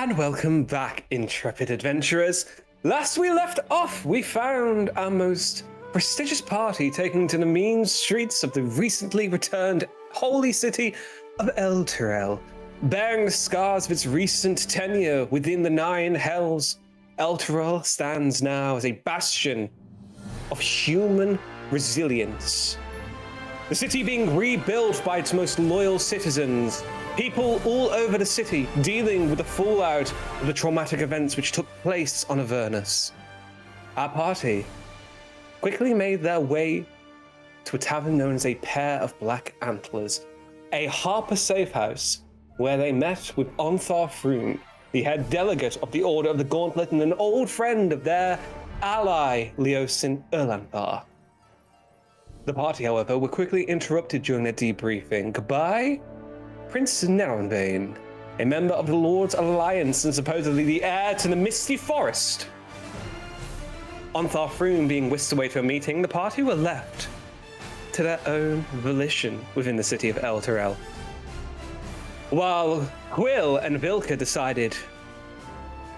And welcome back, intrepid adventurers. Last we left off, we found our most prestigious party taking to the mean streets of the recently returned holy city of Elturel. Bearing the scars of its recent tenure within the Nine Hells, Elturel stands now as a bastion of human resilience. The city being rebuilt by its most loyal citizens, people all over the city dealing with the fallout of the traumatic events which took place on Avernus. Our party quickly made their way to a tavern known as a Pair of Black Antlers, a Harper safe house where they met with Chionthar Froome, the head delegate of the Order of the Gauntlet and an old friend of their ally, Leosin Erlanthar. The party, however, were quickly interrupted during their debriefing by Prince Narenbane, a member of the Lord's Alliance and supposedly the heir to the Misty Forest. Chionthar Froome being whisked away to a meeting, the party were left to their own volition within the city of Elturel. While Quill and Vilka decided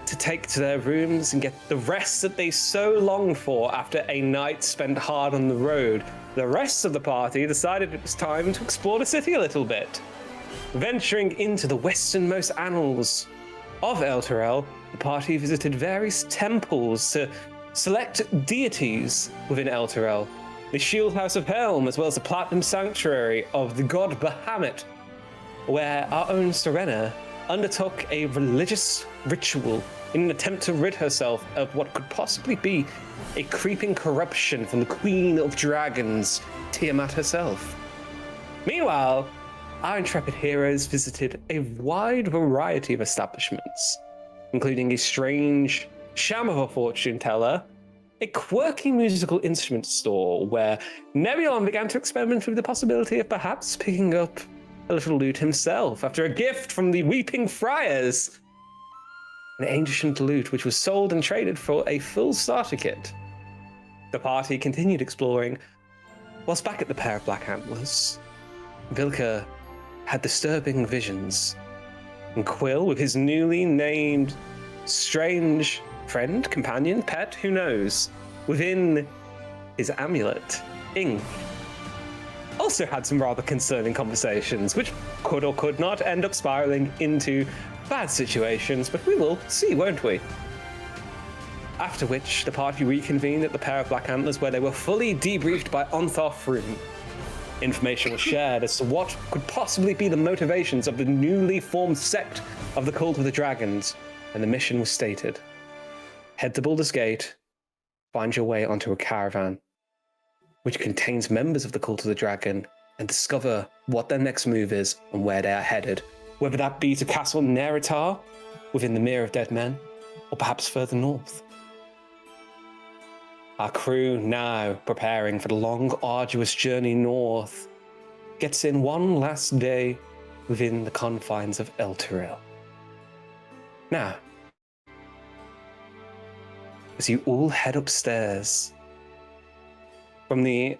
to take to their rooms and get the rest that they so longed for after a night spent hard on the road, the rest of the party decided it was time to explore the city a little bit. Venturing into the westernmost annals of Elturel, the party visited various temples to select deities within Elturel, the Shield House of Helm, as well as the Platinum Sanctuary of the god Bahamut, where our own Serena undertook a religious ritual in an attempt to rid herself of what could possibly be a creeping corruption from the Queen of Dragons, Tiamat herself. Meanwhile, our intrepid heroes visited a wide variety of establishments, including a strange sham of a fortune teller, a quirky musical instrument store where Nebulon began to experiment with the possibility of perhaps picking up a little loot himself after a gift from the Weeping Friars, an ancient loot which was sold and traded for a full starter kit. The party continued exploring, whilst back at the Pair of Black Antlers, Vilka had disturbing visions, and Quill, with his newly named strange friend, companion, pet, who knows, within his amulet, Ink, also had some rather concerning conversations, which could or could not end up spiraling into bad situations, but we will see, won't we? After which, the party reconvened at the Pair of Black Antlers, where they were fully debriefed by Chionthar Froome. Information was shared as to what could possibly be the motivations of the newly formed sect of the Cult of the Dragons, and the mission was stated. Head to Baldur's Gate, find your way onto a caravan, which contains members of the Cult of the Dragon, and discover what their next move is and where they are headed, whether that be to Castle Neritar, within the Mere of Dead Men, or perhaps further north. Our crew, now preparing for the long, arduous journey north, gets in one last day within the confines of Elturel. Now, as you all head upstairs from the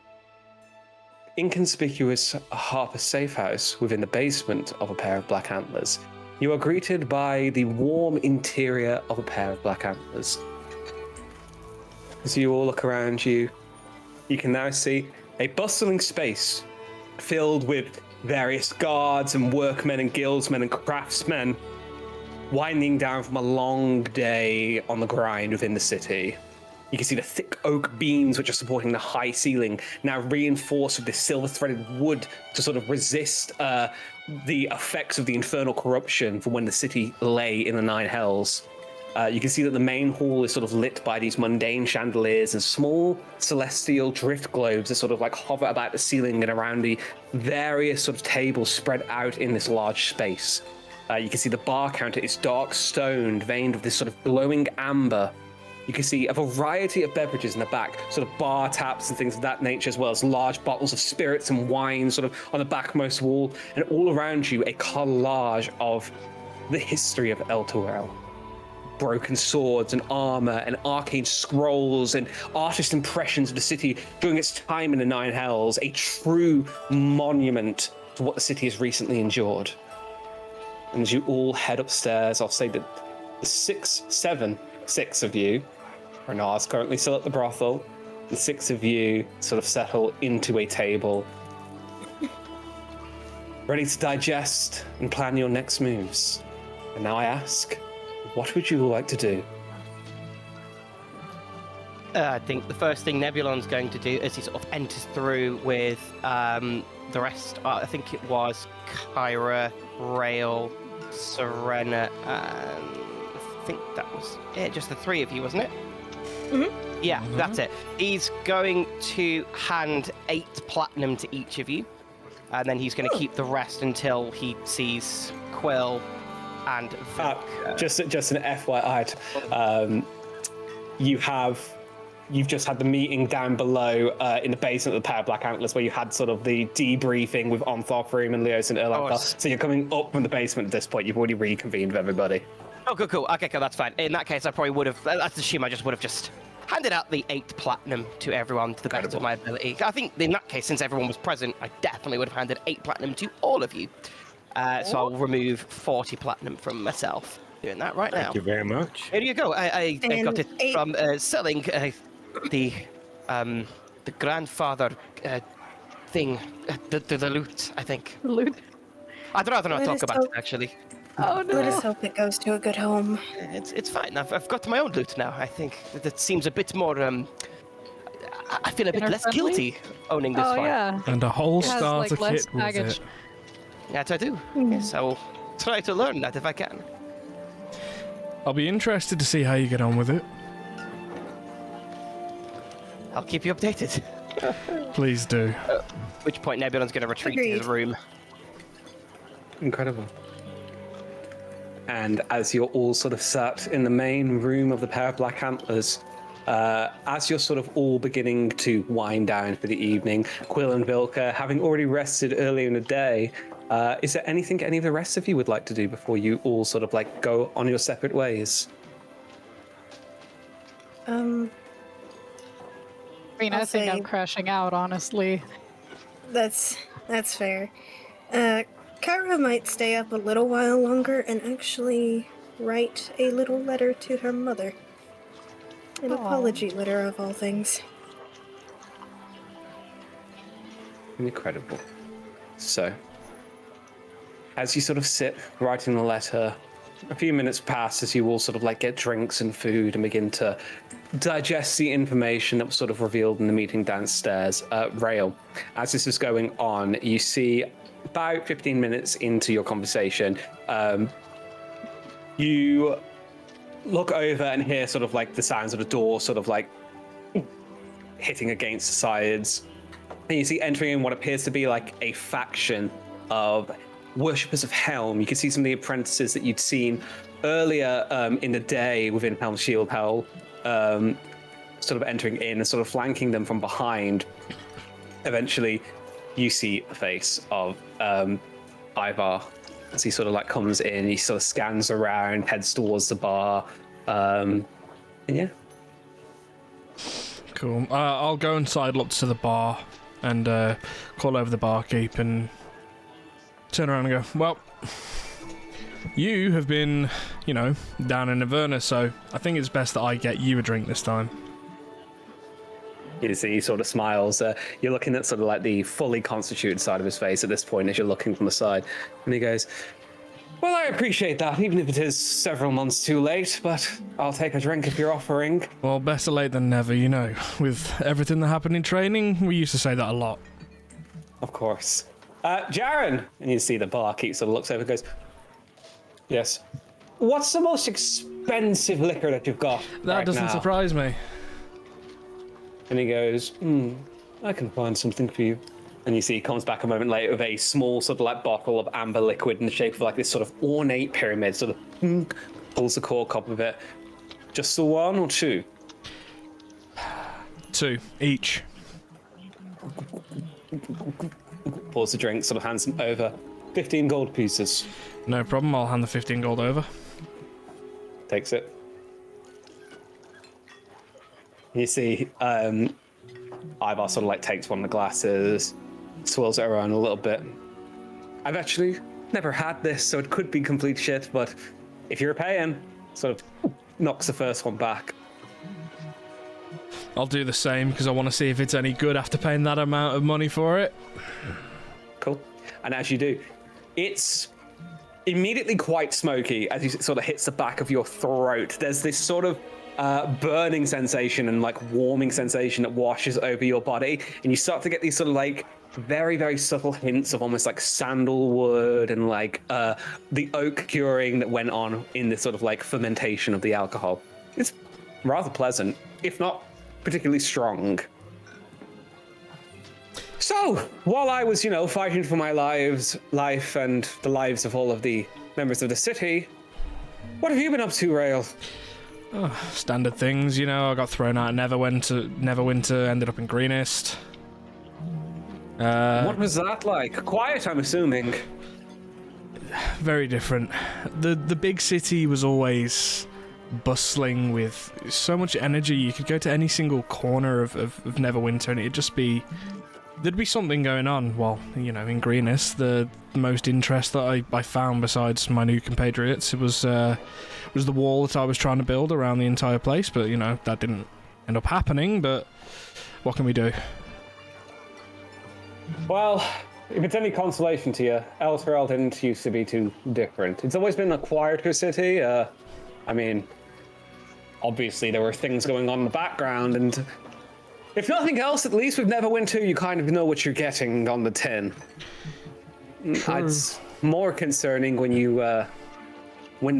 inconspicuous Harper safe house within the basement of a Pair of Black Antlers, you are greeted by the warm interior of a Pair of Black Antlers. As you all look around you, you can now see a bustling space filled with various guards and workmen and guildsmen and craftsmen winding down from a long day on the grind within the city. You can see the thick oak beams which are supporting the high ceiling, now reinforced with this silver-threaded wood to sort of resist the effects of the infernal corruption from when the city lay in the Nine Hells. You can see that the main hall is sort of lit by these mundane chandeliers and small celestial drift globes that sort of like hover about the ceiling and around the various sort of tables spread out in this large space. You can see the bar counter is dark stoned, veined with this sort of glowing amber. You can see a variety of beverages in the back, sort of bar taps and things of that nature, as well as large bottles of spirits and wine sort of on the backmost wall, and all around you a collage of the history of Elturel. Broken swords and armor and arcane scrolls and artist impressions of the city during its time in the Nine Hells, a true monument to what the city has recently endured. And as you all head upstairs, I'll say that the six of you, Renard's currently still at the brothel. The 6 of you sort of settle into a table, ready to digest and plan your next moves. And now I ask, what would you like to do? I think the first thing Nebulon's going to do is he sort of enters through with the rest. I think it was Kyra, Rail, Serena, and I think that was it. Just the 3 of you, wasn't it? Mm-hmm. Yeah, that's it. He's going to hand 8 platinum to each of you, and then he's going to keep the rest until he sees Quill and Vilk. Just an FYI, you've just had the meeting down below in the basement of the Pair of Black Antlers, where you had sort of the debriefing with Onthorfrim and Leos and Erlankar. So you're coming up from the basement at this point. You've already reconvened with everybody. Oh, cool. Okay, cool, that's fine. In that case, I probably would have. Let's assume I just would have just handed out the 8 platinum to everyone to the best of my ability. I think in that case, since everyone was present, I definitely would have handed 8 platinum to all of you. So I'll remove 40 platinum from myself. Doing that right now. Thank you very much. Here you go. I got it from selling the grandfather thing, the loot, I think. Loot. I'd rather not talk about it, actually. Oh no. Let us hope it goes to a good home. It's fine. I've got my own loot now. I think that seems a bit more. I feel a bit less guilty owning this one. Yeah. And a whole It has, starter less kit with baggage. it. Yes, I do. Yes, I will try to learn that if I can. I'll be interested to see how you get on with it. I'll keep you updated. Please do. At which point Nebulon's going to retreat to his room. Incredible. And as you're all sort of sat in the main room of the Pair of Black Antlers, as you're sort of all beginning to wind down for the evening, Quill and Vilka, having already rested earlier in the day, is there anything any of the rest of you would like to do before you all sort of like go on your separate ways? I mean, I think I'm crashing out, honestly. That's fair. Kara might stay up a little while longer and actually write a little letter to her mother. An apology letter of all things. Incredible. So, as you sort of sit writing the letter, a few minutes pass as you all sort of like get drinks and food and begin to digest the information that was sort of revealed in the meeting downstairs. Rail, as this is going on, you see about 15 minutes into your conversation, you look over and hear sort of like the sounds of the door sort of like hitting against the sides. And you see entering in what appears to be like a faction of worshippers of Helm. You can see some of the apprentices that you'd seen earlier in the day within Helm's Shield Hell, sort of entering in and sort of flanking them from behind. Eventually, you see the face of Ivar as he sort of like comes in. He sort of scans around, heads towards the bar, and yeah. Cool. I'll go and sidle up to the bar and call over the barkeep and turn around and go, well, you have been, down in Averna, so I think it's best that I get you a drink this time. You see, he sort of smiles. You're looking at sort of like the fully constituted side of his face at this point as you're looking from the side. And he goes, well, I appreciate that, even if it is several months too late, but I'll take a drink if you're offering. Well, better late than never, With everything that happened in training, we used to say that a lot. Of course. Jaren! And you see the barkeep sort of looks over and goes, yes. What's the most expensive liquor that you've got That doesn't surprise me. And he goes, I can find something for you. And you see he comes back a moment later with a small sort of like bottle of amber liquid in the shape of like this sort of ornate pyramid, sort of pulls the cork off of it. Just the one or two? 2 each. Pours the drink, sort of hands them over. 15 gold pieces. No problem, I'll hand the 15 gold over. Takes it. You see, Ivar sort of like takes one of the glasses, swirls it around a little bit. I've actually never had this, so it could be complete shit, but if you're paying, sort of knocks the first one back. I'll do the same because I want to see if it's any good after paying that amount of money for it. Cool. And as you do, it's immediately quite smoky as it sort of hits the back of your throat. There's this sort of burning sensation and like warming sensation that washes over your body, and you start to get these sort of like very, very subtle hints of almost like sandalwood and like the oak curing that went on in this sort of like fermentation of the alcohol. It's rather pleasant, if not particularly strong. So, while I was, fighting for my life and the lives of all of the members of the city, what have you been up to, Rail? Oh, standard things, I got thrown out of Neverwinter, ended up in Greenest. What was that like? Quiet, I'm assuming. Very different. The big city was always bustling with so much energy. You could go to any single corner of Neverwinter and there'd be something going on. Well, in Greenest, the most interest that I found besides my new compatriots, it was the wall that I was trying to build around the entire place, but that didn't end up happening. But what can we do? Well, if it's any consolation to you, Elturel didn't used to be too different. It's always been a quieter city. Obviously there were things going on in the background, and if nothing else, at least with Neverwinter, you kind of know what you're getting on the tin. True. It's more concerning when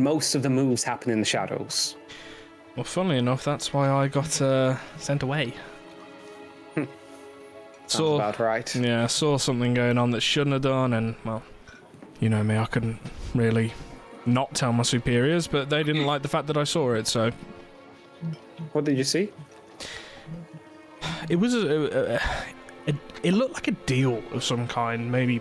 most of the moves happen in the shadows. Well, funnily enough, that's why I got sent away. Sounds about right. Yeah, I saw something going on that shouldn't have done, and, well, you know me, I couldn't really not tell my superiors, but they didn't like the fact that I saw it, so... What did you see? It was it looked like a deal of some kind, maybe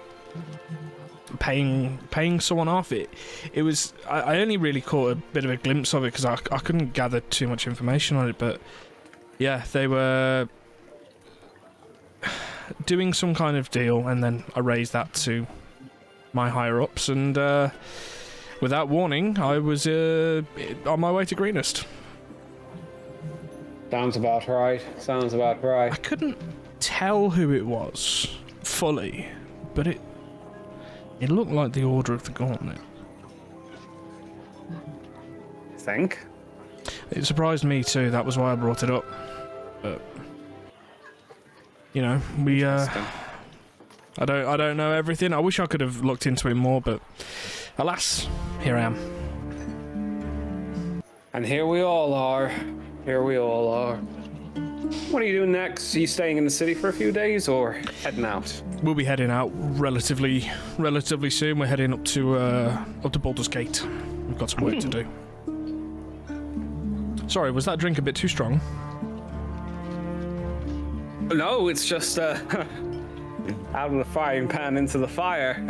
paying someone off. It was... I only really caught a bit of a glimpse of it because I couldn't gather too much information on it, but yeah, they were doing some kind of deal, and then I raised that to my higher-ups, and without warning, I was on my way to Greenest. Sounds about right. I couldn't tell who it was fully, but it looked like the Order of the Gauntlet. Think? It surprised me too, that was why I brought it up. But we I don't know everything. I wish I could have looked into it more, but alas, here I am. And here we all are. What are you doing next? Are you staying in the city for a few days or heading out? We'll be heading out relatively soon. We're heading up to Baldur's Gate. We've got some work to do. Sorry, was that drink a bit too strong? No, it's just out of the frying pan into the fire.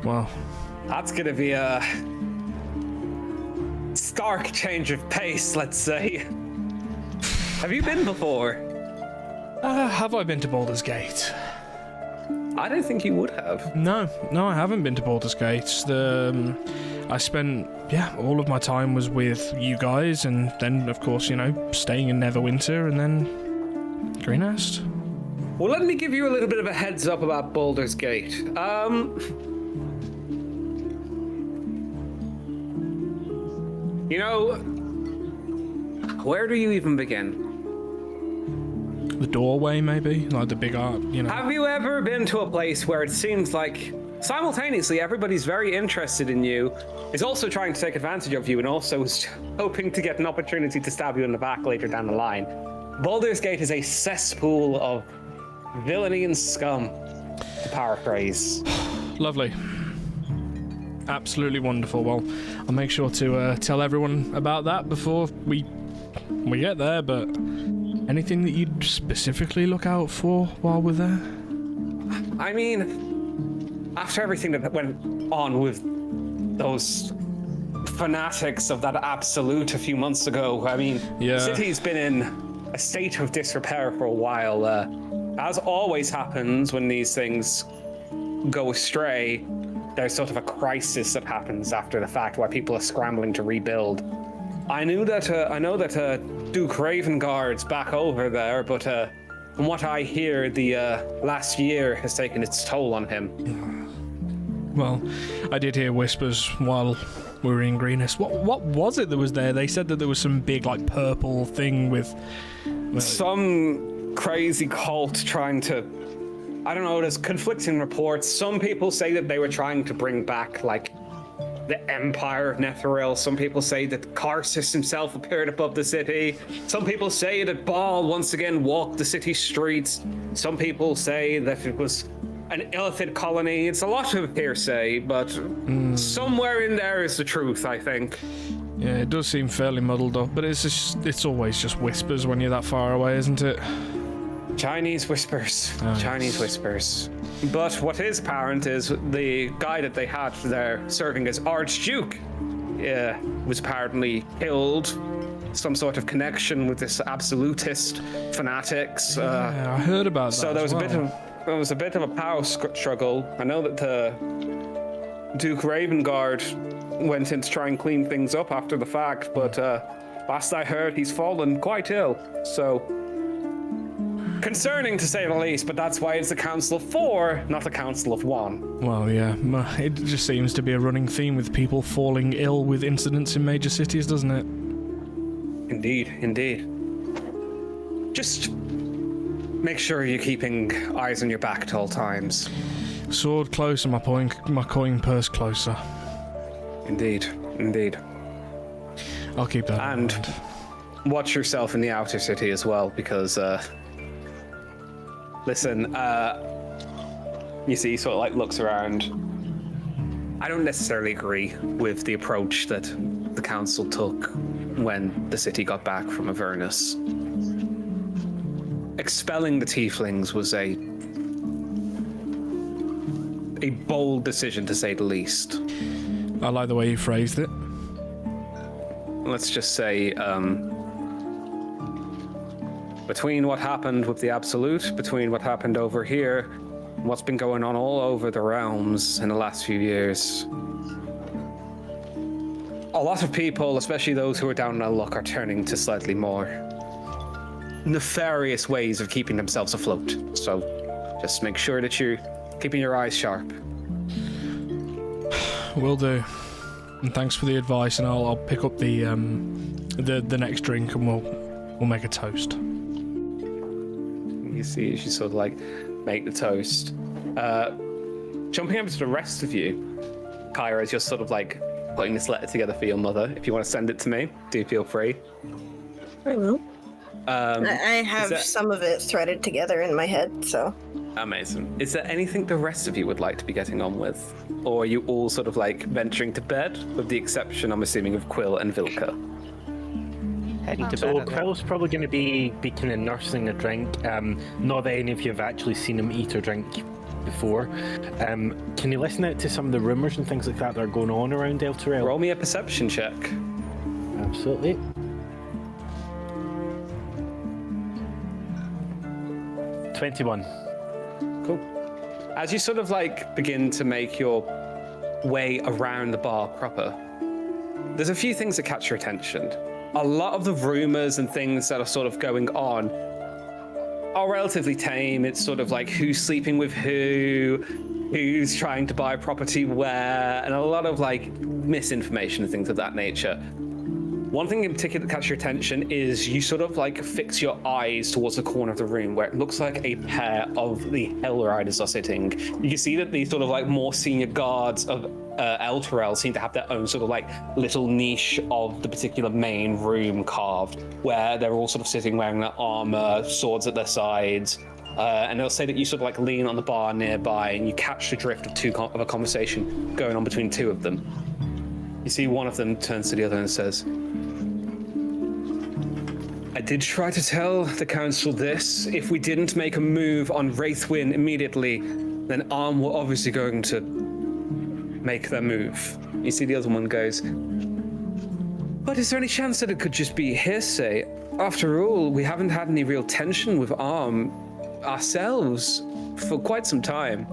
Well, That's gonna be a stark change of pace, let's say. Have you been before? have I been to Baldur's Gate? I don't think you would have. No, I haven't been to Baldur's Gate. I spent, all of my time was with you guys, and then, of course, staying in Neverwinter, and then Greenest. Well, let me give you a little bit of a heads up about Baldur's Gate. Where do you even begin? The doorway, maybe? Like the big art, Have you ever been to a place where it seems like simultaneously everybody's very interested in you, is also trying to take advantage of you, and also is hoping to get an opportunity to stab you in the back later down the line? Baldur's Gate is a cesspool of villainy and scum, to paraphrase. Lovely. Absolutely wonderful. Well, I'll make sure to tell everyone about that before we get there, but anything that you'd specifically look out for while we're there? I mean, after everything that went on with those fanatics of that absolute a few months ago, Yeah. the city's been in a state of disrepair for a while. As always happens when these things go astray, there's sort of a crisis that happens after the fact where people are scrambling to rebuild. I know that Duke Ravengard's back over there, but from what I hear, the last year has taken its toll on him. Well, I did hear whispers while we were in Greenest. What was it that was there? They said that there was some big, like, purple thing with... Some crazy cult trying to... I don't know, there's conflicting reports. Some people say that they were trying to bring back, like, the Empire of Netheril. Some people say that Karsus himself appeared above the city. Some people say that Baal once again walked the city streets. Some people say that it was an Illithid colony. It's a lot of hearsay, but somewhere in there is the truth, I think. Yeah, it does seem fairly muddled up, but it's always just whispers when you're that far away, isn't it? Chinese whispers. Oh, Chinese yes. whispers. But what is apparent is the guy that they had there serving as Archduke was apparently killed. Some sort of connection with this absolutist fanatics. Yeah, I heard about that. So there was as a bit of a power struggle. I know that Duke Ravengard went in to try and clean things up after the fact, but last I heard, he's fallen quite ill. So concerning to say the least, but that's why it's a council of 4, not a council of 1. Well, yeah, it just seems to be a running theme with people falling ill with incidents in major cities, doesn't it? Indeed. Just make sure you're keeping eyes on your back at all times. Sword closer, my coin purse closer. Indeed. I'll keep that in And mind. watch yourself in the outer city as well, because listen, you see, he sort of like looks around. I don't necessarily agree with the approach that the council took when the city got back from Avernus. Expelling the tieflings was a bold decision, to say the least. I like the way you phrased it. Let's just say, between what happened with the Absolute, between what happened over here, what's been going on all over the realms in the last few years, a lot of people, especially those who are down on their luck, are turning to slightly more nefarious ways of keeping themselves afloat. So just make sure that you're keeping your eyes sharp. Will do. And thanks for the advice, and I'll pick up the next drink, and we'll make a toast. You see, she sort of like make the toast. Jumping over to the rest of you, Kyra is just sort of like putting this letter together for your mother. If you want to send it to me, do feel free. I will. Um, I have that- some of it threaded together in my head, so. Amazing. Is there anything the rest of you would like to be getting on with? Or are you all sort of like venturing to bed, with the exception, I'm assuming, of Quill and Vilka? Heading to So bed. I think. Quill's probably going to be kind of nursing a drink. Not that any of you have actually seen him eat or drink before. Can you listen out to some of the rumours and things like that are going on around Elturel? Roll me a perception check. Absolutely. $21. Cool. As you sort of like begin to make your way around the bar proper, there's a few things that catch your attention. A lot of the rumors and things that are sort of going on are relatively tame. It's sort of like who's sleeping with who's trying to buy property where, and a lot of like misinformation and things of that nature. One thing in particular that catches your attention is you sort of like fix your eyes towards the corner of the room where it looks like a pair of the Hell Riders are sitting. You can see that the sort of like more senior guards of Elturel seem to have their own sort of like little niche of the particular main room carved, where they're all sort of sitting wearing their armor, swords at their sides. And they'll say that you sort of like lean on the bar nearby and you catch the drift of a conversation going on between two of them. You see one of them turns to the other and says, I did try to tell the council this. If we didn't make a move on Wraithwin immediately, then Arm were obviously going to make their move. You see the other one goes, but is there any chance that it could just be hearsay? After all, we haven't had any real tension with Arm ourselves for quite some time.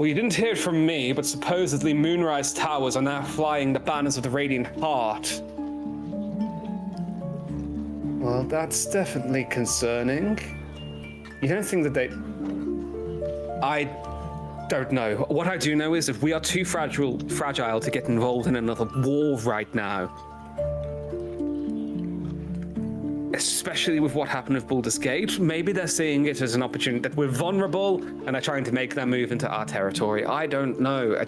Well, you didn't hear it from me, but supposedly Moonrise Towers are now flying the banners of the Radiant Heart. Well, that's definitely concerning. You don't think that they... I don't know. What I do know is that we are too fragile to get involved in another war right now. Especially with what happened with Baldur's Gate. Maybe they're seeing it as an opportunity that we're vulnerable and they're trying to make their move into our territory. I don't know. I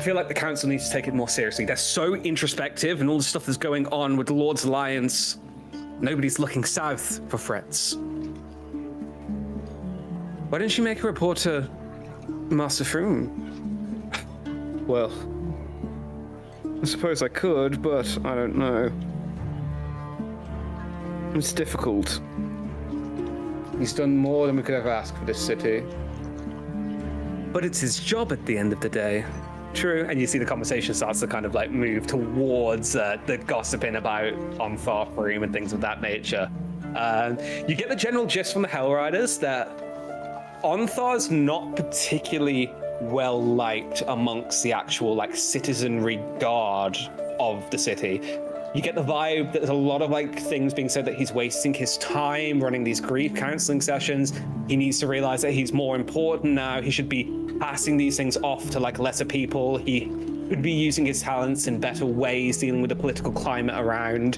feel like the council needs to take it more seriously. They're so introspective and all the stuff that's going on with the Lord's Alliance. Nobody's looking south for threats. Why didn't you make a report to Master Froome? Well, I suppose I could, but I don't know. It's difficult. He's done more than we could ever ask for this city. But it's his job at the end of the day. True, and you see the conversation starts to kind of like move towards the gossiping about Chionthar Froome and things of that nature. You get the general gist from the Hellriders that Chionthar's not particularly well liked amongst the actual like citizenry guard of the city. You get the vibe that there's a lot of like things being said that he's wasting his time running these grief counseling sessions. He needs to realize that he's more important now. He should be passing these things off to like lesser people. He could be using his talents in better ways, dealing with the political climate around.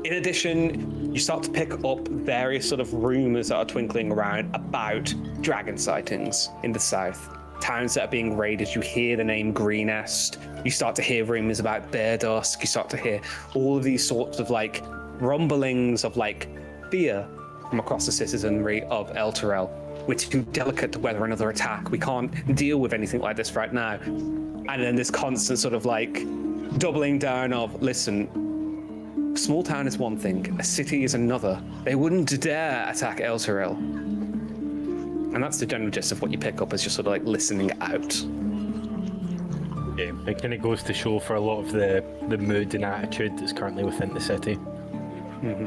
In addition, you start to pick up various sort of rumors that are twinkling around about dragon sightings in the south. Towns that are being raided, you hear the name Greenest. You start to hear rumors about Bear Dusk. You start to hear all of these sorts of like rumblings of like fear from across the citizenry of Elturel. We're too delicate to weather another attack. We can't deal with anything like this right now. And then this constant sort of like doubling down of, listen, a small town is one thing, a city is another. They wouldn't dare attack Elturel. And that's the general gist of what you pick up as just sort of like listening out. Yeah, it kind of goes to show for a lot of the mood and attitude that's currently within the city. Mm-hmm.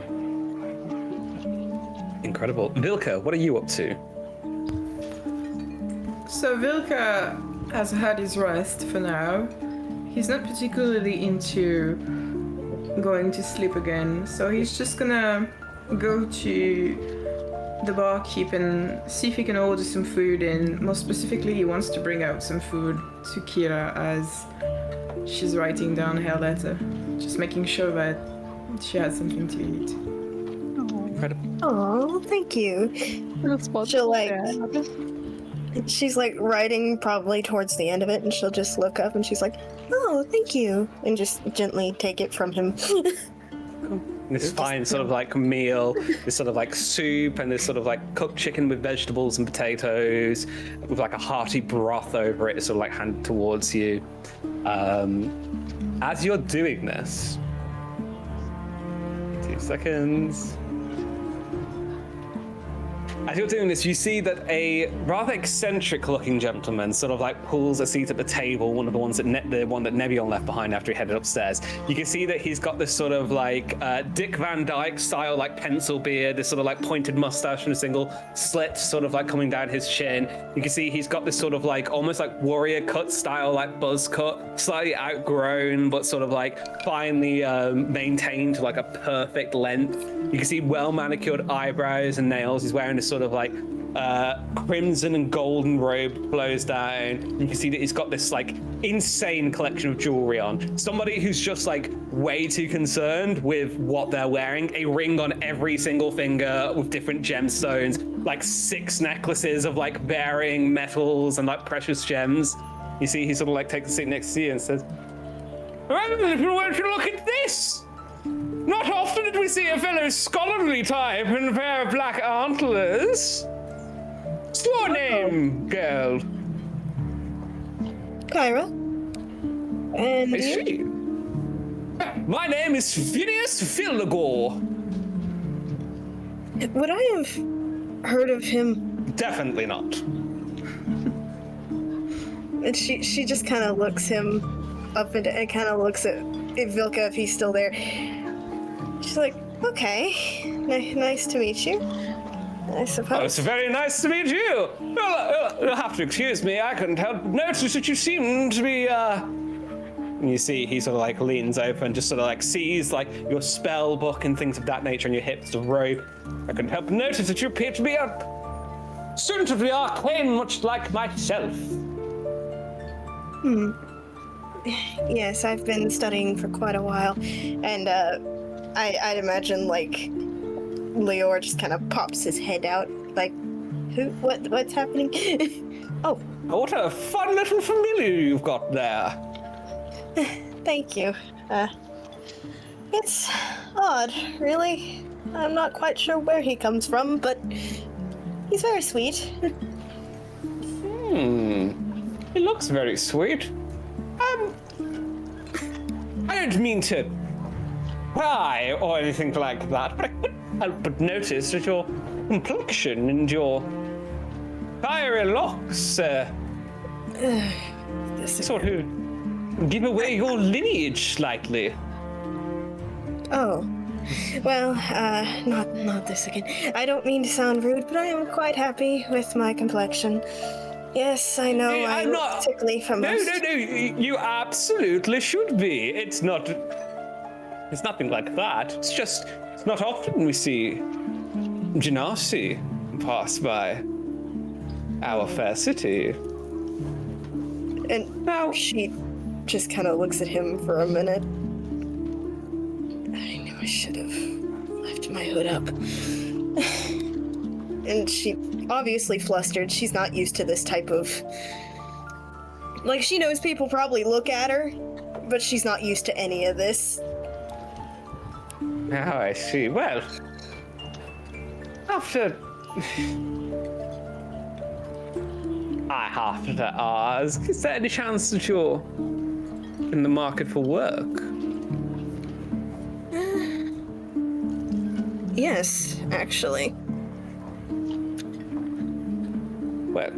Incredible. Vilka, what are you up to? So Vilka has had his rest for now. He's not particularly into going to sleep again, so he's just gonna go to the barkeep and see if he can order some food in. More specifically, he wants to bring out some food to Kira as she's writing down her letter. Just making sure that she has something to eat. Incredible. Oh, thank you. She'll like, she's like writing probably towards the end of it, and she'll just look up and she's like, "Oh, thank you," and just gently take it from him. This fine sort of like meal, this sort of like soup, and this sort of like cooked chicken with vegetables and potatoes, with like a hearty broth over it, sort of like handed towards you. As you're doing this, 2 seconds. As you're doing this, you see that a rather eccentric-looking gentleman sort of like pulls a seat at the table, one of the ones that the one that Nebion left behind after he headed upstairs. You can see that he's got this sort of like Dick Van Dyke style like pencil beard, this sort of like pointed mustache and a single slit sort of like coming down his chin. You can see he's got this sort of like almost like warrior cut style like buzz cut, slightly outgrown but sort of like finely maintained to like a perfect length. You can see well manicured eyebrows and nails. He's wearing this sort of like crimson and golden robe flows down. You can see that he's got this like insane collection of jewelry on. Somebody who's just like way too concerned with what they're wearing. A ring on every single finger with different gemstones, like 6 necklaces of like varying metals and like precious gems. You see he sort of like takes a seat next to you and says, "Well, if you were to look at this! Not often did we see a fellow scholarly type in a pair of black antlers. What's your name, girl?" Kyra. And Is you? she? My name is Phineas Philagor. Would I have heard of him? Definitely not. And she just kind of looks him up and kind of looks at Vilka if he's still there. She's like, "Okay, nice to meet you." I Oh, suppose. it's very nice to meet you. Well, you'll have to excuse me. I couldn't help but notice that you seem to be, And you see he sort of like leans over and just sort of like sees like your spell book and things of that nature on your hips of robe. I couldn't help but notice that you appear to be a student of the arcane, much like myself. Yes, I've been studying for quite a while, and I'd imagine like Leor just kind of pops his head out, like, what's happening? Oh, What a fun little familiar you've got there. thank you. It's odd, really. I'm not quite sure where he comes from, but he's very sweet. He looks very sweet. I don't mean to pry or anything like that, but I couldn't help but notice that your complexion and your fiery locks sort of give away your lineage slightly. Oh. Well, not this again. I don't mean to sound rude, but I am quite happy with my complexion. Yes, I know Hey, I I'm look not- sickly from No, most. no, you absolutely should be. It's nothing like that. It's not often we see Genasi pass by our fair city. And Now, she just kind of looks at him for a minute. I knew I should have left my hood up. And she, obviously flustered, she's not used to this type of... Like, she knows people probably look at her, but she's not used to any of this. now I see. Well, after... I have to ask, is there any chance that you're in the market for work? Yes, actually. Well,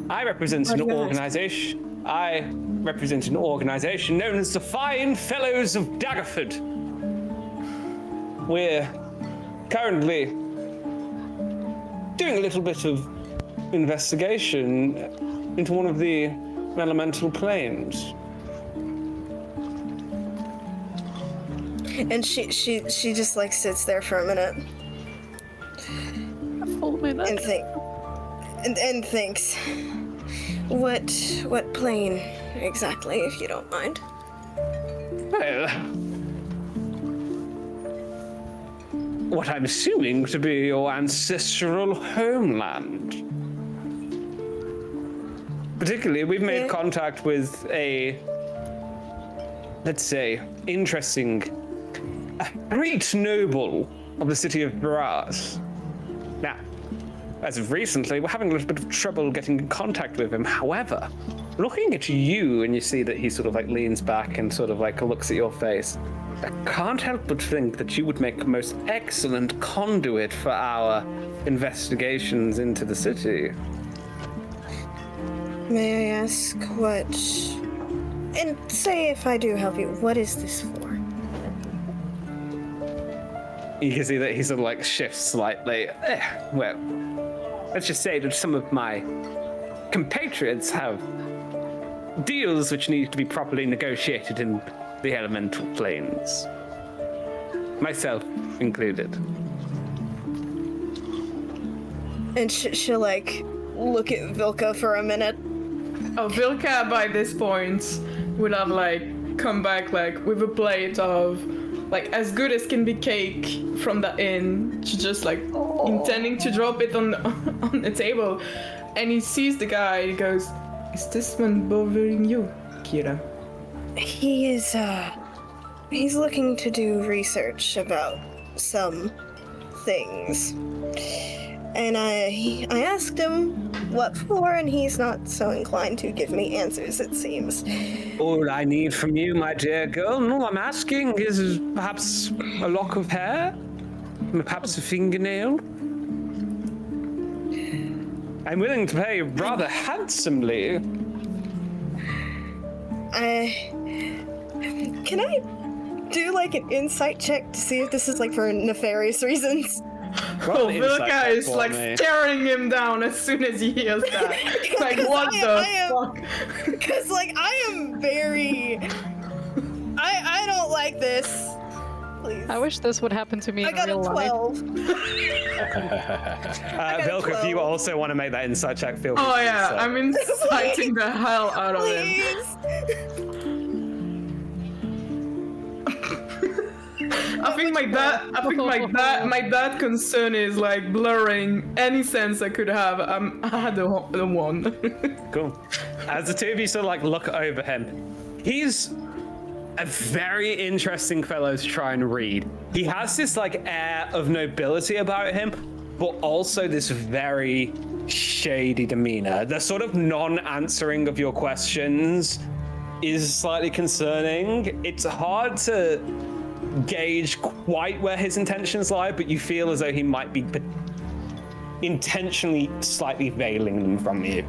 I represent an organization. I represent an organization known as the Fine Fellows of Daggerford. We're currently doing a little bit of investigation into one of the elemental planes. And she just like sits there for a minute and thinks, what plane exactly, if you don't mind? Well, what I'm assuming to be your ancestral homeland. Particularly, we've made contact with a, let's say, interesting, a great noble of the city of Brass. Now, as of recently, we're having a little bit of trouble getting in contact with him. However, looking at you, and you see that he sort of like leans back and sort of like looks at your face, I can't help but think that you would make a most excellent conduit for our investigations into the city. May I ask what... And say if I do help you, what is this for? You can see that he sort of like shifts slightly. Well, let's just say that some of my compatriots have deals which need to be properly negotiated in the elemental planes. Myself included. And she'll like look at Vilka for a minute. Oh, Vilka by this point would have like come back like with a plate of like as good as can be cake from the inn. She just like intending to drop it on the table, and he sees the guy and he goes, "Is this one bothering you, Kira?" He is, he's looking to do research about some things. And I asked him what for, and he's not so inclined to give me answers, it seems. All I need from you, my dear girl, and all I'm asking is perhaps a lock of hair? Perhaps a fingernail? I'm willing to pay rather handsomely. Can I do like an insight check to see if this is like for nefarious reasons? Roll an insight Vilka check is for like me. staring him down as soon as he hears that. Like, what the fuck? Because, like, I am very. I don't like this. Please. I wish this would happen to me I in got a real life. 12. got a Vilka, if you 12. also want to make that insight check, feel free Oh to do yeah, so. I'm inciting the hell out of him. Please. I think my bad concern is like blurring any sense I could have. I had the one. Cool. As the two of you sort of like look over him, he's a very interesting fellow to try and read. He has this like air of nobility about him, but also this very shady demeanor. The sort of non-answering of your questions is slightly concerning. It's hard to gauge quite where his intentions lie, but you feel as though he might be intentionally slightly veiling them from you.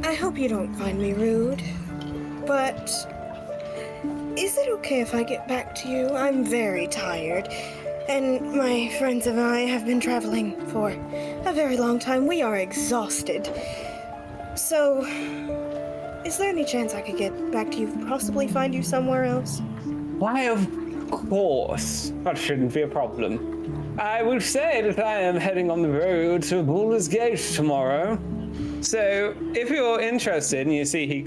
I hope you don't find me rude, but is it okay if I get back to you? I'm very tired, and my friends and I have been traveling for a very long time. We are exhausted. So, is there any chance I could get back to you, possibly find you somewhere else? Why, of course. That shouldn't be a problem. I would say that I am heading on the road to Baldur's Gate tomorrow. So, if you're interested, and you see he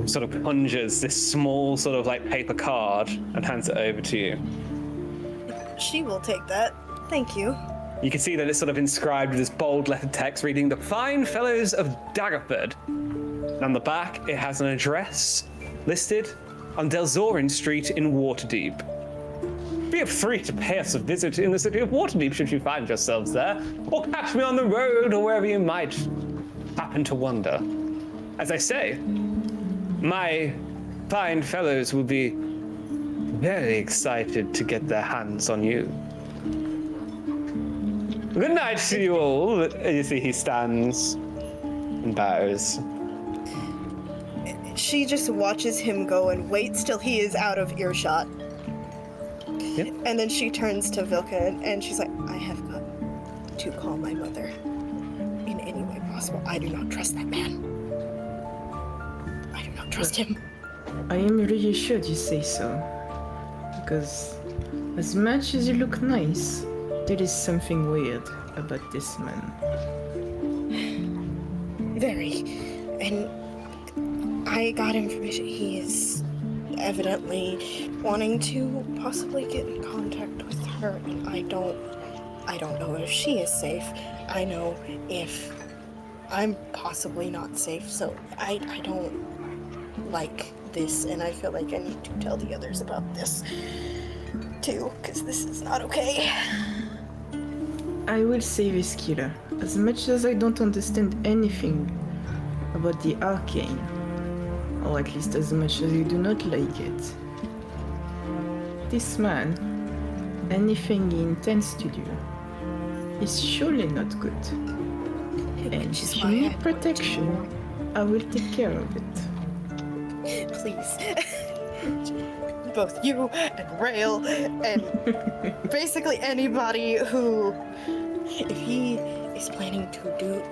sort of conjures this small sort of like paper card and hands it over to you. She will take that. Thank you. You can see that it's sort of inscribed with this bold lettered text reading the Fine Fellows of Daggerford. And on the back, it has an address listed on Delzorin Street in Waterdeep. Feel free to pay us a visit in the city of Waterdeep should you find yourselves there, or catch me on the road or wherever you might happen to wander. As I say, my fine fellows will be very excited to get their hands on you. Good night to you all. You see he stands and bows. She just watches him go and waits till he is out of earshot. Yep. And then she turns to Vilka and she's like, I have got to call my mother in any way possible. I do not trust that man. I do not trust him. I am really sure you say so. Because as much as you look nice, there is something weird about this man. Very. And I got information. He is evidently wanting to possibly get in contact with her, and I don't know if she is safe. I know if I'm possibly not safe, so I don't like this, and I feel like I need to tell the others about this too, because this is not okay. I will say this, Kira. As much as I don't understand anything about the arcane, or at least as much as you do not like it, this man, anything he intends to do, is surely not good. And Which is if why you I need want protection, I will take care of it. Please. Both you and Rail and basically anybody who, if he is planning to do,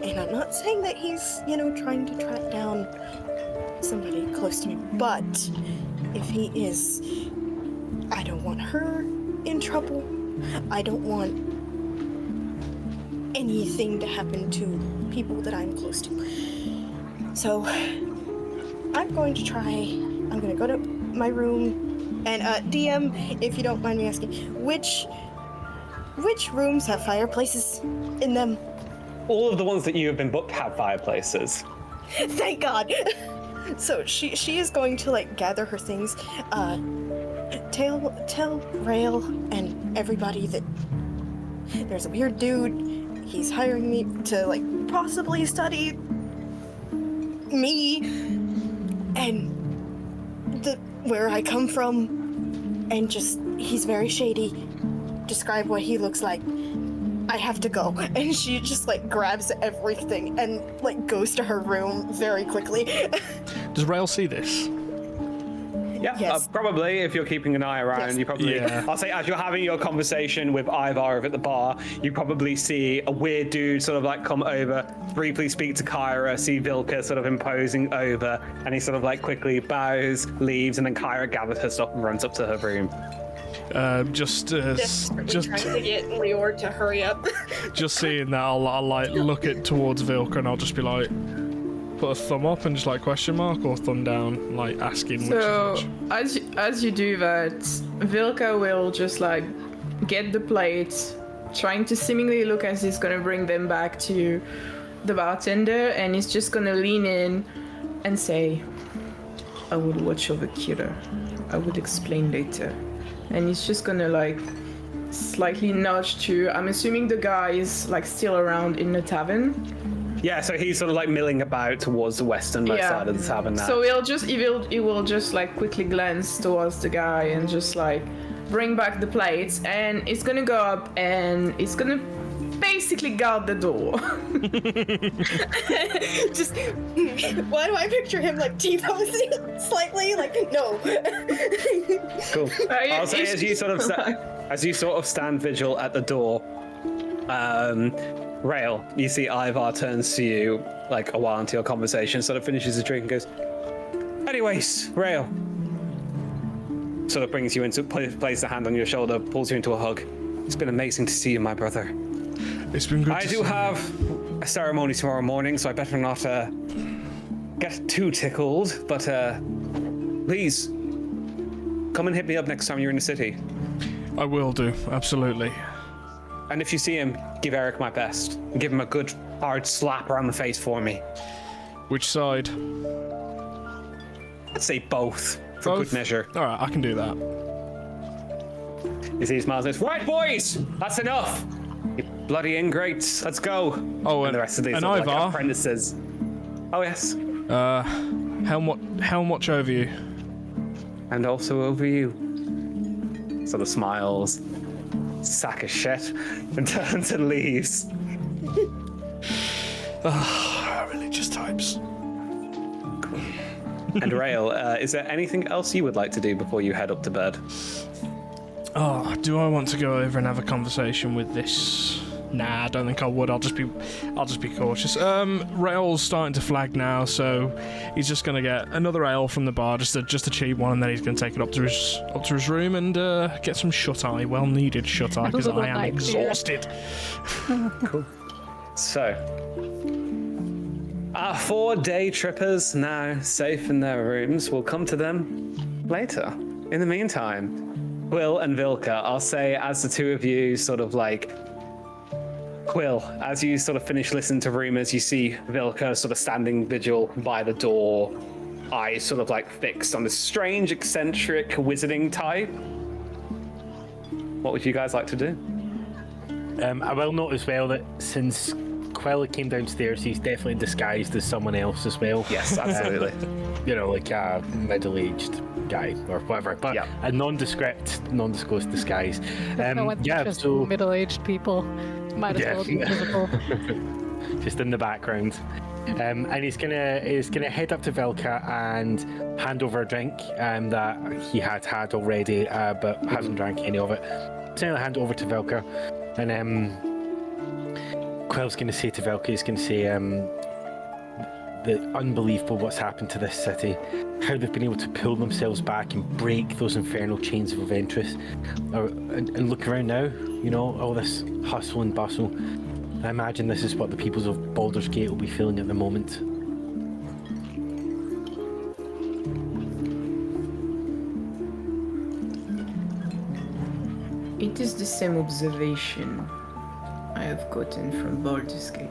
and I'm not saying that he's, trying to track down somebody close to me, but if he is, I don't want her in trouble. I don't want anything to happen to people that I'm close to. So I'm going to go to my room and DM, if you don't mind me asking, which rooms have fireplaces in them? All of the ones that you have been booked have fireplaces. Thank God. So she is going to gather her things, tell Rail and everybody that there's a weird dude. He's hiring me to possibly study me and where I come from, and just he's very shady. Describe what he looks like. I have to go. And she just grabs everything and goes to her room very quickly. Does Rail see this? Yeah, Yes. probably if you're keeping an eye around, Yes. you probably. Yeah. I'll say as you're having your conversation with Ivar over at the bar, you probably see a weird dude sort of like come over, briefly speak to Kyra, see Vilka sort of imposing over, and he sort of like quickly bows, leaves, and then Kyra gathers her stuff and runs up to her room. Just trying to get Leor to hurry up. just seeing that, I'll like look it towards Vilka and I'll just be like, put a thumb up and just like question mark or thumb down, like asking So which is which. as you do that, Vilka will just like get the plates, trying to seemingly look as he's gonna bring them back to the bartender, and he's just gonna lean in and say, "I would watch over Kira. I would explain later." And he's just gonna like slightly nudge to. I'm assuming the guy is like still around in the tavern. Yeah, so he's sort of like milling about towards the westernmost side of the tavern now. So he will just like quickly glance towards the guy and just like bring back the plates, and it's gonna go up and it's gonna basically guard the door. Just, why do I picture him like T-posing slightly? Like, no. Cool. I'll say It's as you sort of stand vigil at the door, Rail, you see Ivar turns to you like a while into your conversation, sort of finishes his drink and goes, anyways, Rail. Sort of brings you into, places a hand on your shoulder, pulls you into a hug. It's been amazing to see you, my brother. It's been good. I do have a ceremony tomorrow morning, so I better not get too tickled, but please, come and hit me up next time you're in the city. I will do, absolutely. And if you see him, give Eric my best. And give him a good hard slap around the face for me. Which side? I'd say both, for Both? good measure. All right, I can do that. You see he smiles and says, right, boys, that's enough. You bloody ingrates, let's go. Oh, And the rest of these and are like Ivar? apprentices. Oh, yes. Helm watch over you. And also over you. Sort of smiles. Sack of shit. And turns and leaves. Religious types. And Rail, is there anything else you would like to do before you head up to bed? Oh, do I want to go over and have a conversation with this? Nah, I don't think I would. I'll just be cautious. Rail's starting to flag now, so he's just gonna get another ale from the bar, just a cheap one, and then he's gonna take it up to his room and get some shut eye, well needed shut eye, because I am exhausted. Cool. So, our 4 day trippers now safe in their rooms. We'll come to them later. In the meantime, Quill and Vilka, I'll say as the two of you sort of like Quill, as you sort of finish listening to rumors, you see Vilka sort of standing vigil by the door, eyes sort of like fixed on this strange, eccentric wizarding type. What would you guys like to do? I will note as well that since Quill came downstairs, he's definitely disguised as someone else as well. Yes, absolutely. You know, like a middle-aged guy or whatever, but Yeah. a nondescript, nondisclosed disguise. No one's Yeah, just so middle-aged people. Might as Yeah. well be visible. just in the background. And he's gonna head up to Vilka and hand over a drink that he had already, but hasn't drank any of it. So he'll hand it over to Vilka, and Quill's gonna say to Vilka, he's gonna say, the unbelievable what's happened to this city, how they've been able to pull themselves back and break those infernal chains of Ventress, and look around now, you know, all this hustle and bustle. I imagine this is what the peoples of Baldur's Gate will be feeling at the moment. It is the same observation I have gotten from Baldur's Gate.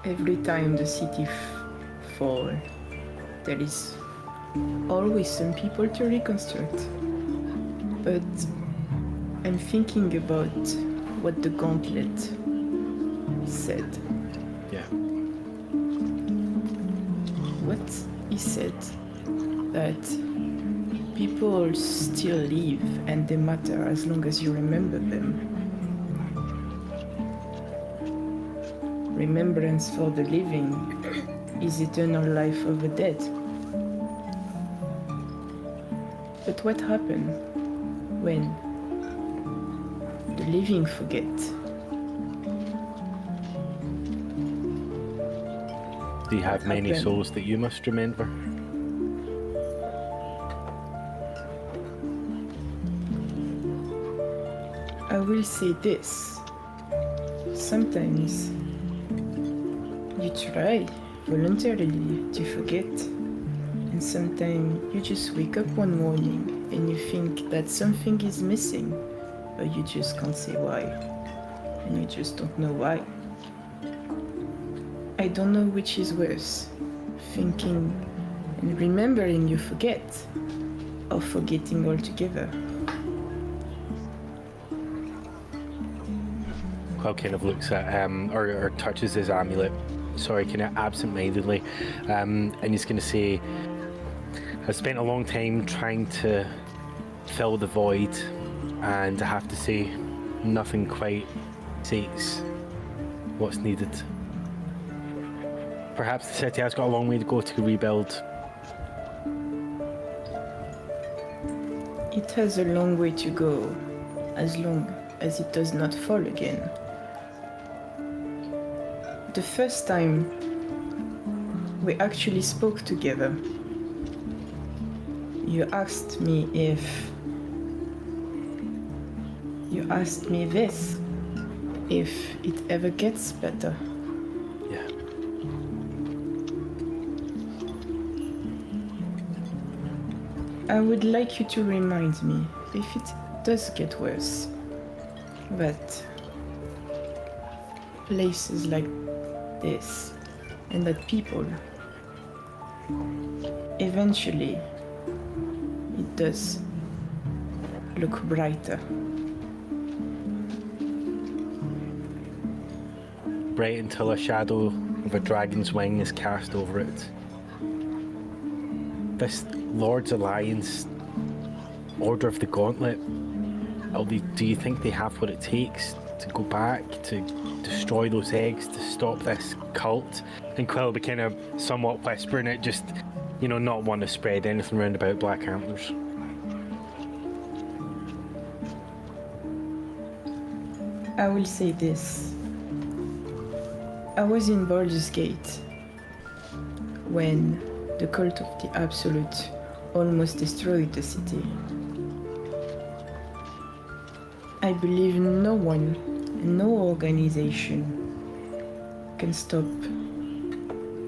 Every time the city falls, there is always some people to reconstruct. But I'm thinking about what the Gauntlet said. Yeah. What he said that people still live and they matter as long as you remember them. Remembrance for the living is eternal life of the dead. But what happens when the living forget? Do you have many happen? souls that you must remember? I will say this. Sometimes you try voluntarily to forget, and sometimes you just wake up one morning and you think that something is missing, but you just can't say why, and you just don't know why. I don't know which is worse, thinking and remembering you forget, or forgetting altogether. Quill kind of looks at or touches his amulet, sorry, kind of absent-mindedly, and he's going to say, "I spent a long time trying to fill the void, and I have to say, nothing quite takes what's needed. Perhaps the city has got a long way to go to rebuild." It has a long way to go, as long as it does not fall again. The first time we actually spoke together, you asked me this, if it ever gets better. Yeah. I would like you to remind me if it does get worse, that places like this and that people, eventually it does look brighter. Bright until a shadow of a dragon's wing is cast over it. This Lord's Alliance, Order of the Gauntlet, do you think they have what it takes to go back, to destroy those eggs, to stop this cult? And Quill will be kind of somewhat whispering it, just, not want to spread anything around about Black Antlers. I will say this. I was in Baldur's Gate when the cult of the Absolute almost destroyed the city. I believe no one, no organization can stop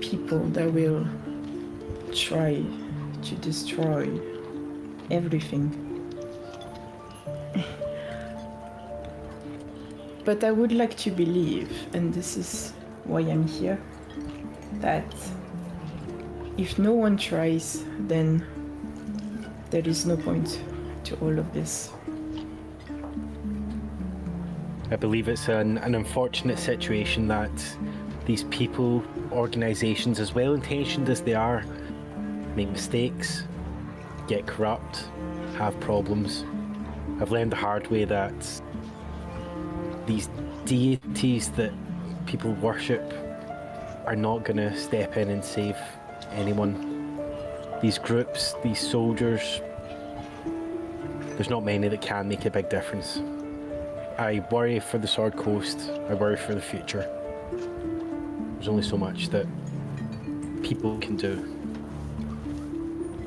people that will try to destroy everything. But I would like to believe, and this is why I'm here, that if no one tries, then there is no point to all of this. I believe it's an unfortunate situation that these people, organisations, as well-intentioned as they are, make mistakes, get corrupt, have problems. I've learned the hard way that these deities that people worship are not going to step in and save anyone. These groups, these soldiers, there's not many that can make a big difference. I worry for the Sword Coast, I worry for the future. There's only so much that people can do.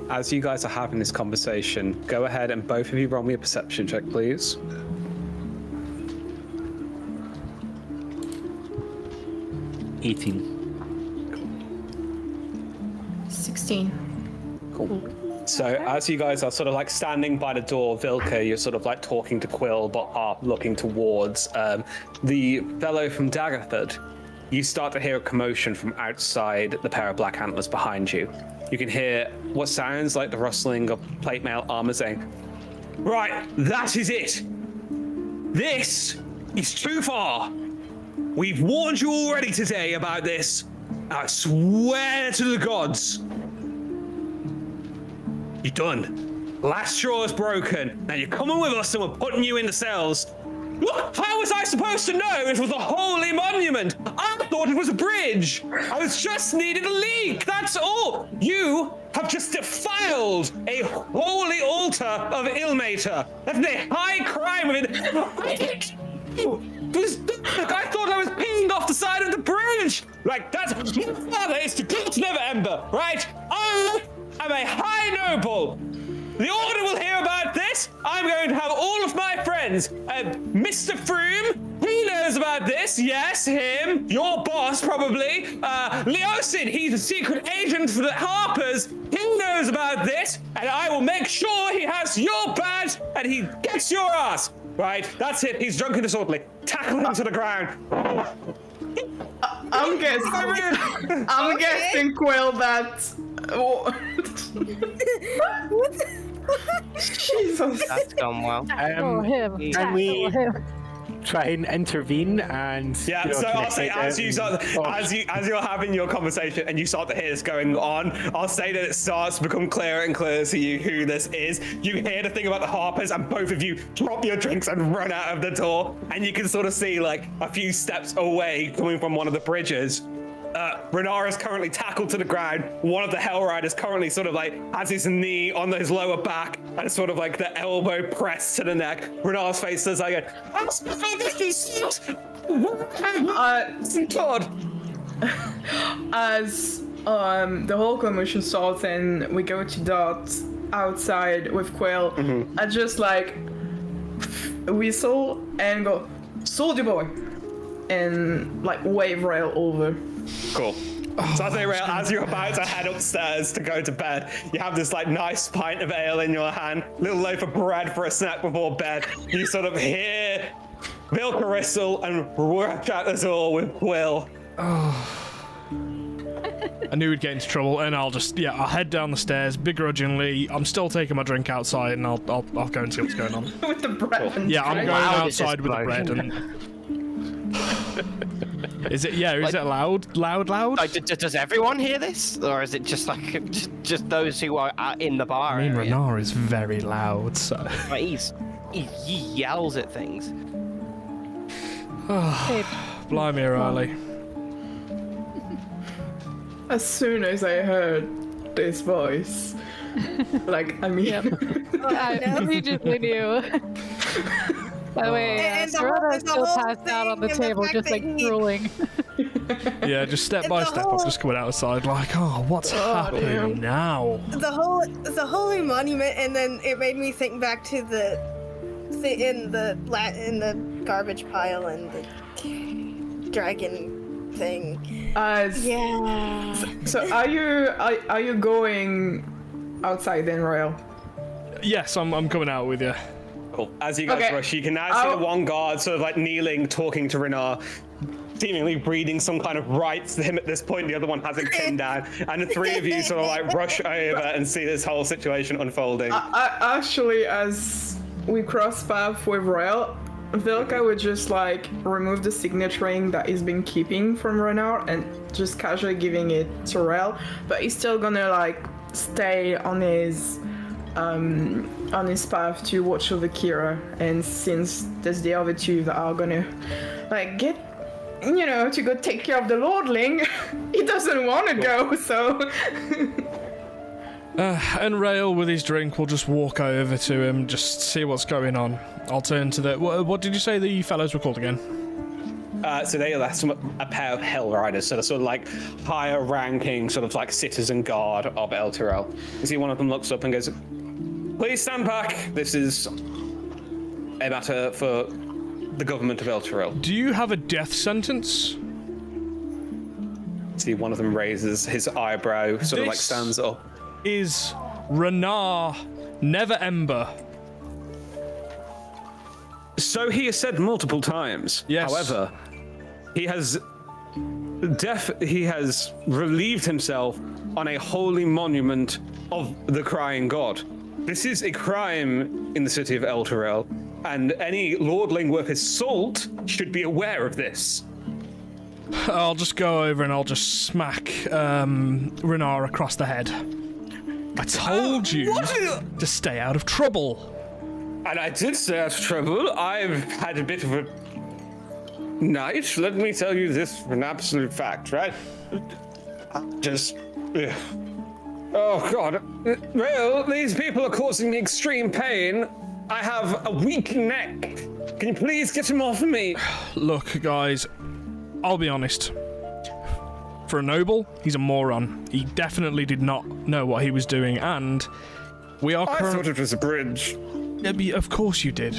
As you guys are having this conversation, go ahead and both of you roll me a perception check, please. 18. 16. Cool. So as you guys are sort of like standing by the door, Vilka, you're sort of like talking to Quill, but are looking towards the fellow from Daggerford. You start to hear a commotion from outside the pair of black antlers behind you. You can hear what sounds like the rustling of plate mail armor saying, "Right, that is it. This is too far. We've warned you already today about this. I swear to the gods. You're done. Last straw is broken. Now you're coming with us and we're putting you in the cells." Look, how was I supposed to know it was a holy monument? I thought it was a bridge. I was just needed a leak, that's all. You have just defiled a holy altar of Ilmater. That's a high crime within. I thought I was pinged off the side of the bridge. Like, that's my father is to go to Never Ember, right? I am a high noble. The Order will hear about this. I'm going to have all of my friends. Mr. Froome, he knows about this. Yes, him. Your boss, probably. Leosin, he's a secret agent for the Harpers. He knows about this. And I will make sure he has your badge and he gets your ass. Right, that's it. He's drunk and disorderly. Tackle him to the ground. I'm guessing, Quill, that. Jesus. That's gone well. Tackle him. Can Tackle we him. try and intervene and? Yeah, you know, so I'll connect say it as you out? start, as you're having your conversation and you start to hear this going on, I'll say that it starts to become clearer and clearer to you who this is. You hear the thing about the Harpers, and both of you drop your drinks and run out of the door, and you can sort of see like a few steps away, coming from one of the bridges. Renar is currently tackled to the ground. One of the Hell Riders currently sort of like has his knee on his lower back and sort of like the elbow pressed to the neck. Renar's face is like, God. As the whole commotion starts and we go to Dot outside with Quill, I just like whistle and go, "Soldier boy," and like wave Rail over. Cool. So as you're about to head upstairs to go to bed, you have this like nice pint of ale in your hand, little loaf of bread for a snack before bed. You sort of hear Vilka whistle and rush out the door with Will. I knew we'd get into trouble, and I'll head down the stairs begrudgingly. I'm still taking my drink outside, and I'll go and see what's going on. With the bread. And Yeah, I'm drink. going Loud is outside with the bread. And... Is it loud? Like, does everyone hear this, or is it just like just those who are in the bar? I mean, area? Renar is very loud, so. Like, he yells at things. Blimey, O'Reilly. As soon as I heard this voice, like, I mean, I immediately knew. By the way, And the Serena whole- is the still whole passed out on the thing and the table, fact just that like he- drooling. Yeah, just step by the step, whole- I'm just coming outside like, oh, what's happening now? The holy monument, and then it made me think back to the in the garbage pile and the dragon thing. Yeah. So are you going outside then, Royal? Yes, I'm coming out with you. Cool. As you guys Okay. rush, you can now see the one guard sort of like kneeling, talking to Renar, seemingly reading some kind of rites to him at this point. The other one has it pinned down, and the three of you sort of like rush over and see this whole situation unfolding. Actually, as we cross path with Royal, Vilka would just like remove the signet ring that he's been keeping from Renar and just casually giving it to Royal, but he's still gonna like stay on his path to watch over Kira, and since there's the other two that are gonna like get, you know, to go take care of the Lordling, he doesn't want to go, so And Rail, with his drink, will just walk over to him, just see what's going on. I'll turn to the... What did you say the fellows were called again? So they are a pair of Hell Riders, so they're sort of like higher ranking, sort of like citizen guard of El Tyrell. You see one of them looks up and goes, "Please stand back. This is a matter for the government of El Tyrell." Do you have a death sentence? See one of them raises his eyebrow, sort of like This- stands up. Is Renar Never Ember? So he has said multiple times. Yes. However, he has relieved himself on a holy monument of the crying god. This is a crime in the city of El Tyrell, and any lordling worth his salt should be aware of this. I'll just go over and I'll just smack Renar across the head. I told you to stay out of trouble. And I did stay out of trouble. I've had a bit of a night. Let me tell you this for an absolute fact, right? Oh God. Well, these people are causing me extreme pain. I have a weak neck. Can you please get him off me? Look, guys, I'll be honest. For a noble, he's a moron. He definitely did not know what he was doing, and we are I thought it was a bridge. Of course you did.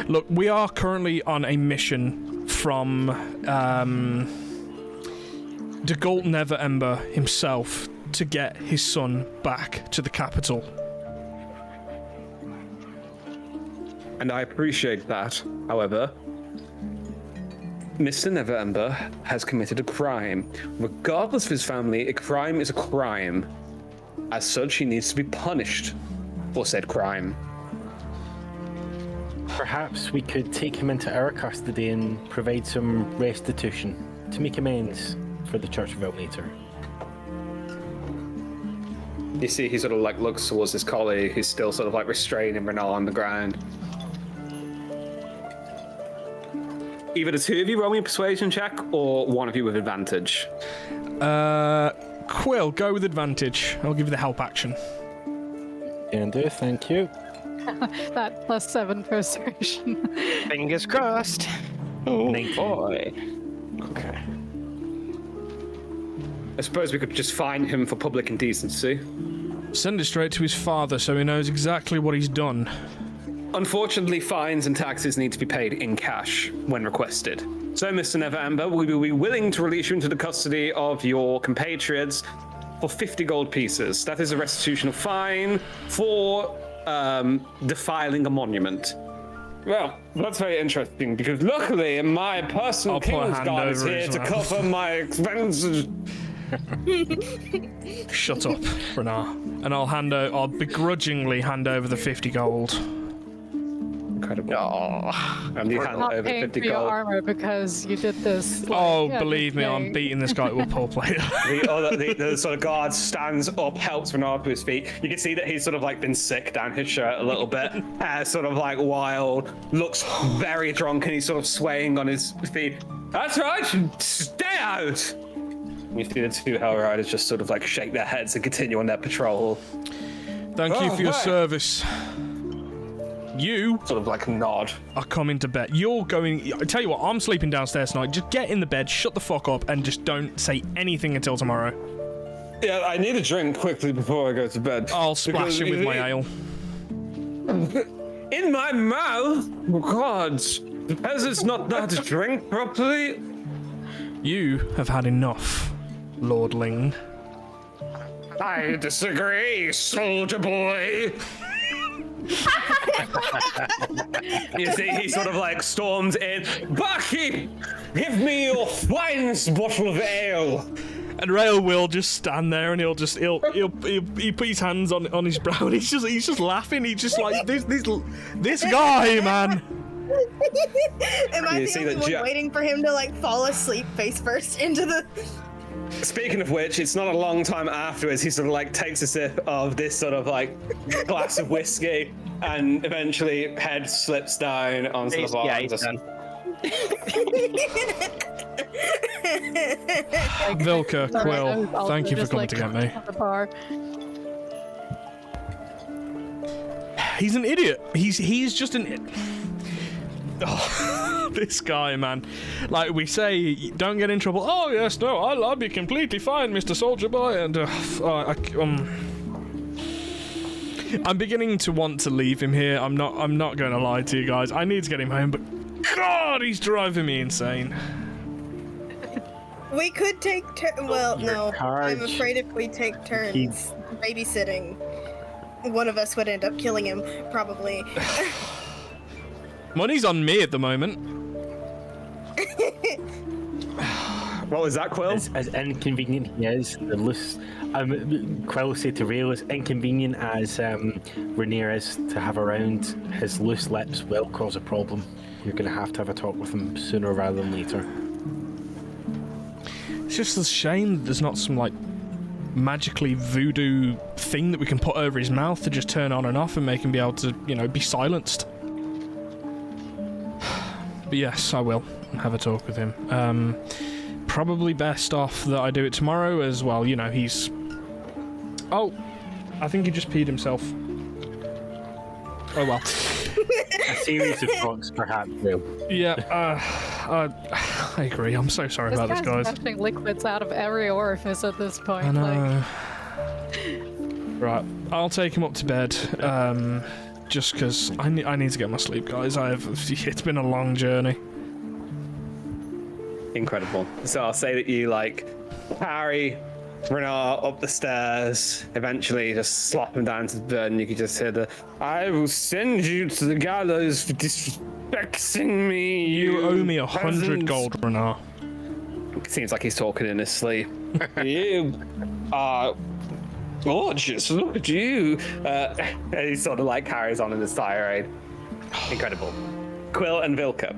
Look, we are currently on a mission from Dagult Neverember himself to get his son back to the capital. And I appreciate that. However, Mr. Neverember has committed a crime. Regardless of his family, a crime is a crime. As such, he needs to be punished for said crime. Perhaps we could take him into our custody and provide some restitution to make amends for the Church of Elmater. You see, he sort of like looks towards his colleague, who's still sort of like restraining Renal on the ground. Either the two of you roll me a persuasion check, or one of you with advantage. Quill, go with advantage. I'll give you the help action. Can do, thank you. That +7 persuasion. Fingers crossed. Oh, 19. Boy. Okay. I suppose we could just fine him for public indecency. Send it straight to his father so he knows exactly what he's done. Unfortunately, fines and taxes need to be paid in cash when requested. So, Mr. Neverember, we will be willing to release you into the custody of your compatriots for 50 gold pieces. That is a restitution of fine for defiling a monument. Well, that's very interesting, because luckily my personal I'll put a King's hand Guard is over here his to mouth. cover my expenses. Shut up, Renar. And I'll begrudgingly hand over the 50 gold. Incredible. Oh. And you hand Not over paying 50 for your gold. armor because you did this. Believe me, I'm beating this guy to a pulp later. The sort of guard stands up, helps Renard to his feet. You can see that he's sort of like been sick down his shirt a little bit. Hair sort of like wild, looks very drunk, and he's sort of swaying on his feet. That's right, stay out! You see the two Hell Riders just sort of like shake their heads and continue on their patrol. Thank you for your right. service. You Sort of like nod. are coming to bed. You're going... I tell you what, I'm sleeping downstairs tonight. Just get in the bed, shut the fuck up, and just don't say anything until tomorrow. Yeah, I need a drink quickly before I go to bed. I'll splash it with my ale. In my mouth? Oh, God. The peasants not know how to drink properly? You have had enough, Lordling. I disagree, soldier boy. You see, he sort of like storms in. Barkeep, give me your finest bottle of ale. And Rail will just stand there, and he'll put his hands on his brow, and he's just laughing. He's just like this guy, man. Am I You the see only that one Ja- waiting for him to like fall asleep face first into the? Speaking of which, it's not a long time afterwards, he sort of like takes a sip of this sort of like glass of whiskey, and eventually head slips down onto the bar. Yeah, and he's just- done. Vilka, Sorry, I Quill, was also thank you for just, coming like, to get me. at the bar. He's an idiot. He's just an. Oh, this guy, man. Like we say, don't get in trouble. Oh yes, no, I'll be completely fine, Mr. Soldier Boy. And I'm beginning to want to leave him here. I'm not going to lie to you guys. I need to get him home, but God, he's driving me insane. We could take well, Your no. I'm charge. afraid if we take turns babysitting, one of us would end up killing him, probably. Money's on me at the moment. What was that, Quill? As inconvenient he is, the loose. Quill said to Rail, as inconvenient as Rainier is to have around, his loose lips will cause a problem. You're going to have a talk with him sooner rather than later. It's just a shame that there's not some like magically voodoo thing that we can put over his mouth to just turn on and off and make him be able to, be silenced. But yes, I will have a talk with him. Probably best off that I do it tomorrow as well. He's... Oh, I think he just peed himself. Oh well. A series of thoughts, perhaps, will. Yeah, I agree. I'm so sorry about this, guys. Gushing liquids out of every orifice at this point. I know. Right, I'll take him up to bed. Just because I need to get my sleep, guys. It's been a long journey. Incredible. So I'll say that you carry Renard up the stairs, eventually just slop him down to the bed, and you can just hear I will send you to the gallows for disrespecting me. You owe me 100 peasant." gold, Renard. It seems like he's talking in his sleep. You are gorgeous, look at you. And he sort of carries on in his tirade. Incredible. Quill and Vilka,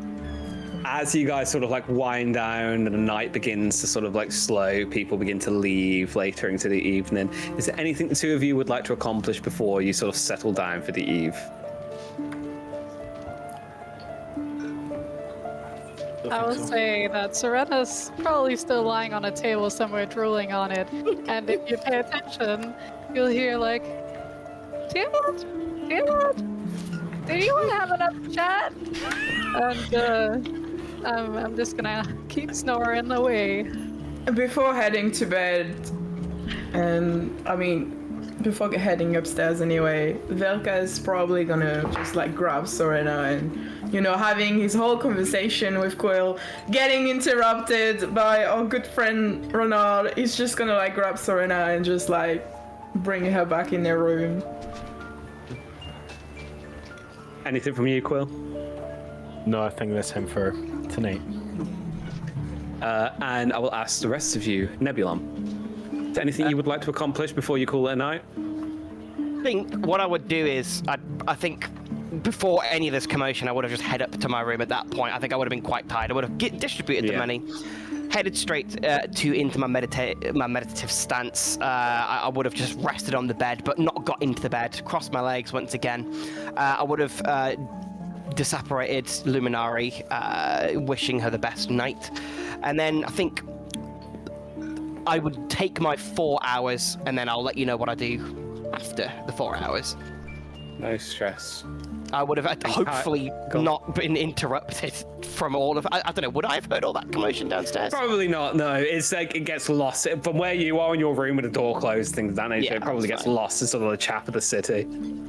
as you guys sort of wind down and the night begins to sort of slow, people begin to leave later into the evening. Is there anything the two of you would like to accomplish before you sort of settle down for the eve? I would say that Serena's probably still lying on a table somewhere drooling on it. And if you pay attention, you'll hear Tiamat, do you want to have another chat? And I'm just gonna keep snoring away. Before heading to bed, and before heading upstairs anyway, Velka is probably gonna just grab Serena and, having his whole conversation with Quill, getting interrupted by our good friend Renard. He's just gonna grab Serena and just bring her back in their room. Anything from you, Quill? No, I think that's him for tonight. And I will ask the rest of you, Nebulon. Is there anything you would like to accomplish before you call it a night? I think what I would do is, I think before any of this commotion, I would have just head up to my room at that point. I think I would have been quite tired. I would have distributed the money, headed straight into my meditative stance. I would have just rested on the bed, but not got into the bed. Crossed my legs once again. I would have disapparated Luminari, wishing her the best night, and then I think I would take my 4 hours, and then I'll let you know what I do after the 4 hours. No stress. I would have hopefully not been interrupted from all of. I don't know. Would I have heard all that commotion downstairs? Probably not. No, it's it gets lost from where you are in your room with the door closed. Things of that nature. It probably gets lost in sort of the chaff of the city.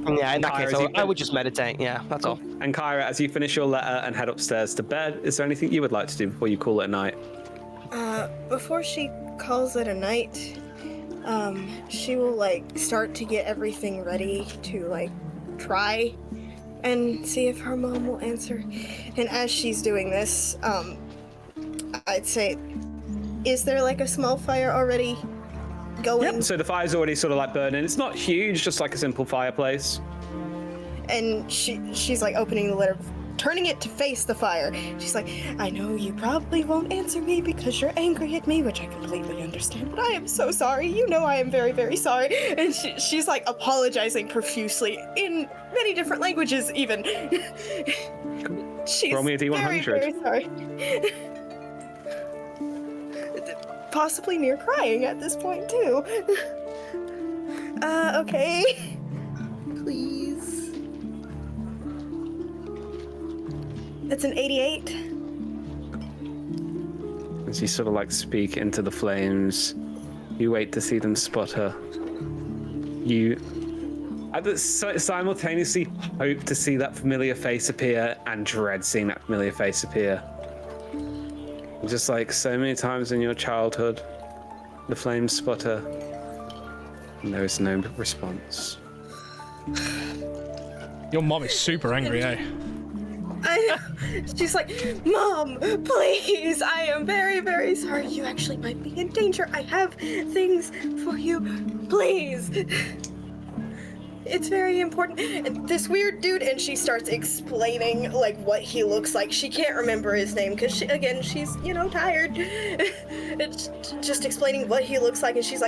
Yeah, in that case, I would just meditate. Yeah, that's all. And Kyra, as you finish your letter and head upstairs to bed, is there anything you would like to do before you call it a night? Before she calls it a night, she will start to get everything ready to try and see if her mom will answer. And as she's doing this, I'd say, is there a small fire already going? Yep, so the fire's already sort of burning. It's not huge, just a simple fireplace. And she's opening the letter, turning it to face the fire. She's I know you probably won't answer me because you're angry at me, which I completely understand, but I am so sorry. You know I am very, very sorry. And she's apologizing profusely in many different languages even. She's Roll me a D100. very, very sorry. Possibly near crying at this point too. Okay. Please. It's an 88. As you sort of speak into the flames, you wait to see them spot her. You simultaneously hope to see that familiar face appear and dread seeing that familiar face appear. Just so many times in your childhood, the flames spot her, and there is no response. Your mom is super angry, eh? She's Mom, please, I am very, very sorry. You actually might be in danger. I have things for you. Please. It's very important. And this weird dude, and she starts explaining what he looks like. She can't remember his name because she's tired. It's just explaining what he looks like, and she's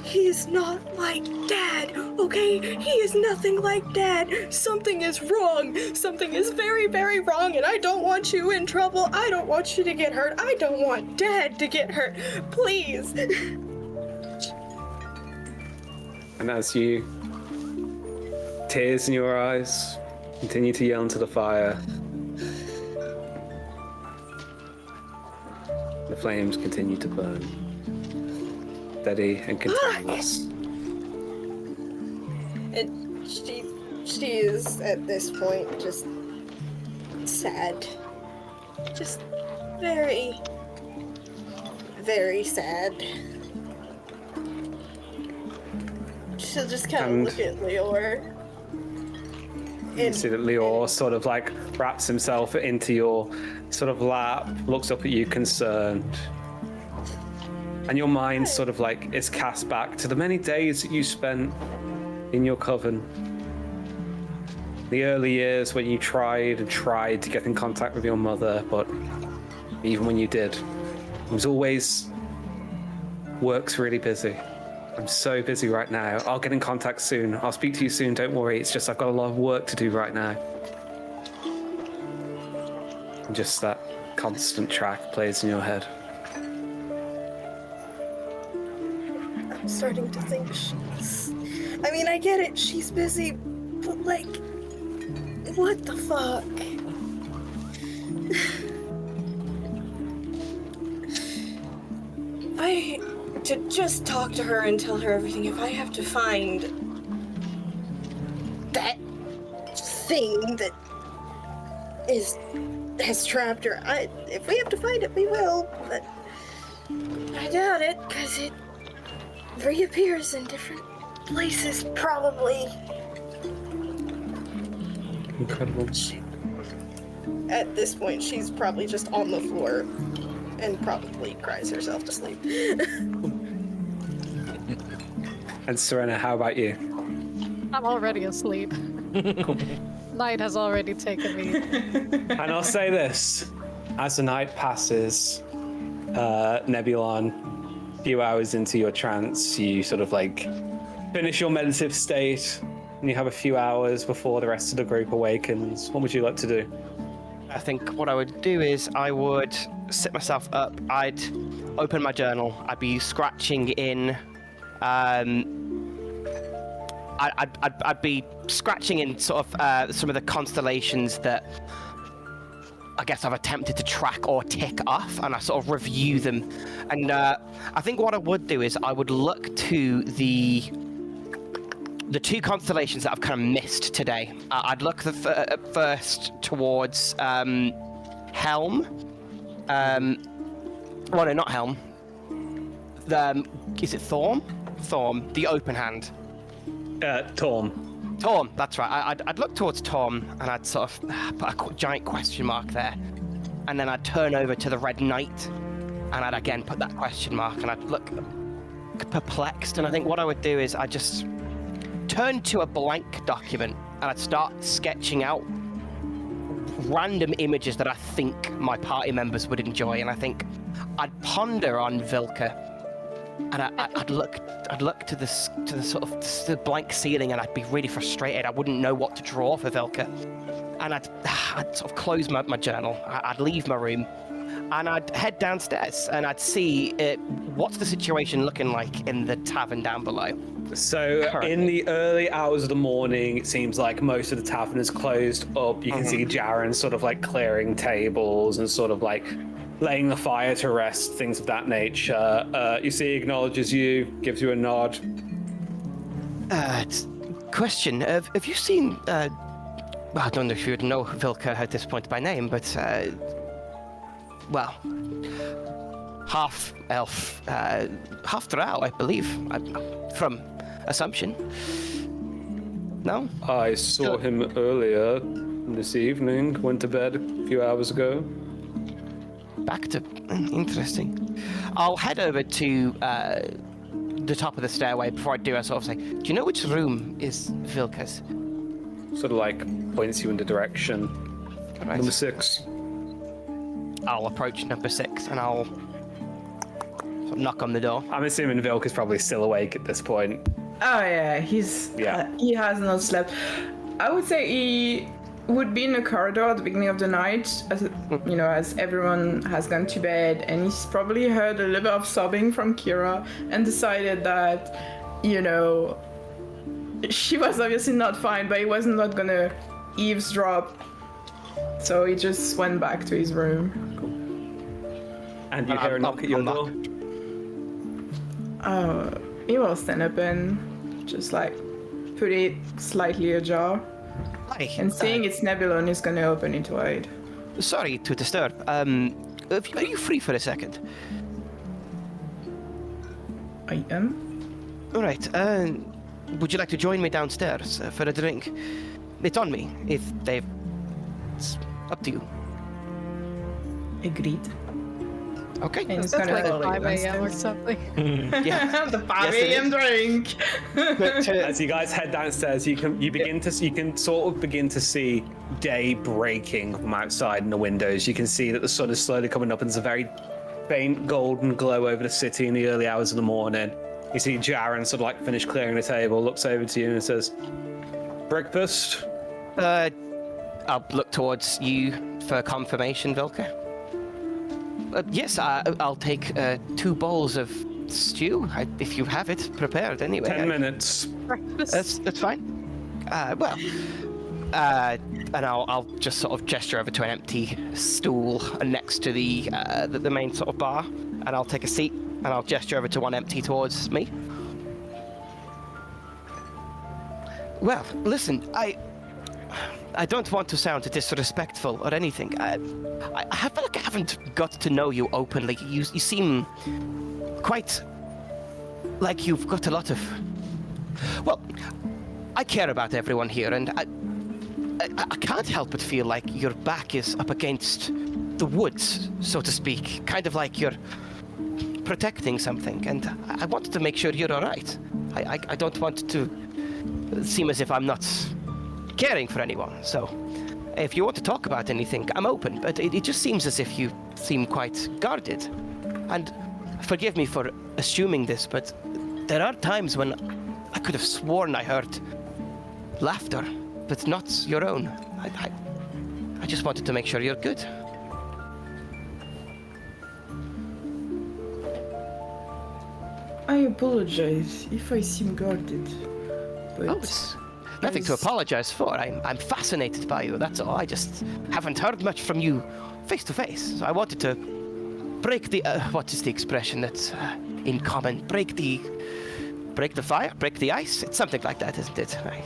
he's not like Dad, okay? He is nothing like Dad. Something is wrong. Something is very, very wrong, and I don't want you in trouble. I don't want you to get hurt. I don't want Dad to get hurt. Please. And as you, tears in your eyes, continue to yell into the fire, the flames continue to burn. Steady and continuous. And she is at this point just sad. Just very, very sad. She'll just kind of look at Leor. You see that Leor sort of like wraps himself into your sort of lap, looks up at you concerned. And your mind sort of like is cast back to the many days that you spent in your coven. The early years when you tried to get in contact with your mother, but even when you did, it was always work's really busy. I'm so busy right now. I'll get in contact soon. I'll speak to you soon. Don't worry. It's just I've got a lot of work to do right now. And just that constant track plays in your head. I'm starting to think she's... I mean, I get it. She's busy, but like... What the fuck? I... To just talk to her and tell her everything. If I have to find... that thing that has trapped her, if we have to find it, we will, but... I doubt it, because it reappears in different places, probably. Incredible. At this point, she's probably just on the floor and probably cries herself to sleep. And Serena, how about you? I'm already asleep. Night has already taken me. And I'll say this, as the night passes, Nebulon, a few hours into your trance, you sort of like finish your meditative state, and you have a few hours before the rest of the group awakens. What would you like to do? I think what I would do is I would sit myself up. I'd open my journal. I'd be scratching in. I'd be scratching in sort of some of the constellations that I guess I've attempted to track or tick off, and I sort of review them. And I think what I would do is I would look to the two constellations that I've kind of missed today. I'd look first towards Helm. Well, no, not Helm. Is it Thorm? Thorm, the open hand. Torm. Torm, that's right. I'd look towards Torm, and I'd sort of put a giant question mark there. And then I'd turn over to the Red Knight, and I'd again put that question mark, and I'd look perplexed. And I think what I would do is I'd just turn to a blank document, and I'd start sketching out random images that I think my party members would enjoy. And I think I'd ponder on Vilka, and I'd look to the sort of the blank ceiling, and I'd be really frustrated. I wouldn't know what to draw for Vilka, and I'd sort of close my journal. I'd leave my room, and I'd head downstairs, and I'd see what's the situation looking like in the tavern down below. So in the early hours of the morning, it seems like most of the tavern is closed up. You can see Jaren sort of like clearing tables and sort of like laying the fire to rest, things of that nature. You see, he acknowledges you, gives you a nod. Question: Have you seen? Well, I don't know if you would know Vilka at this point by name, but well, half elf, half drow, I believe, from Assumption. No? I saw him earlier this evening, went to bed a few hours ago. Back to... Interesting. I'll head over to the top of the stairway. Before I do, I sort of say, do you know which room is Vilka's? Sort of like points you in the direction. Right. Number 6. I'll approach number 6 and I'll sort of knock on the door. I'm assuming Vilka's probably still awake at this point. Oh yeah, he has not slept. I would say he would be in the corridor at the beginning of the night, as everyone has gone to bed, and he's probably heard a little bit of sobbing from Kira and decided that, she was obviously not fine, but he was not gonna eavesdrop. So he just went back to his room. And you hear a knock at your door. He will stand up and just like put it slightly ajar. Hi. And seeing it's Nebulon, he's gonna open it wide. Sorry to disturb. Are you free for a second? I am. All right. Would you like to join me downstairs for a drink? It's on me. If they've... It's up to you. Agreed. Okay. And he's That's gonna like follow you 5 a.m. or downstairs. something. Yeah. The 5 Yes, it a.m. drink. As you guys head downstairs, you can sort of begin to see day breaking from outside in the windows. You can see that the sun is slowly coming up, and there's a very faint golden glow over the city in the early hours of the morning. You see Jaren sort of like finish clearing the table, looks over to you and says, "Breakfast." I'll look towards you for confirmation, Vilka. Yes, I'll take 2 bowls of stew, if you have it prepared anyway. 10 minutes. Breakfast. That's fine. And I'll just sort of gesture over to an empty stool next to the main sort of bar, and I'll take a seat, and I'll gesture over to one empty towards me. Well, listen, I don't want to sound disrespectful or anything. I feel like I haven't got to know you openly. You seem quite like you've got a lot of... Well, I care about everyone here, and I can't help but feel like your back is up against the woods, so to speak. Kind of like you're protecting something, and I wanted to make sure you're all right. I don't want to seem as if I'm not caring for anyone, so if you want to talk about anything, I'm open, but it just seems as if you seem quite guarded. And forgive me for assuming this, but there are times when I could have sworn I heard laughter, but not your own. I just wanted to make sure you're good. I apologize if I seem guarded, but Oh, it's nothing to apologize for. I'm fascinated by you, that's all. I just haven't heard much from you face to face. So I wanted to break the, what is the expression that's in common? Break the fire? Break the ice? It's something like that, isn't it? Right.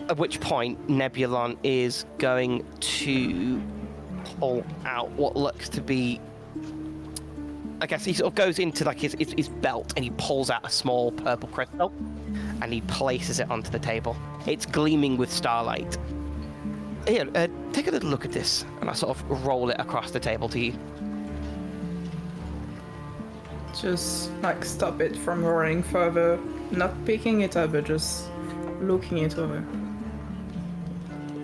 At which point, Nebulon is going to pull out what looks to be... I guess he sort of goes into like his belt and he pulls out a small purple crystal and he places it onto the table. It's gleaming with starlight. Here, take a little look at this, and I sort of roll it across the table to you. just like stop it from running further, not picking it up, but just looking it over.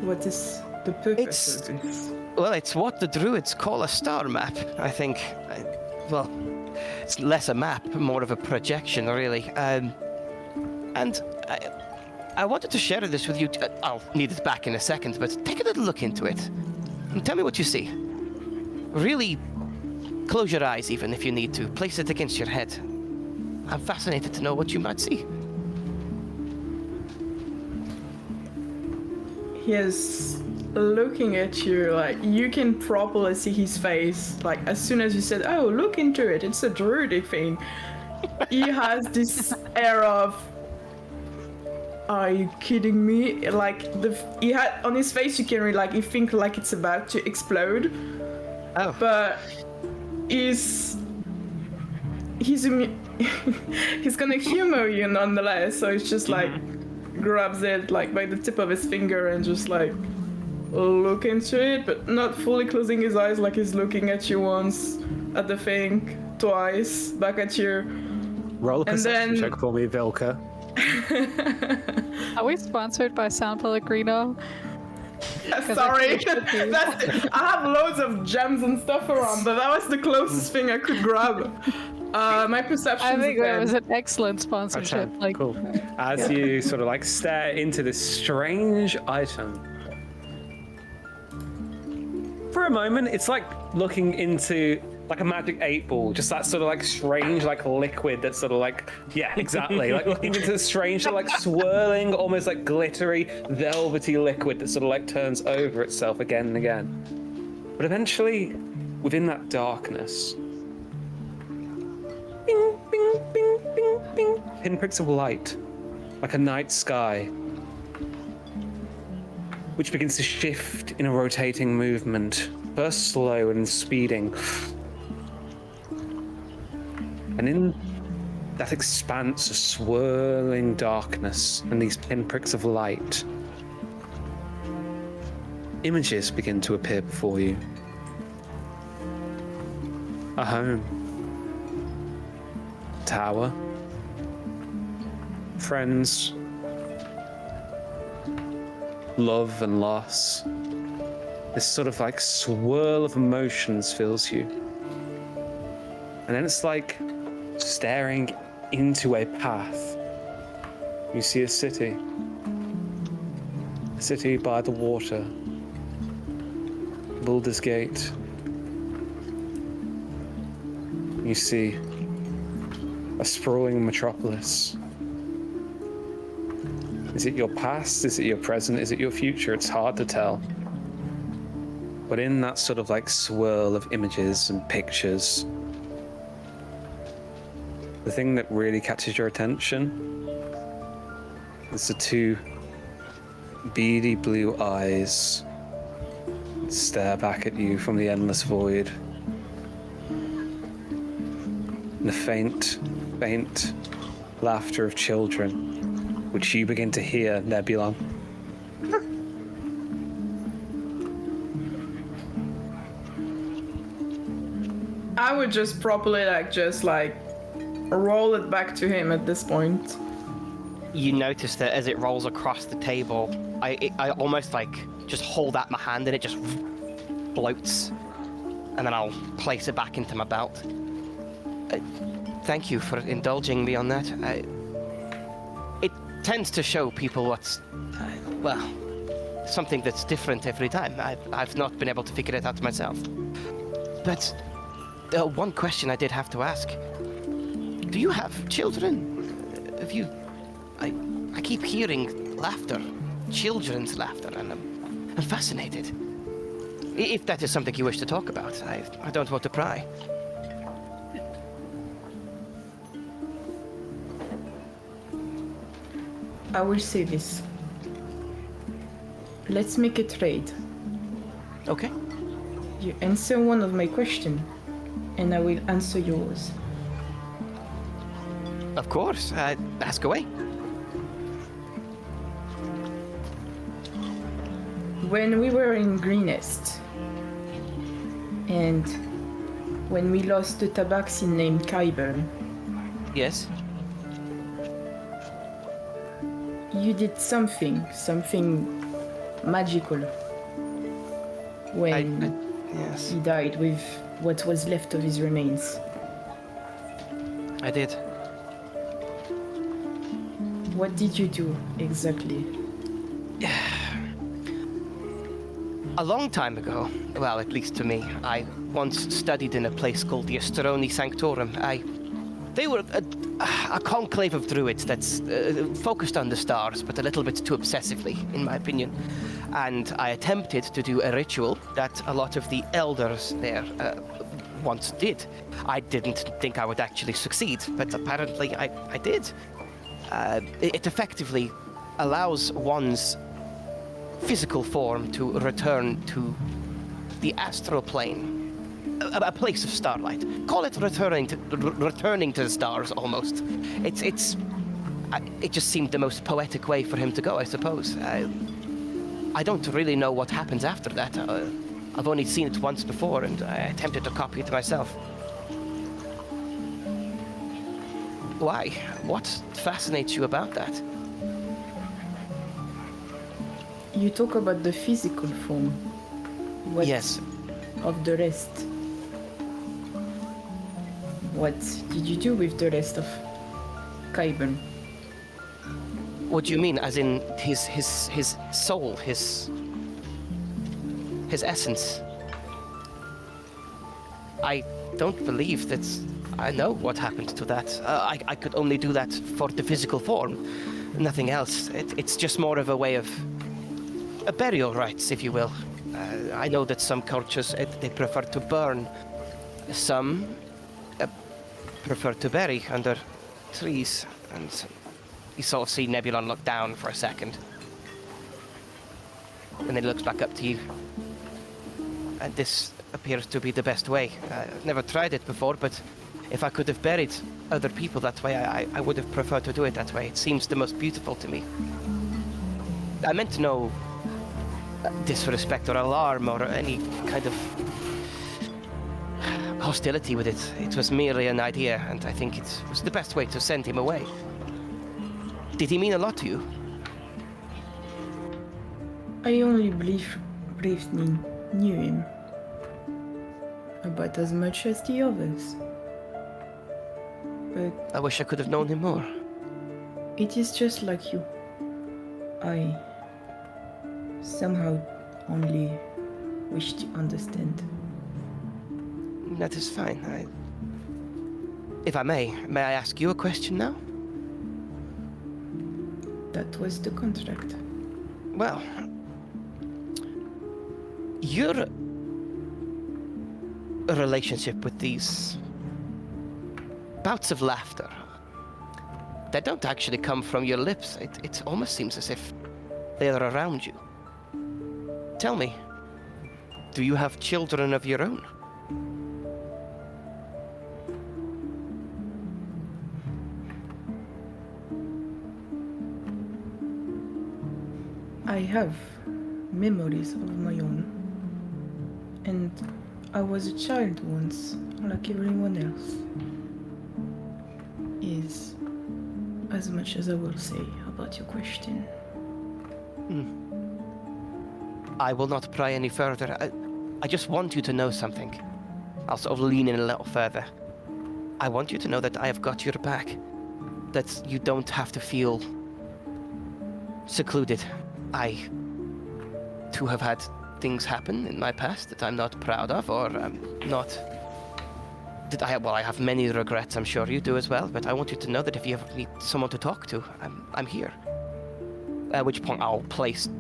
What is the purpose of this? Well, it's what the druids call a star map, I think. Well, it's less a map, more of a projection, really. And I wanted to share this with you. I'll need it back in a second, but take a little look into it and tell me what you see. Really, close your eyes even if you need to. Place it against your head. I'm fascinated to know what you might see. He is looking at you, like, you can properly see his face. Like, as soon as you said, oh, look into it, it's a druidic thing. He has this air of, are you kidding me? Like, he had on his face, you can read, like, you think like it's about to explode. Oh. But he's gonna humor you nonetheless. So it's just like grabs it like by the tip of his finger and just like look into it, but not fully closing his eyes. Like he's looking at you once, at the thing, twice, back at you. Roll a perception then- check for me, Vilka. Are we sponsored by San Pellegrino? Sorry, I have loads of gems and stuff around, but that was the closest thing I could grab. My perception. I think that was an excellent sponsorship. Okay, Like, cool. As you sort of like stare into this strange item, for a moment, it's like looking into like a magic 8-ball, just that sort of like strange like liquid that's sort of like, yeah, exactly, like looking into strange like swirling, almost like glittery, velvety liquid that sort of like turns over itself again and again. But eventually, within that darkness, bing, bing, bing, bing, bing, pinpricks of light, like a night sky, which begins to shift in a rotating movement, first slow and speeding. And in that expanse of swirling darkness and these pinpricks of light, images begin to appear before you. A home. Tower. Friends. Love and loss. This sort of like swirl of emotions fills you. And then it's like staring into a path. You see a city. A city by the water. Baldur's Gate. You see a sprawling metropolis. Is it your past? Is it your present? Is it your future? It's hard to tell. But in that sort of like swirl of images and pictures, the thing that really catches your attention is the two beady blue eyes that stare back at you from the endless void. And the faint, faint laughter of children, which you begin to hear, Nebula. I would just properly roll it back to him at this point. You notice that as it rolls across the table, I almost like just hold out my hand and it just floats, and then I'll place it back into my belt. Thank you for indulging me on that. It tends to show people what's, something that's different every time. I've not been able to figure it out myself. But one question I did have to ask. Do you have children? Have you... I keep hearing laughter, children's laughter, and I'm fascinated. If that is something you wish to talk about, I don't want to pry. I will say this. Let's make a trade. Okay. You answer one of my questions, and I will answer yours. Of course. Ask away. When we were in Greenest, and when we lost the tabaxi named Kyber, Yes. you did something magical when Yes. he died with what was left of his remains. I did. What did you do exactly? A long time ago, well, at least to me, I once studied in a place called the Astroni Sanctorum. They were a conclave of druids that's focused on the stars, but a little bit too obsessively, in my opinion. And I attempted to do a ritual that a lot of the elders there once did. I didn't think I would actually succeed, but apparently I did. It effectively allows one's physical form to return to the astral plane, a place of starlight. Call it returning to the stars, almost. It just seemed the most poetic way for him to go, I suppose. I don't really know what happens after that. I've only seen it once before, and I attempted to copy it myself. Why? What fascinates you about that? You talk about the physical form. What Yes. of the rest? What did you do with the rest of Kyber? What do you mean? As in his soul, his essence? don't believe that I know what happened to that. I could only do that for the physical form, nothing else. It's just more of a way of a burial rites, if you will. I know that some cultures they prefer to burn, some prefer to bury under trees. And you sort of see Nebulon look down for a second, and then he looks back up to you. And this appears to be the best way. I've never tried it before, but if I could have buried other people that way, I would have preferred to do it that way. It seems the most beautiful to me. I meant no disrespect or alarm or any kind of hostility with it. It was merely an idea, and I think it was the best way to send him away. Did he mean a lot to you? I only briefly knew him. About as much as the others. But I wish I could have known him more. it is just like you. I somehow only wish to understand. That is fine. If I may I ask you a question now? That was the contract. Well, your relationship with these bouts of laughter, they don't actually come from your lips. It almost seems as if they are around you. Tell me, do you have children of your own? I have memories of my own. And I was a child once, like everyone else. Is as much as I will say about your question. I will not pry any further. I just want you to know something. I'll sort of lean in a little further. I want you to know that I have got your back. That you don't have to feel secluded. I, too, have had things happen in my past that I'm not proud of, or not... I have many regrets, I'm sure you do as well, but I want you to know that if you ever need someone to talk to, I'm here. At which point I'll place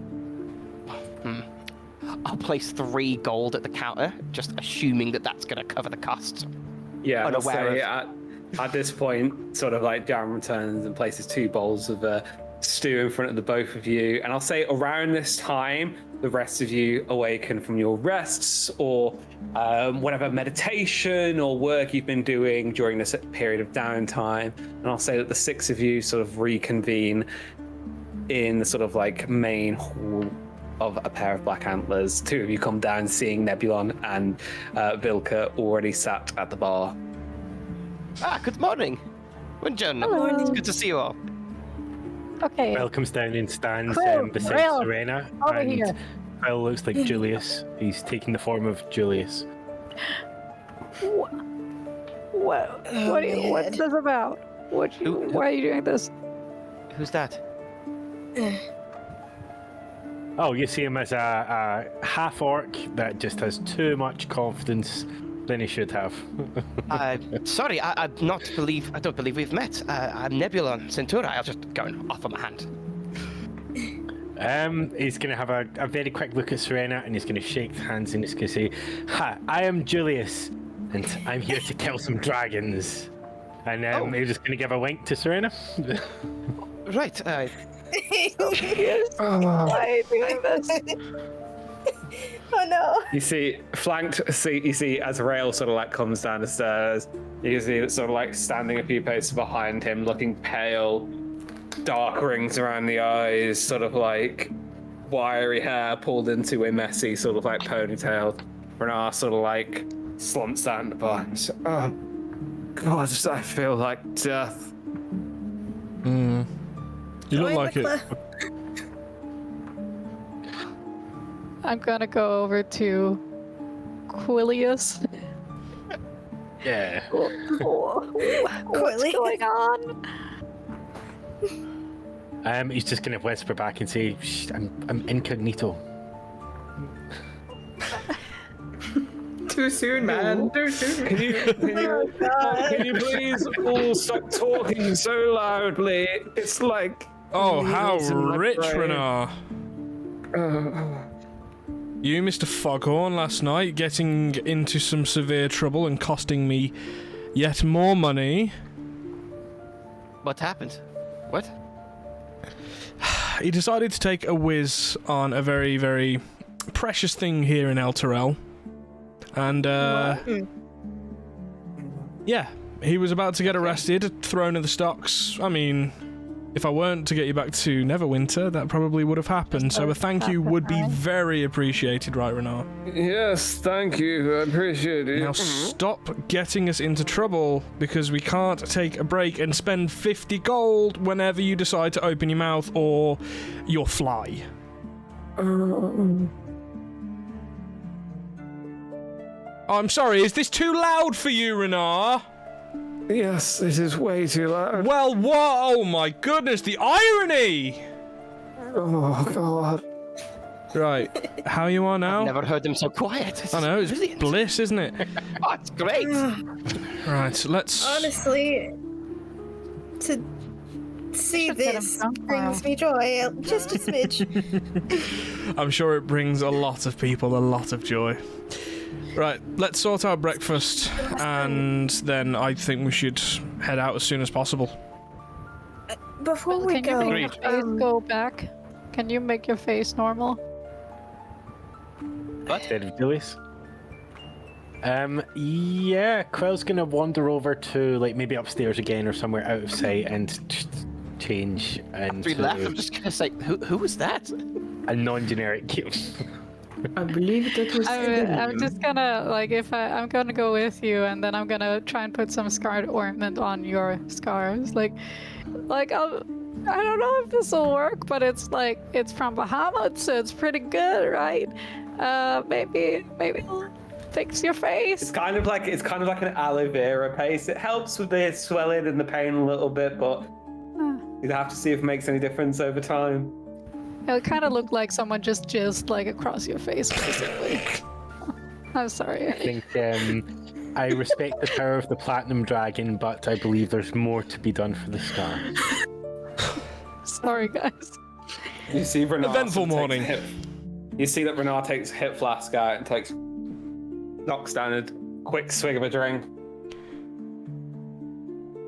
3 gold at the counter, just assuming that that's going to cover the costs. Yeah, I'll Unaware say of- at this point, sort of like Jan returns and places 2 bowls of stew in front of the both of you. And I'll say around this time, the rest of you awaken from your rests or whatever meditation or work you've been doing during this period of downtime. And I'll say that the 6 of you sort of reconvene in the sort of like main hall of a pair of black antlers. 2 of you come down seeing Nebulon and Vilka already sat at the bar. Good morning. Buongiorno. Hello. It's good to see you all. Okay. Quill comes down and stands Quill, beside Quill, Serena. over and here. Quill looks like Julius. He's taking the form of Julius. What's this about? Why are you doing this? Who's that? Oh, you see him as a half-orc that just has too much confidence than he should have. Sorry, I don't believe we've met. I'm Nebulon Centura. I was just going off on my hand. He's going to have a very quick look at Serena and he's going to shake hands and he's going to say, "Hi, I am Julius and I'm here to kill some dragons." And he's just going to give a wink to Serena. Right. Why are you doing this? Oh no. You see, you see as Rail sort of like comes down the stairs, you see it sort of like standing a few paces behind him, looking pale, dark rings around the eyes, sort of like wiry hair pulled into a messy sort of like ponytail. Renar sort of like slumps down the bar and says, "Oh, God, I feel like death." You look Join like the it. club. I'm gonna go over to Quilius. Yeah. What's Quilly. going on? He's just going to whisper back and say, "Shh, I'm incognito." To too soon, man. Too soon. Can you please all stop talking so loudly? It's like. Oh, how needles in my rich, brain. Renar. You, Mr. Foghorn, last night, getting into some severe trouble and costing me yet more money. What happened? What? He decided to take a whiz on a very, very precious thing here in El Terrell. And, yeah, he was about to get arrested, thrown in the stocks. I mean, if I weren't to get you back to Neverwinter, that probably would have happened. So a thank you would be very appreciated, right, Renar? Yes, thank you. I appreciate it. Now stop getting us into trouble, because we can't take a break and spend 50 gold whenever you decide to open your mouth or you'll fly. Oh, I'm sorry, is this too loud for you, Renar? Yes, it is way too loud. Well, what? Oh my goodness, the irony! Oh, God. Right, how you are now? Never heard them so quiet. This I know, is it's brilliant. bliss, isn't it? Oh, it's great. Right, let's... Honestly, to see Should get him this drunk brings now. me joy, just a smidge. I'm sure it brings a lot of people a lot of joy. Right, let's sort out breakfast, and then I think we should head out as soon as possible. Before we Can you go, make your face go back? Can you make your face normal? Instead of Julius. Yeah, Quill's gonna wander over to like maybe upstairs again or somewhere out of sight and change After he left, I'm into just gonna say, who was that? a non-generic. I believe that was. I'm just gonna I'm gonna go with you, and then I'm gonna try and put some scarred ornament on your scars. I don't know if this will work, but it's from Bahamut, so it's pretty good, right? Maybe it'll fix your face. It's kind of like an aloe vera paste. It helps with the swelling and the pain a little bit, but you'd have to see if it makes any difference over time. It kind of looked like someone just jizzed across your face, basically. I'm sorry. I think I respect the power of the Platinum Dragon, but I believe there's more to be done for the star. Sorry, guys. You see Renard Eventful morning. You see that Renard takes a hip flask out and knocks down a quick swig of a drink.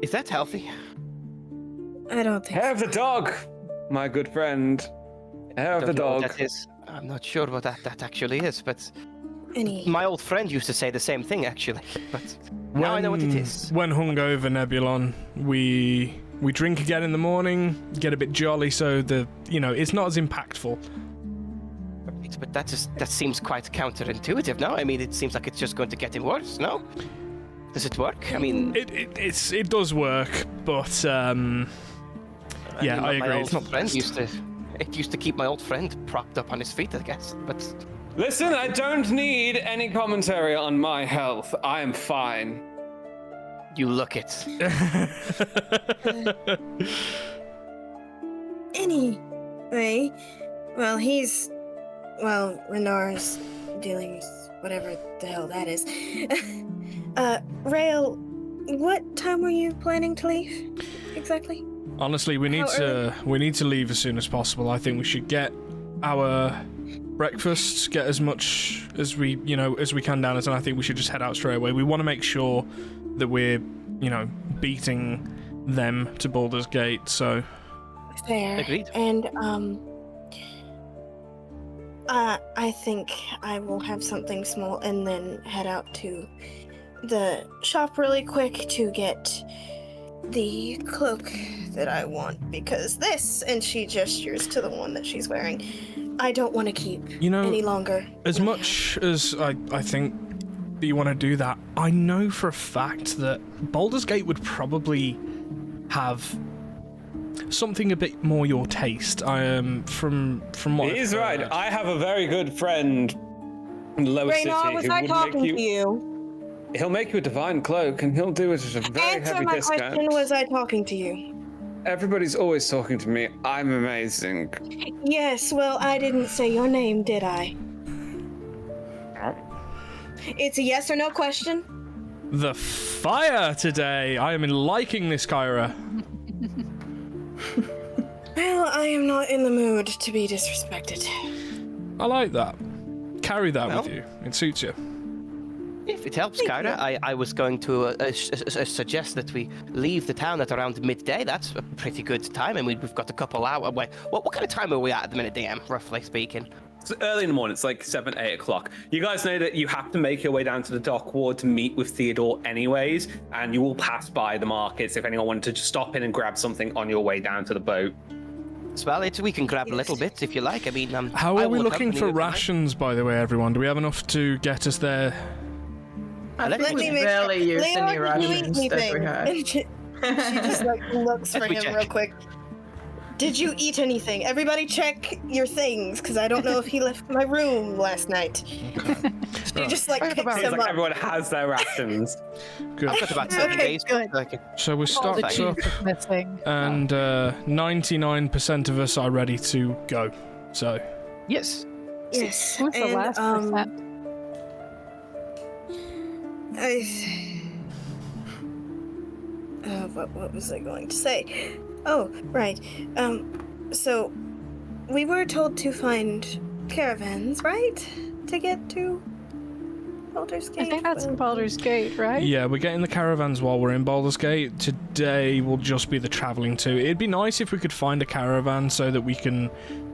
Is that healthy? I don't think Hair of the dog, my good friend. Hair of the Don't know what dog. that is. I'm not sure what that actually is, but any. my old friend used to say the same thing, actually. But now I know what it is. When hungover, Nebulon, we drink again in the morning, get a bit jolly, so it's not as impactful. But that seems quite counterintuitive, no? I mean, it seems like it's just going to get him worse, no? Does it work? I mean, It does work, but I agree. My It's old not the friend best. used to keep my old friend propped up on his feet, I guess. But Listen, I don't need any commentary on my health. I am fine. you look it. Anyway, Renar's dealings, whatever the hell that is. Rael, what time were you planning to leave? Exactly? Honestly, we need to leave as soon as possible. I think we should get our breakfast, get as much as we can down, and I think we should just head out straight away. We want to make sure that we're beating them to Baldur's Gate. So Fair. Agreed. And I think I will have something small and then head out to the shop really quick to get the cloak that I want, because this, and she gestures to the one that she's wearing, I don't want to keep any longer. As much as I think that you want to do that, I know for a fact that Baldur's Gate would probably have something a bit more your taste. From what He's I've right. heard. I have a very good friend in Lower City was who I would talking make to you? He'll make you a divine cloak, and he'll do it at a very Answer heavy my discount. question, was I talking to you? Everybody's always talking to me. I'm amazing. Yes, well, I didn't say your name, did I? It's a yes or no question. The fire today. I am liking this, Kyra. Well, I am not in the mood to be disrespected. I like that. Carry that with you. It suits you. If it helps, Kyra, I was going to suggest that we leave the town at around midday. That's a pretty good time, and we've got a couple hours. What kind of time are we at the minute, DM, roughly speaking? It's early in the morning. It's like 7, 8 o'clock. You guys know that you have to make your way down to the dock ward to meet with Theodore anyways, and you will pass by the markets if anyone wanted to just stop in and grab something on your way down to the boat. Well, we can grab a little bit if you like. I mean, how are we looking for accompany you if you like. rations, by the way, everyone? Do we have enough to get us there? I Let think me we barely used Leon, any did you eat rations that we anything? had. And she just like looks for Let me him check. real quick. Did you eat anything? Everybody check your things, because I don't know if he left my room last night. She just like picks It's him like up. everyone has their rations. Good. I've got about 7 Okay, days. good. So we're All stocked the up, cheese is missing. and 99% of us are ready to go. So, Yes. Yes. Who's the and, last percent? What was I going to say? Oh, right. So we were told to find caravans, right? To get to Baldur's Gate. I think that's in Well, Baldur's Gate, right? yeah, we're getting the caravans while we're in Baldur's Gate. Today will just be the travelling to. It'd be nice if we could find a caravan so that we can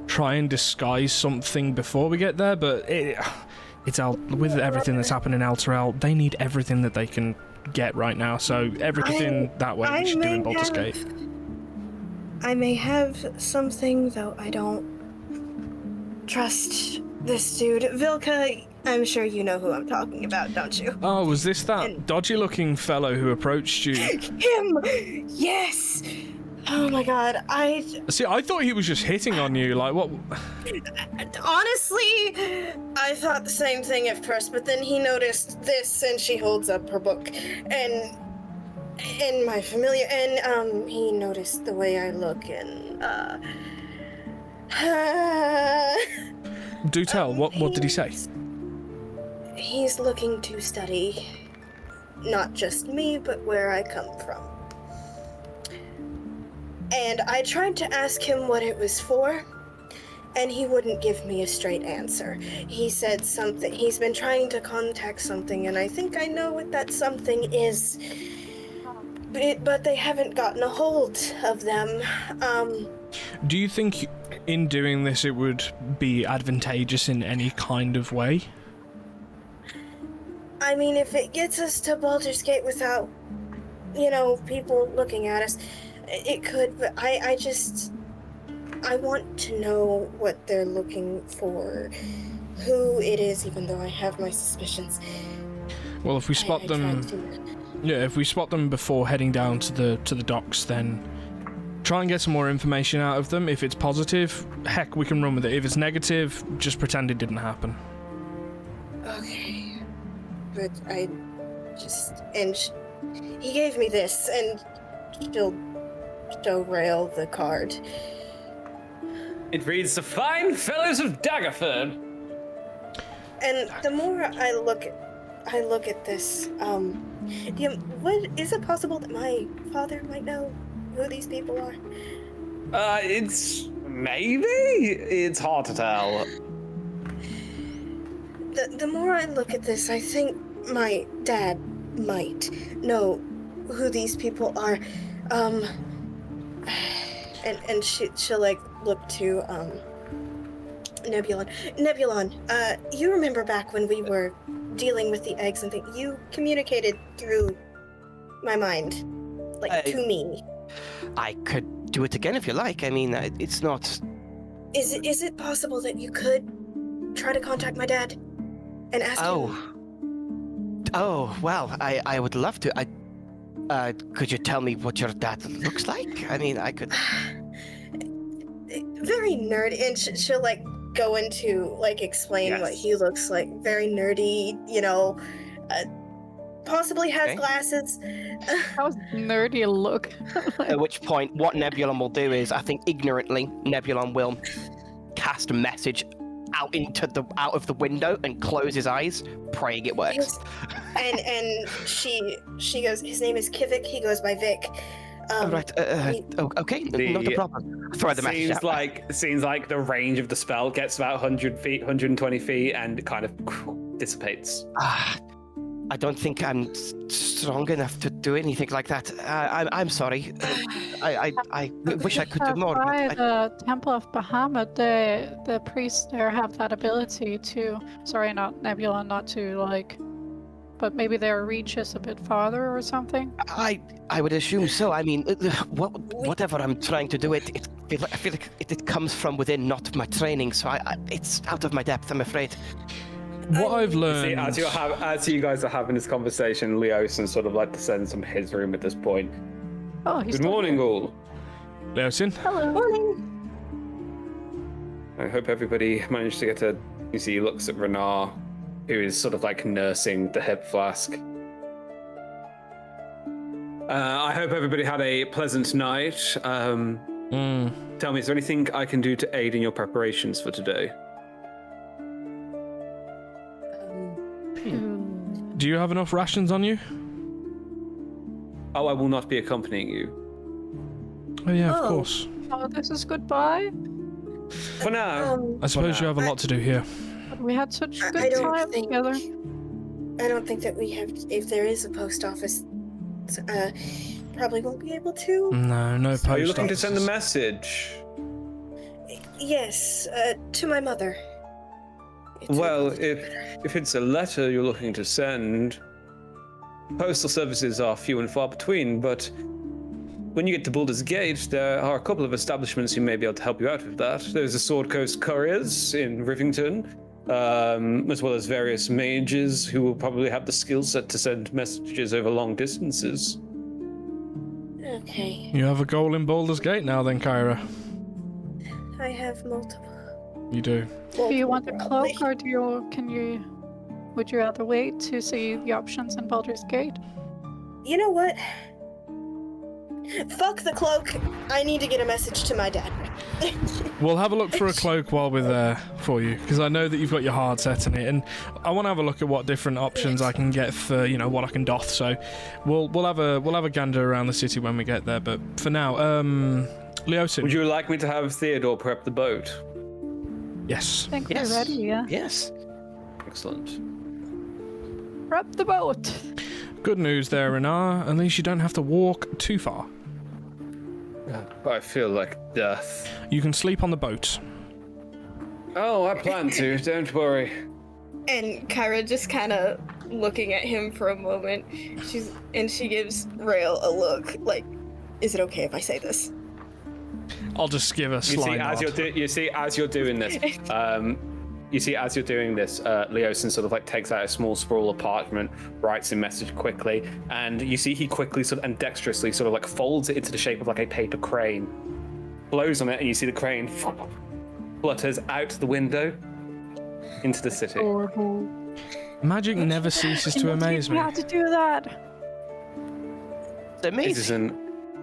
try and disguise something before we get there, but with everything that's happened in Elturel, they need everything that they can get right now, so everything that way we should do in Baldur's Gate. I may have something, though I don't trust this dude. Vilka, I'm sure you know who I'm talking about, don't you? Oh, was this that And- dodgy-looking fellow who approached you? Him! Yes! Oh my god, See, I thought he was just hitting on you, like, what? honestly, I thought the same thing at first, but then he noticed this, and she holds up her book, and my familiar, and he noticed the way I look, and Do tell, what did he say? He's looking to study not just me, but where I come from. And I tried to ask him what it was for, and he wouldn't give me a straight answer. He said something, he's been trying to contact something, and I think I know what that something is. But they haven't gotten a hold of them. Do you think in doing this it would be advantageous in any kind of way? I mean, if it gets us to Baldur's Gate without, people looking at us, it could, but I want to know what they're looking for, who it is, even though I have my suspicions. Well, if we spot them, if we spot them before heading down to the docks, then try and get some more information out of them. If it's positive, heck, we can run with it. If it's negative, just pretend it didn't happen. Okay. But he gave me this, and she'll rail the card. It reads, "The Fine Fellows of Daggerford." And the more I look at this, what is it possible that my father might know who these people are? It's hard to tell. The more I look at this, I think my dad might know who these people are. And she'll like look to Nebulon. Nebulon, you remember back when we were dealing with the eggs and things? You communicated through my mind, to me. I could do it again if you like. I mean, it's not. Is it possible that you could try to contact my dad and ask him? Oh, well, I would love to. Could you tell me what your dad looks like? I mean, I could. Very nerdy, and she'll like go into like explain what he looks like. Very nerdy, possibly has glasses. How's nerdy a look? At which point, what Nebulon will do is, I think ignorantly, Nebulon will cast a message out of the window and close his eyes, praying it works. And she goes, his name is Kivik, he goes by Vic. Right. Okay. Not a problem. Throw the message out. Seems like the range of the spell gets about 100 feet, 120 feet, and it kind of dissipates. I don't think I'm strong enough to do anything like that. I'm sorry. I wish I could do more. By the Temple of Bahamut, the priests there have that ability to. Sorry, not Nebula, not to like. But maybe their reach is a bit farther or something. I would assume so. I mean, whatever I'm trying to do, I feel like it comes from within, not my training. So it's out of my depth, I'm afraid. What I've learned... See, as you guys are having this conversation, Leosin sort of like descends from his room at this point. Oh, he's Good morning, all. Leosin? Hello. Morning. I hope everybody managed to get to... You see, he looks at Renar, who is sort of like nursing the hip flask. I hope everybody had a pleasant night. Tell me, is there anything I can do to aid in your preparations for today? Do you have enough rations on you? Oh, I will not be accompanying you. Oh yeah, of course. Oh, this is goodbye. For now. I suppose you have a lot to do here. We had such I good don't time think- together. I don't think that we have. If there is a post office, probably won't be able to. No post Are you looking to send a offices. message? Yes, to my mother. Well, if it's a letter you're looking to send, postal services are few and far between, but when you get to Baldur's Gate, there are a couple of establishments who may be able to help you out with that. There's the Sword Coast Couriers in Rivington, as well as various mages who will probably have the skill set to send messages over long distances. Okay. You have a goal in Baldur's Gate now then, Kyra. I have multiple. You do. Do you want a cloak, or would you rather wait to see the options in Baldur's Gate? You know what? Fuck the cloak. I need to get a message to my dad. We'll have a look for a cloak while we're there for you, because I know that you've got your hard set in it, and I want to have a look at what different options I can get for, what I can doff. So we'll have a gander around the city when we get there. But for now, Leosin. Would you like me to have Theodore prep the boat? Yes. I think we're ready, yeah. Yes. Excellent. Prep the boat. Good news there, Renar. At least you don't have to walk too far. I feel like death. You can sleep on the boat. Oh, I plan to. Don't worry. And Kyra just kind of looking at him for a moment. She gives Rail a look like, is it okay if I say this? I'll just give a sly nod. You see, as you're doing this, Leosin sort of like takes out a small scroll of parchment, writes a message quickly, and you see he quickly and dexterously sort of like folds it into the shape of like a paper crane, blows on it, and you see the crane flutters out the window into the city. Magic never ceases to amaze me. You have to do that. It's amazing.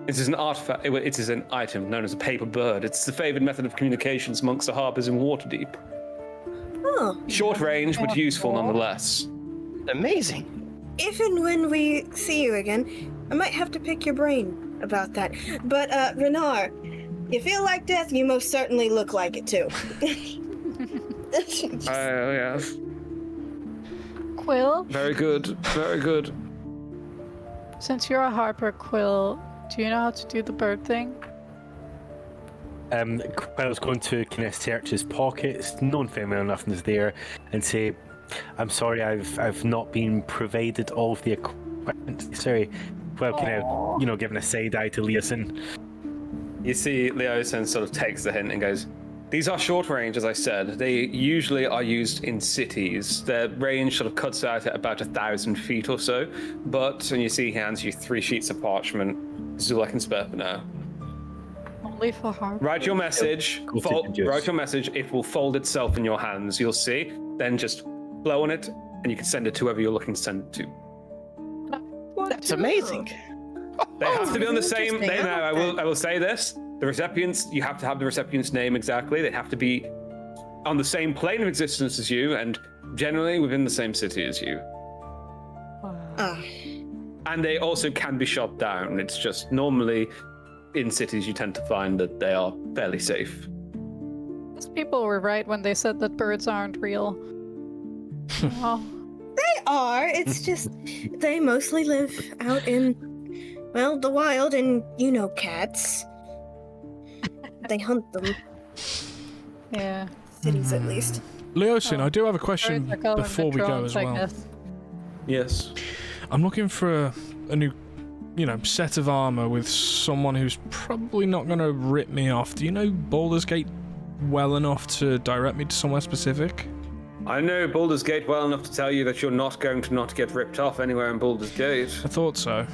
It is an artifact. It is an item known as a paper bird. It's the favored method of communications amongst the harpers in Waterdeep. Oh. Short range, but useful nonetheless. Amazing. If and when we see you again, I might have to pick your brain about that. But, Renar, you feel like death, you most certainly look like it too. Yes. Quill, Very good. Very good. since you're a harper, Quill, do you know how to do the bird thing? Quill's going to kind of search his pockets, knowing family nothing's there, and say, "I'm sorry, I've not been provided all of the equipment." Sorry. Well, kind of, giving a side eye to Leosin. You see, Leosin sort of takes the hint and goes, "These are short range, as I said. They usually are used in cities. Their range sort of cuts out at about 1,000 feet or so. But, and you see he hands you 3 sheets of parchment. This is all I can spare for now. Only for harper. Write your message. Yes. Write your message. It will fold itself in your hands. You'll see. Then just blow on it, and you can send it to whoever you're looking to send it to. That's amazing. They have to be on the same. interesting. I will say this: the recipients. You have to have the recipient's name exactly. They have to be on the same plane of existence as you, and generally within the same city as you. Ah, And they also can be shot down. It's just normally in cities you tend to find that they are fairly safe. These people were right when they said that birds aren't real. Oh, they are. It's just they mostly live out in, well, the wild, and you know cats. They hunt them. yeah. Cities, at least. Leosin, Oh, I do have a question Birds are government before we go drones, as I well. guess. Yes. I'm looking for a new, set of armor with someone who's probably not going to rip me off. Do you know Baldur's Gate well enough to direct me to somewhere specific? I know Baldur's Gate well enough to tell you that you're not going to not get ripped off anywhere in Baldur's Gate. I thought so.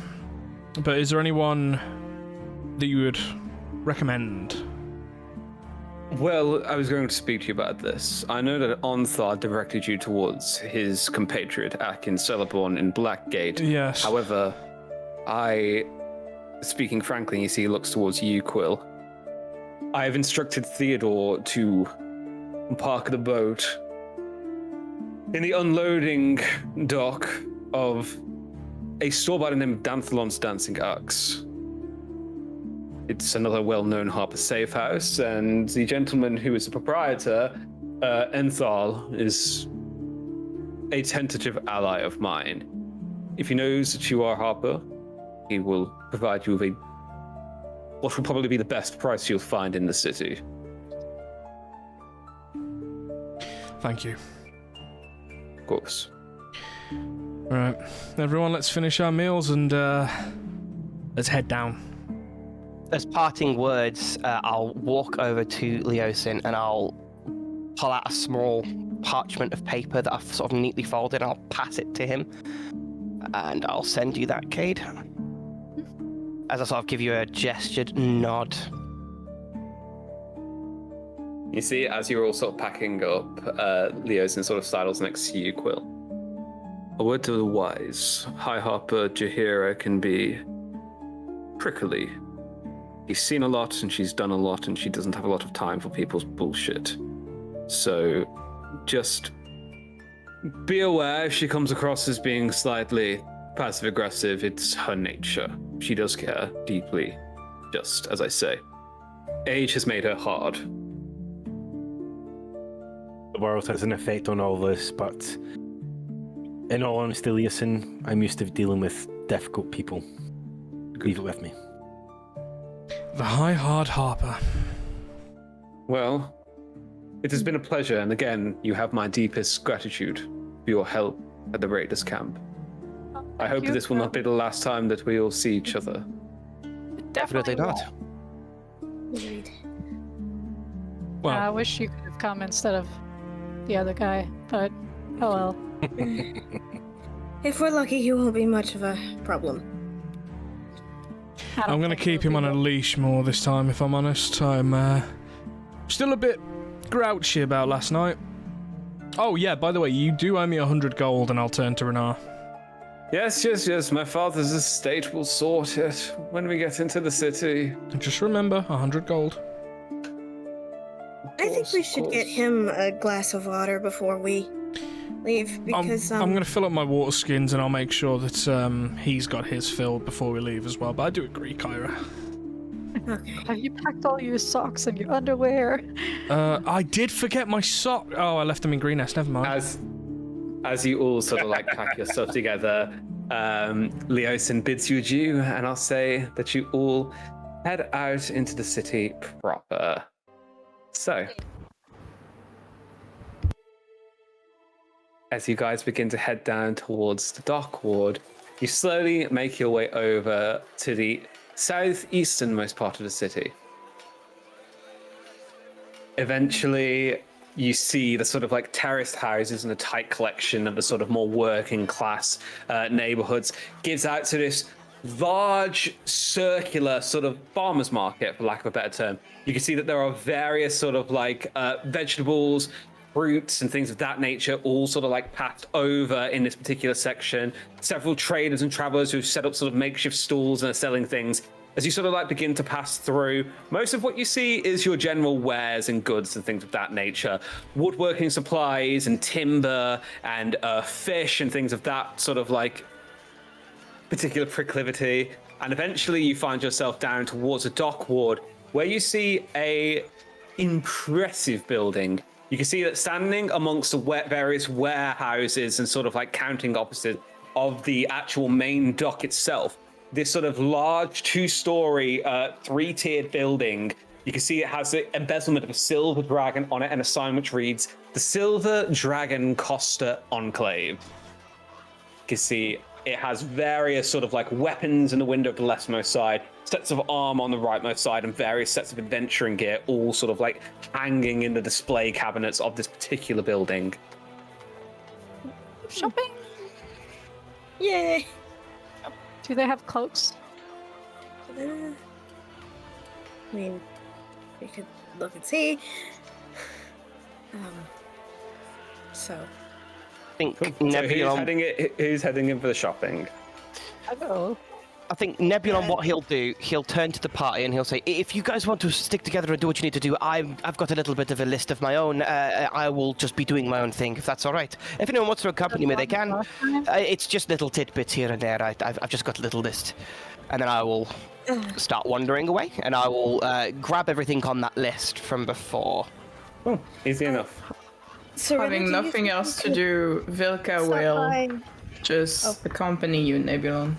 But is there anyone that you would recommend? Well, I was going to speak to you about this. I know that Chionthar directed you towards his compatriot Akin Celeborn in Blackgate. Yes. However, speaking frankly, you see he looks towards you, Quill. I have instructed Theodore to park the boat in the unloading dock of a store by the name of Danthalon's Dancing Axe. It's another well-known harbor safe house, and the gentleman who is the proprietor, Enthal, is a tentative ally of mine. If he knows that you are Harper, he will provide you with what will probably be the best price you'll find in the city. Thank you. Of course. All right, everyone, let's finish our meals and let's head down. As parting words, I'll walk over to Leosin and I'll pull out a small parchment of paper that I've sort of neatly folded. And I'll pass it to him, and I'll send you that, Cade. As I sort of give you a gestured nod. You see, as you're all sort of packing up, Leosin sort of sidles next to you, Quill. A word to the wise. High Harper Jaheira can be prickly. He's seen a lot and she's done a lot, and she doesn't have a lot of time for people's bullshit. So just be aware if she comes across as being slightly passive aggressive. It's her nature. She does care deeply, just as I say. Age has made her hard. The world has an effect on all this, but in all honesty, Leosin, I'm used to dealing with difficult people. Leave it with me. The High Hard Harper. Well, it has been a pleasure, and again, you have my deepest gratitude for your help at the Raiders camp. I hope that this will not be the last time that we all see each other. Definitely not. Agreed. Well, I wish you could have come instead of the other guy, but oh well. If we're lucky, he won't be much of a problem. I'm going to keep him on a leash more this time, if I'm honest. I'm still a bit grouchy about last night. Oh, yeah, by the way, you do owe me 100 gold, and I'll turn to Renar. Yes. My father's estate will sort it when we get into the city. And just remember, 100 gold. I think we should get him a glass of water before we leave, because I'm going to fill up my water skins, and I'll make sure that he's got his filled before we leave as well. But I do agree, Kyra. Okay. Have you packed all your socks and your underwear? I did forget my sock. Oh, I left them in Greenest. Never mind. As you all sort of like pack your stuff together, Leosin bids you adieu, and I'll say that you all head out into the city proper. So, as you guys begin to head down towards the dock ward, you slowly make your way over to the southeasternmost part of the city. Eventually, you see the sort of like terraced houses and a tight collection of the sort of more working class neighborhoods gives out to this large circular sort of farmer's market, for lack of a better term. You can see that there are various sort of like vegetables, fruits and things of that nature all sort of like packed over in this particular section. Several traders and travelers who've set up sort of makeshift stalls and are selling things. As you sort of like begin to pass through, most of what you see is your general wares and goods and things of that nature. Woodworking supplies and timber and fish and things of that sort of like particular proclivity. And eventually you find yourself down towards a dock ward where you see a impressive building. You can see that standing amongst the various warehouses and sort of like counting offices of the actual main dock itself, this sort of large 2-story, 3-tiered building. You can see it has the embezzlement of a silver dragon on it and a sign which reads, "The Silver Dragon Costa Enclave." You can see it has various sort of like weapons in the window of the leftmost side, sets of armor on the rightmost side, and various sets of adventuring gear, all sort of like hanging in the display cabinets of this particular building. Shopping? Yay! Do they have cloaks? I mean, we could look and see. So. I think So Nebulon. who's heading in for the shopping? I go. I think Nebulon, what he'll do, he'll turn to the party and he'll say, "If you guys want to stick together and do what you need to do, I've got a little bit of a list of my own. I will just be doing my own thing, if that's all right. If anyone wants to accompany me, they can. It's just little tidbits here and there. I've just got a little list, and then I will start wandering away, and I will grab everything on that list from before." Oh, easy enough. Having nothing else to do, Vilka will just accompany you, Nebulon,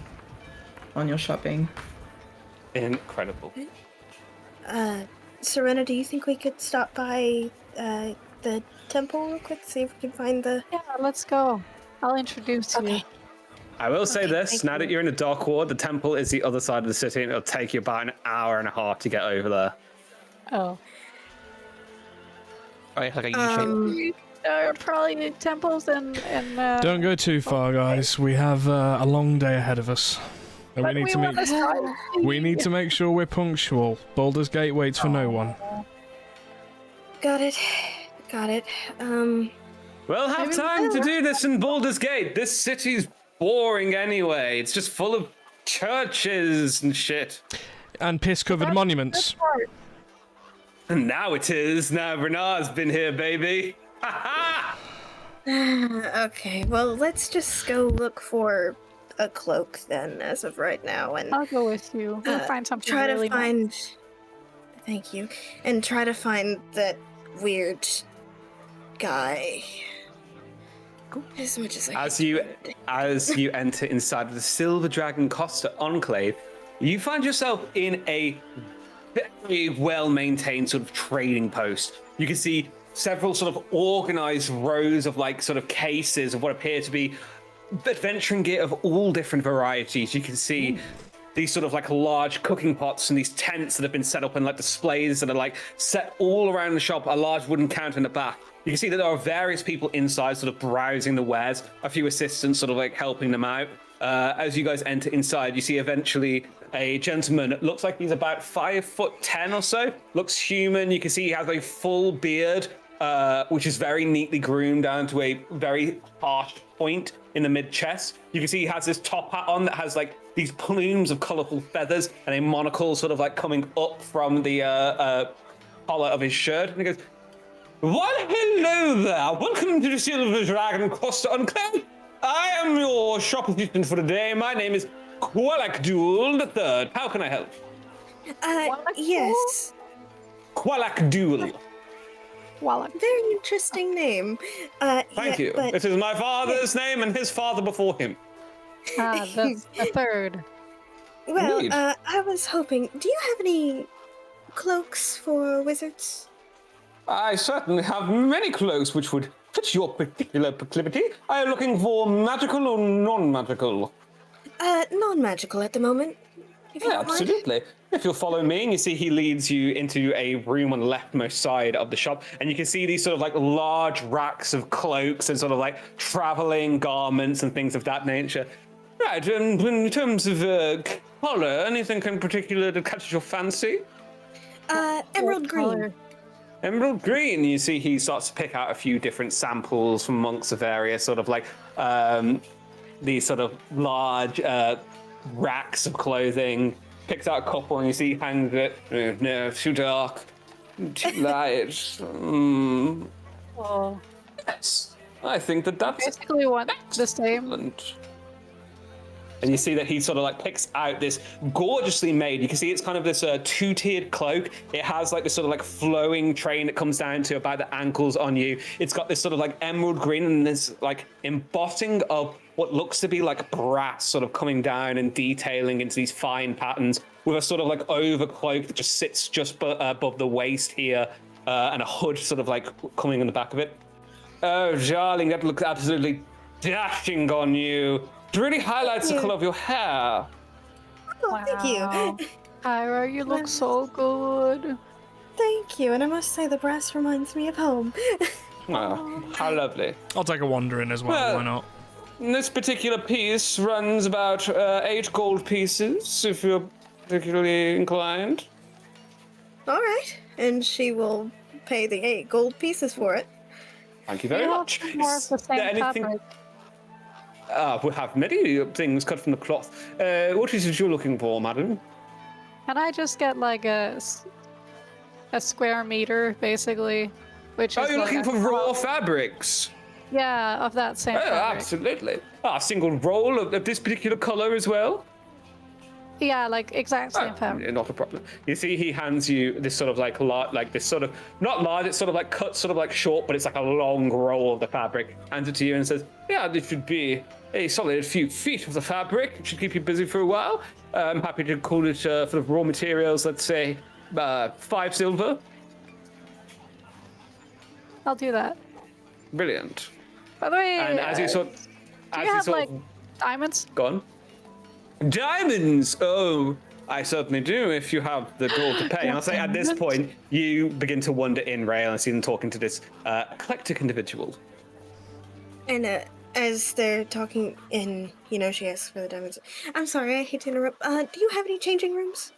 on your shopping. Incredible. Serena, do you think we could stop by the temple real quick, see if we can find the... Yeah, let's go. I'll introduce you. I will say this, thank now that you're in the dock ward, the temple is the other side of the city, and it'll take you about an hour and a half to get over there. Oh. Oh, yeah, like a U-shape. Probably temples and Don't go too far, guys. We have a long day ahead of us. And we need to make sure we're punctual. Baldur's Gate waits for no one. Got it. We'll have time to do this in Baldur's Gate. This city's boring anyway. It's just full of churches and shit. And piss-covered monuments. And now it is. Now Bernard's been here, baby. Ha ha! Okay, well, let's just go look for a cloak then, as of right now, and I'll go with you. We'll find something try really to find. Thank you, and try to find that weird guy. As much as I As you enter inside of the Silver Dragon Costa Enclave, you find yourself in a very well-maintained sort of trading post. You can see several sort of organized rows of like sort of cases of what appear to be adventuring gear of all different varieties. You can see these sort of like large cooking pots and these tents that have been set up and like displays that are like set all around the shop, a large wooden counter in the back. You can see that there are various people inside sort of browsing the wares, a few assistants sort of like helping them out. As you guys enter inside, you see eventually a gentleman, looks like he's about 5'10" or so, looks human. You can see he has a full beard, which is very neatly groomed down to a very harsh point in the mid-chest. You can see he has this top hat on that has like these plumes of colorful feathers and a monocle sort of like coming up from the collar of his shirt. And he goes, "Well, hello there. Welcome to the Silver Dragon Costa Enclave. I am your shop assistant for today. My name is Qualakdul III. How can I help?" Yes. Qualakdul. Very interesting name. Thank you. But, It is my father's name and his father before him. That's the third. well, Indeed. I was hoping, do you have any cloaks for wizards? I certainly have many cloaks which would fit your particular proclivity. Are you looking for magical or non-magical? Non-magical at the moment. If you Yeah, don't mind. absolutely. If you'll follow me, and you see he leads you into a room on the leftmost side of the shop, and you can see these sort of like large racks of cloaks and sort of like traveling garments and things of that nature. Right, and in terms of color, anything in particular that catches your fancy? Emerald green. Color. Emerald green. You see he starts to pick out a few different samples from amongst the various sort of like these sort of large racks of clothing. picks out a couple and you see he hangs it. No, too dark. Too light. Oh, Yes. I think that's basically want the same. excellent. And you see that he sort of like picks out this gorgeously made. You can see it's kind of this two-tiered cloak. It has like this sort of like flowing train that comes down to about the ankles on you. It's got this sort of like emerald green and this like embossing of what looks to be like brass sort of coming down and detailing into these fine patterns with a sort of like overcloak that just sits just above the waist here and a hood sort of like coming in the back of it. Oh, darling, that looks absolutely dashing on you. It really highlights the color of your hair. Oh, thank you. Kyra, you look so good. Thank you. And I must say, the brass reminds me of home. Oh, how lovely. I'll take a wander in as well. Why not? This particular piece runs about 8 gold pieces, if you're particularly inclined. All right. And she will pay the 8 gold pieces for it. Thank you very much. More of the Is there same fabric. We have many things cut from the cloth. What is it you're looking for, madam? Can I just get like a square meter, basically? Which Oh, is you're like looking a for raw crop- fabrics? Yeah, of that same Oh, fabric. absolutely. A single roll of this particular color as well? Yeah, like exact same fabric. Not a problem. You see, he hands you this sort of like this sort of not large. It's sort of like cut, sort of like short, but it's like a long roll of the fabric. Hands it to you and says, "Yeah, this should be a solid few feet of the fabric. It should keep you busy for a while. I'm happy to call it for the raw materials. Let's say 5 silver. I'll do that. Brilliant. By the way, And as you sort, do as you you have sort like diamonds? gone. Diamonds! Oh, I certainly do if you have the gold to pay. And I'll say at this point, you begin to wander in, Rail, and see them talking to this eclectic individual. And as they're talking, and she asks for the diamonds. I'm sorry, I hate to interrupt. Do you have any changing rooms?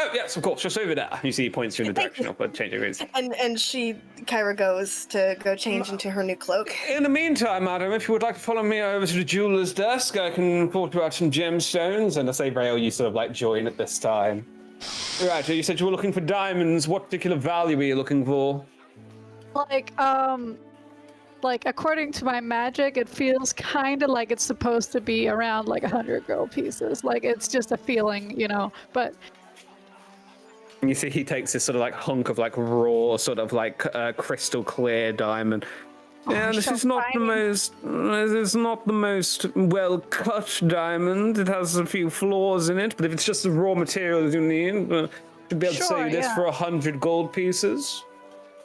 Oh, yes, of course, just over there. You see he points you in the Thank direction you. of what changing rooms. And Kyra goes to go change into her new cloak. In the meantime, madam, if you would like to follow me over to the jeweler's desk, I can talk about some gemstones. And I say, Rail, you sort of like join at this time. Right, so you said you were looking for diamonds. What particular value are you looking for? Like according to my magic, it feels kind of like it's supposed to be around like 100 gold pieces. Like it's just a feeling, but. And you see he takes this sort of like hunk of like raw, sort of like crystal clear diamond. Yeah, this so is not the tiny. most. This is not the most well cut diamond. It has a few flaws in it, but if it's just the raw materials you need, should be able to sell you Sure, this yeah. for 100 gold pieces.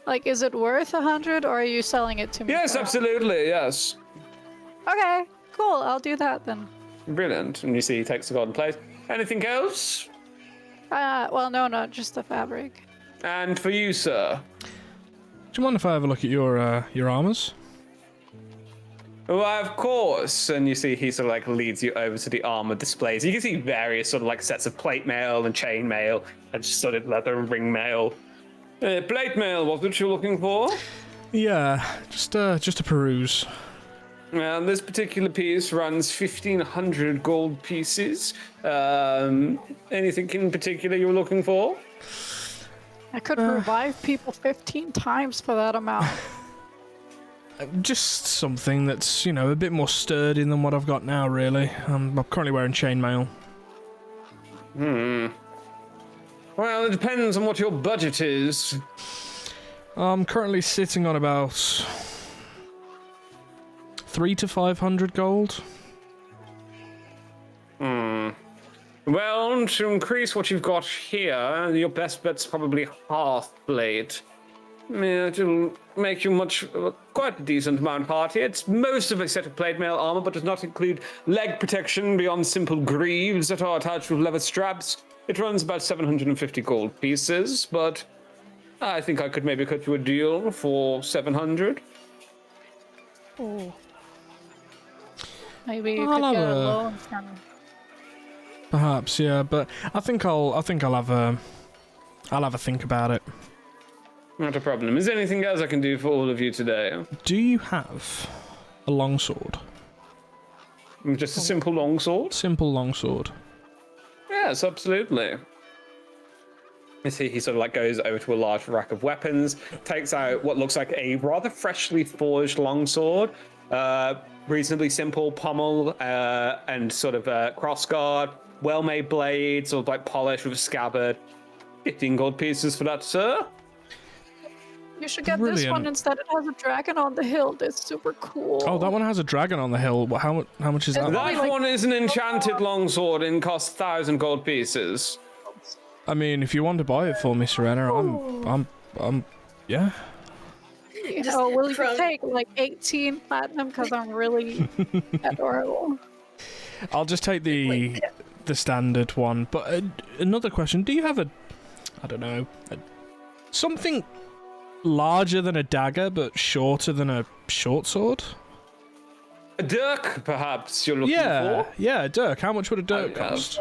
Like, is it worth 100, or are you selling it to me? Yes, for- absolutely. Yes, Okay, cool. I'll do that then. brilliant. And you see he takes the golden plate. Anything else? Well, no, not just the fabric. And for you, sir. Do you mind if I have a look at your armors? Why, of course. And you see he sort of like leads you over to the armor displays. You can see various sort of like sets of plate mail and chain mail and studded leather and ring mail. Plate mail, what you're looking for? Yeah, just to peruse. Well, this particular piece runs 1,500 gold pieces. Anything in particular you're looking for? I could revive people 15 times for that amount. Just something that's, a bit more sturdy than what I've got now, really. I'm currently wearing chainmail. Well, it depends on what your budget is. I'm currently sitting on about 300 to 500 gold. Well, to increase what you've got here, your best bet's probably half plate. Yeah, it'll make you quite a decent amount party. It's most of a set of plate mail armor, but does not include leg protection beyond simple greaves that are attached with leather straps. It runs about 750 gold pieces, but I think I could maybe cut you a deal for 700. Ooh. Maybe you I'll could get have a a- loan from. Perhaps, yeah, but I think I'll have a think about it. Not a problem. Is there anything else I can do for all of you today? Do you have a longsword? Just a simple longsword? Simple longsword. Yeah, Yes, absolutely. You see, he sort of like goes over to a large rack of weapons, takes out what looks like a rather freshly forged longsword, reasonably simple pommel and sort of crossguard, well-made blade, sort of like polished with a scabbard. 15 gold pieces for that, sir. You should get this one Brilliant. instead. It has a dragon on the hill. It's super cool. Oh, that one has a dragon on the hill. How much is that? It's one? only That like- one is an enchanted longsword and costs 1,000 gold pieces. I mean, if you want to buy it for me, Serena, I'm, yeah. Just Oh, will you from- take like 18 platinum? Because I'm really adorable. I'll just take the standard one. But another question: do you have I don't know, something larger than a dagger but shorter than a short sword? A dirk, perhaps, you're looking for? Yeah, a dirk. How much would a dirk yeah. cost?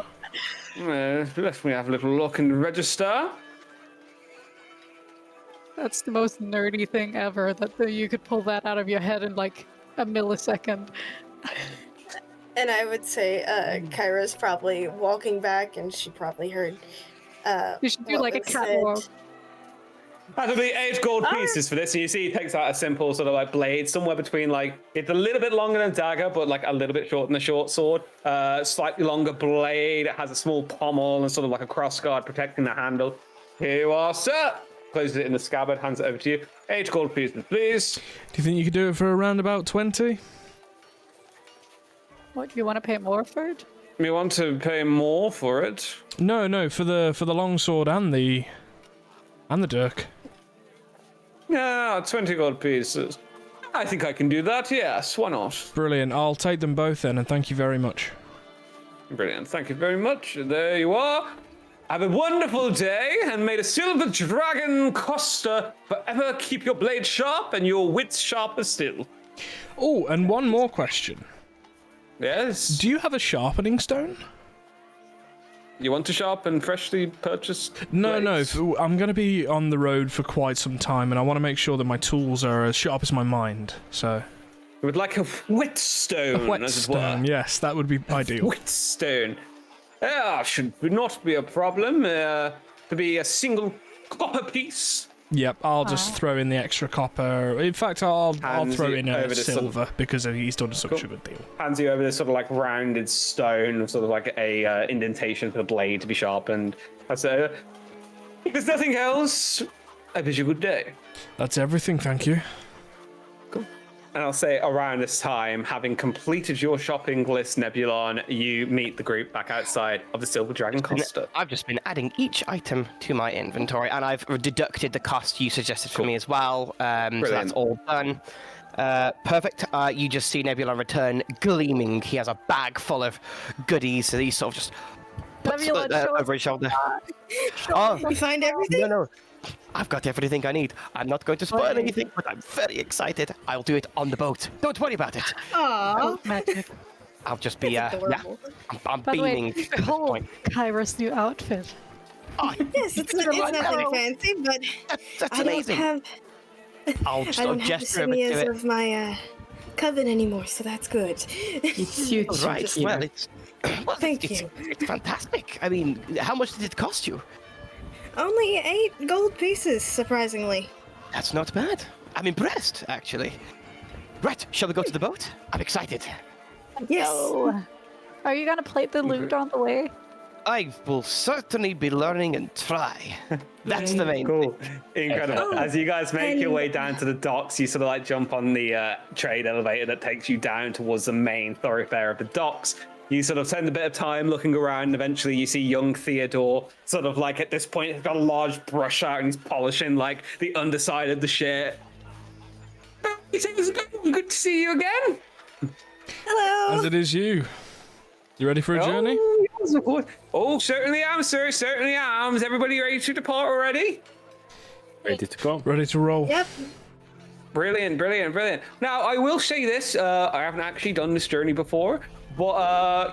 Let me have a little look in the register. That's the most nerdy thing ever. That you could pull that out of your head in like a millisecond. And I would say Kyra's probably walking back, and she probably heard. You should do what like a was said. catwalk. That'll be 8 gold pieces for this. And you see he takes out a simple sort of like blade, somewhere between like, it's a little bit longer than a dagger, but like a little bit shorter than a short sword. Slightly longer blade. It has a small pommel and sort of like a crossguard protecting the handle. Here you are, sir. Closes it in the scabbard, hands it over to you. 8 gold pieces, please. Do you think you could do it for around about 20? What, do you want to pay more for it? You want to pay more for it? No, for the longsword and the dirk. Yeah, 20 gold pieces. I think I can do that, yes. Why not? Brilliant. I'll take them both then, and thank you very much. Brilliant. Thank you very much. There you are. Have a wonderful day, and may the silver dragon Costa forever keep your blade sharp and your wits sharper still. Oh, and one more question. Yes? Do you have a sharpening stone? You want to sharpen freshly purchased No, blades? I'm going to be on the road for quite some time, and I want to make sure that my tools are as sharp as my mind, so... You would like a whetstone, as it were. Whetstone, yes, that would be ideal. Whetstone. Should not be a problem. To be a single copper piece. Yep, I'll just throw in the extra copper. In fact, I'll Hands throw you in over a the silver, because he's done such Cool. a good deal. Hands you over this sort of like rounded stone, sort of like a indentation for the blade to be sharpened. That's it. If there's nothing else, I bid you good day. That's everything, thank you. And I'll say around this time, having completed your shopping list, Nebulon, you meet the group back outside of the Silver Dragon Costa. I've just been adding each item to my inventory, and I've deducted the cost you suggested for me as well. So that's all done. Perfect. You just see Nebula return gleaming. He has a bag full of goodies, so he sort of just puts Nebula, show over us his shoulder. You find everything? No. I've got everything I need. I'm not going to spoil anything, but I'm very excited. I'll do it on the boat. Don't worry about it. Aww. magic. I'll just be, That's yeah, adorable. I'm By the way, beaming at this behold point. Kyra's new outfit. Oh, Yes, it's nothing fancy, but that's I don't amazing. have I'll just I don't have the gesture over to sinews it. of my coven anymore, so that's good. It suits you. Right, just, you well, know. Thank it's you. It's fantastic. I mean, how much did it cost you? Only 8 gold pieces, surprisingly. That's not bad. I'm impressed, actually. Right, shall we go to the boat? I'm excited. Yes. Oh. Are you gonna plate the loot on the way? I will certainly be learning and try. That's the main Cool. thing. Incredible. Oh, As you guys make your and- way down to the docks, you sort of like jump on the trade elevator that takes you down towards the main thoroughfare of the docks. You sort of spend a bit of time looking around, and eventually you see young Theodore sort of like at this point he's got a large brush out and he's polishing like the underside of the ship. Good to see you again. Hello. As it is you. You ready for a journey? Oh, yes, of course. Oh, certainly am, sir. Certainly am. Is everybody ready to depart already? Ready to go. Ready to roll? Yep. Brilliant, brilliant, brilliant. Now, I will say this, I haven't actually done this journey before, but,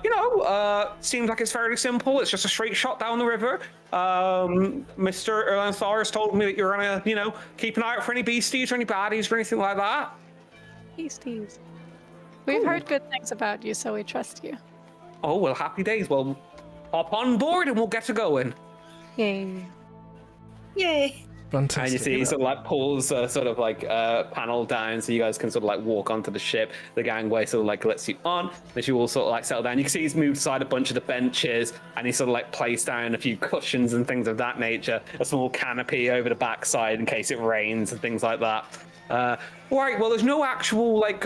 seems like it's fairly simple. It's just a straight shot down the river. Mr. Chionthar has told me that you're gonna, keep an eye out for any beasties or any baddies or anything like that. Beasties. We've heard good things about you, so we trust you. Oh, well, happy days. Well, hop on board and we'll get to going. Yay. Yay! Fantastic. And you see he sort of like pulls sort of like panel down so you guys can sort of like walk onto the ship. The gangway sort of like lets you on. Then you all sort of like settle down. You can see he's moved aside a bunch of the benches and he sort of like placed down a few cushions and things of that nature. A small canopy over the backside in case it rains and things like that. Right, well there's no actual like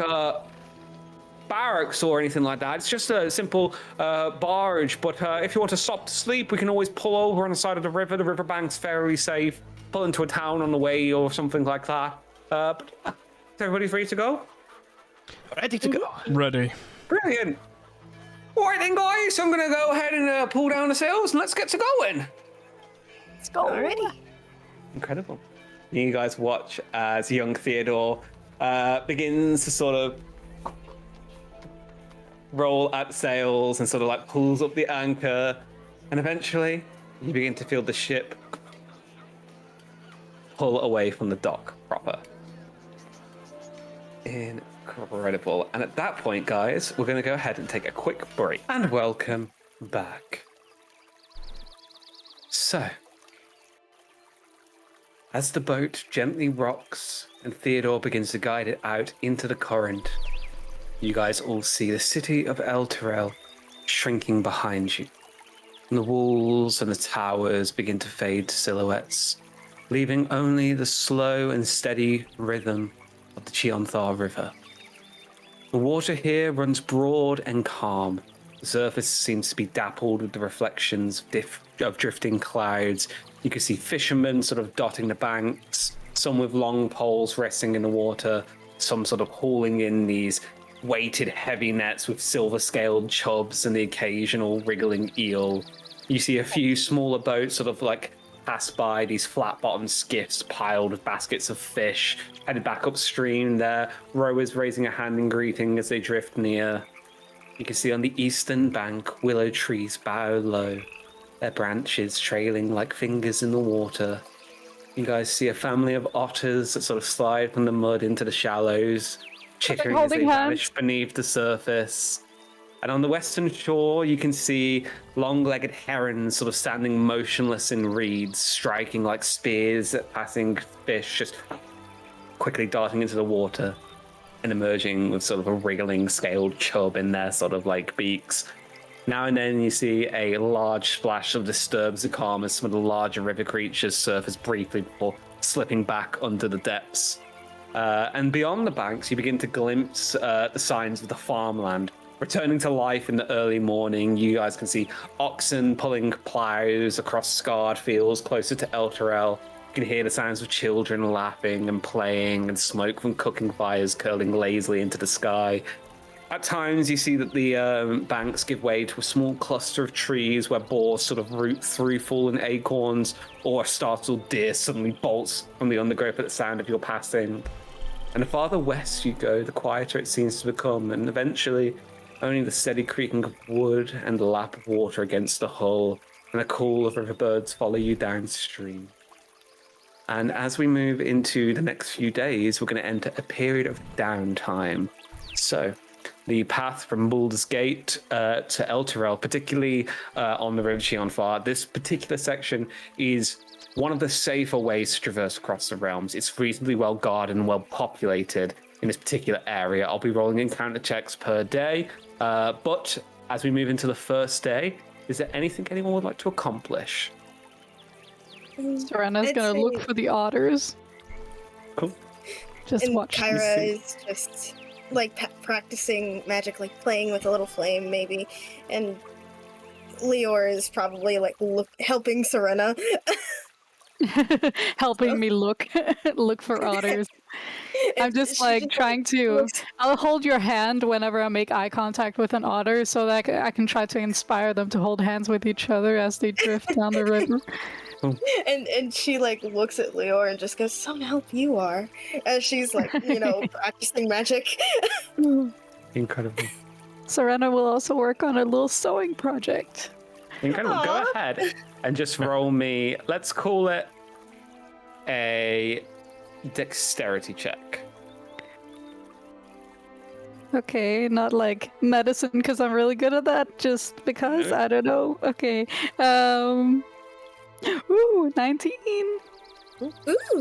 barracks or anything like that. It's just a simple barge. But if you want to stop to sleep, we can always pull over on the side of the river. The riverbank's fairly safe. Pull into a town on the way or something like that. But yeah, is everybody free to go? Ready to go. Ready. Brilliant. All right then, guys. I'm gonna go ahead and pull down the sails and let's get to going. Let's go. Alrighty. Incredible. You guys watch as young Theodore begins to sort of roll at sails and sort of like pulls up the anchor, and eventually you begin to feel the ship pull away from the dock proper. Incredible. And at that point, guys, we're going to go ahead and take a quick break. And welcome back. So, as the boat gently rocks and Theodore begins to guide it out into the current, you guys all see the city of El Terrell shrinking behind you. And the walls and the towers begin to fade to silhouettes, leaving only the slow and steady rhythm of the Chionthar River. The water here runs broad and calm. The surface seems to be dappled with the reflections of drifting clouds. You can see fishermen sort of dotting the banks, some with long poles resting in the water, some sort of hauling in these weighted heavy nets with silver-scaled chubs and the occasional wriggling eel. You see a few smaller boats sort of like pass by these flat-bottomed skiffs piled with baskets of fish, headed back upstream there, rowers raising a hand in greeting as they drift near. You can see on the eastern bank, willow trees bow low, their branches trailing like fingers in the water. You guys see a family of otters that sort of slide from the mud into the shallows, chittering as they vanish beneath the surface. And on the western shore, you can see long-legged herons sort of standing motionless in reeds, striking like spears at passing fish, just quickly darting into the water and emerging with sort of a wriggling scaled chub in their sort of like beaks. Now and then you see a large splash of disturbed calm as some of the larger river creatures surface briefly before slipping back under the depths. And beyond the banks, you begin to glimpse the signs of the farmland. Returning to life in the early morning, you guys can see oxen pulling plows across scarred fields closer to El Terrell. You can hear the sounds of children laughing and playing and smoke from cooking fires curling lazily into the sky. At times, you see that the banks give way to a small cluster of trees where boars sort of root through fallen acorns, or a startled deer suddenly bolts from the undergrowth at the sound of your passing. And the farther west you go, the quieter it seems to become, and eventually only the steady creaking of wood and the lap of water against the hull and the call of river birds follow you downstream. And as we move into the next few days, we're going to enter a period of downtime. So the path from Baldur's Gate to El Terrell, particularly on the River Chionthar, this particular section is one of the safer ways to traverse across the realms. It's reasonably well guarded and well populated in this particular area. I'll be rolling encounter checks per day, but as we move into the first day, is there anything anyone would like to accomplish? Serena's I'd gonna say- look for the otters. Cool. Just And watch. Kyra is just like practicing magic, like playing with a little flame, maybe. And Leor is probably like helping Serena. Helping me look for otters. I'm And just she like trying to. looks- I'll hold your hand whenever I make eye contact with an otter, so that I can try to inspire them to hold hands with each other as they drift down the river. and she like looks at Leor and just goes, "Some help you are," as she's like, practicing magic. Incredible. Serena will also work on a little sewing project. Incredible. Go Aw. ahead and just roll me, let's call it a dexterity check. Okay, not like medicine because I'm really good at that. Just because I don't know. Okay. Ooh, 19. Ooh.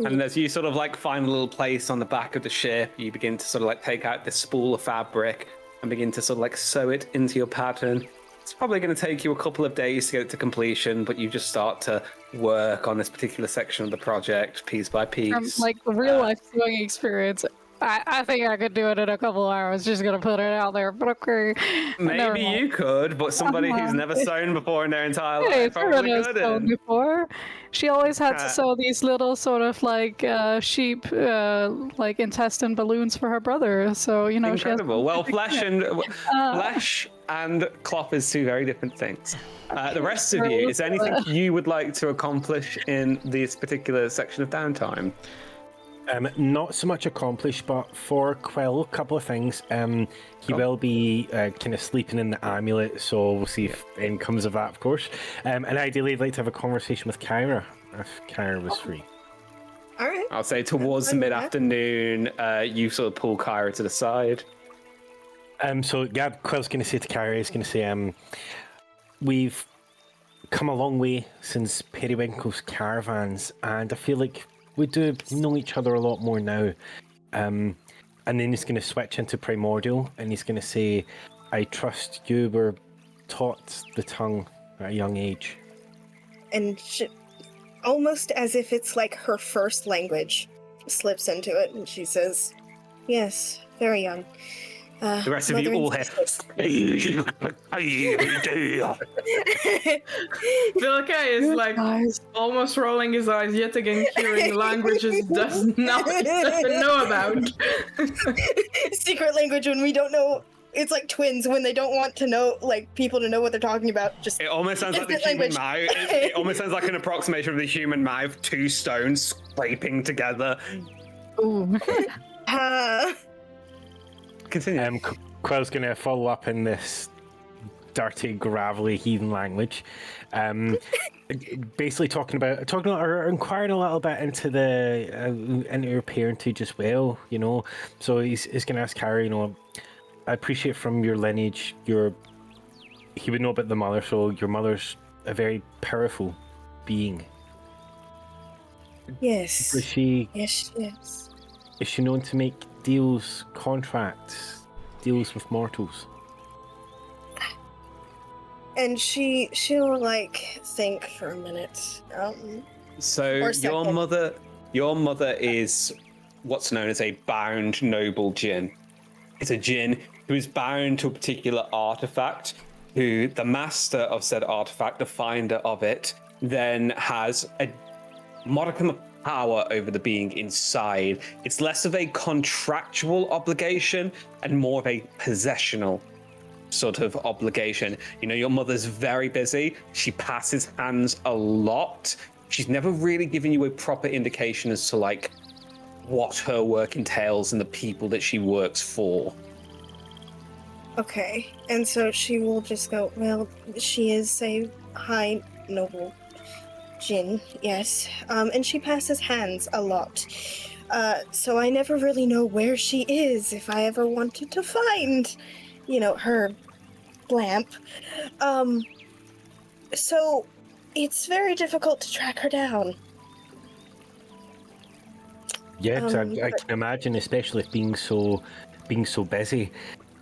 And as you sort of like find a little place on the back of the ship, you begin to sort of like take out this spool of fabric and begin to sort of like sew it into your pattern. It's probably going to take you a couple of days to get it to completion, but you just start to work on this particular section of the project piece by piece. From like real life sewing experience, I think I could do it in a couple hours. Just gonna put it out there, but okay. Never Maybe mind. you could, but somebody who's never sewn before in their entire Hey, life probably Serena's sewn couldn't. before. She always had to sew these little sort of like sheep, like intestine balloons for her brother. So you know, Incredible. Well, flesh Uh, and cloth is two very different things. The rest of you, is there anything you would like to accomplish in this particular section of downtime? Not so much accomplished, but for Quill, a couple of things. He will be kind of sleeping in the amulet, so we'll see if anything comes of that, of course. And ideally, I'd like to have a conversation with Kyra, if Kyra was free. All right. I'll say towards the mid-afternoon, you sort of pull Kyra to the side. So yeah, Quill's going to say to Kyra, he's going to say, we've come a long way since Periwinkle's caravans, and I feel like we do know each other a lot more now. And then he's going to switch into Primordial, and he's going to say, I trust you were taught the tongue at a young age. And almost as if it's like her first language, slips into it, and she says, yes, very young. The rest of you all hear. Vilka is like almost rolling his eyes yet again, hearing languages doesn't know about. Secret language when we don't know. It's like twins when they don't want to know, like people to know what they're talking about. Just It almost sounds like the instant human language. mouth. It almost sounds like an approximation of the human mouth, two stones scraping together. ooh. Continue. Quill's going to follow up in this dirty, gravelly heathen language. Basically talking or inquiring a little bit into into your parentage as well, you know. So he's going to ask Harry, you know, I appreciate from your lineage, he would know about the mother, so your mother's a very powerful being. Yes. Is she Yes. is she known to make deals, contracts, deals with mortals? And she'll like think for a minute. So or second. your mother is what's known as a bound noble djinn. It's a djinn who is bound to a particular artifact, who the master of said artifact, the finder of it, then has a modicum of power over the being inside. It's less of a contractual obligation and more of a possessional sort of obligation. You know, your mother's very busy. She passes hands a lot. She's never really given you a proper indication as to like what her work entails and the people that she works for. Okay. And so she will just go, well, she is a high noble djinn, yes. And she passes hands a lot. So I never really know where she is if I ever wanted to find, you know, her lamp. So it's very difficult to track her down. Yeah, 'cause I can imagine, especially if being so busy.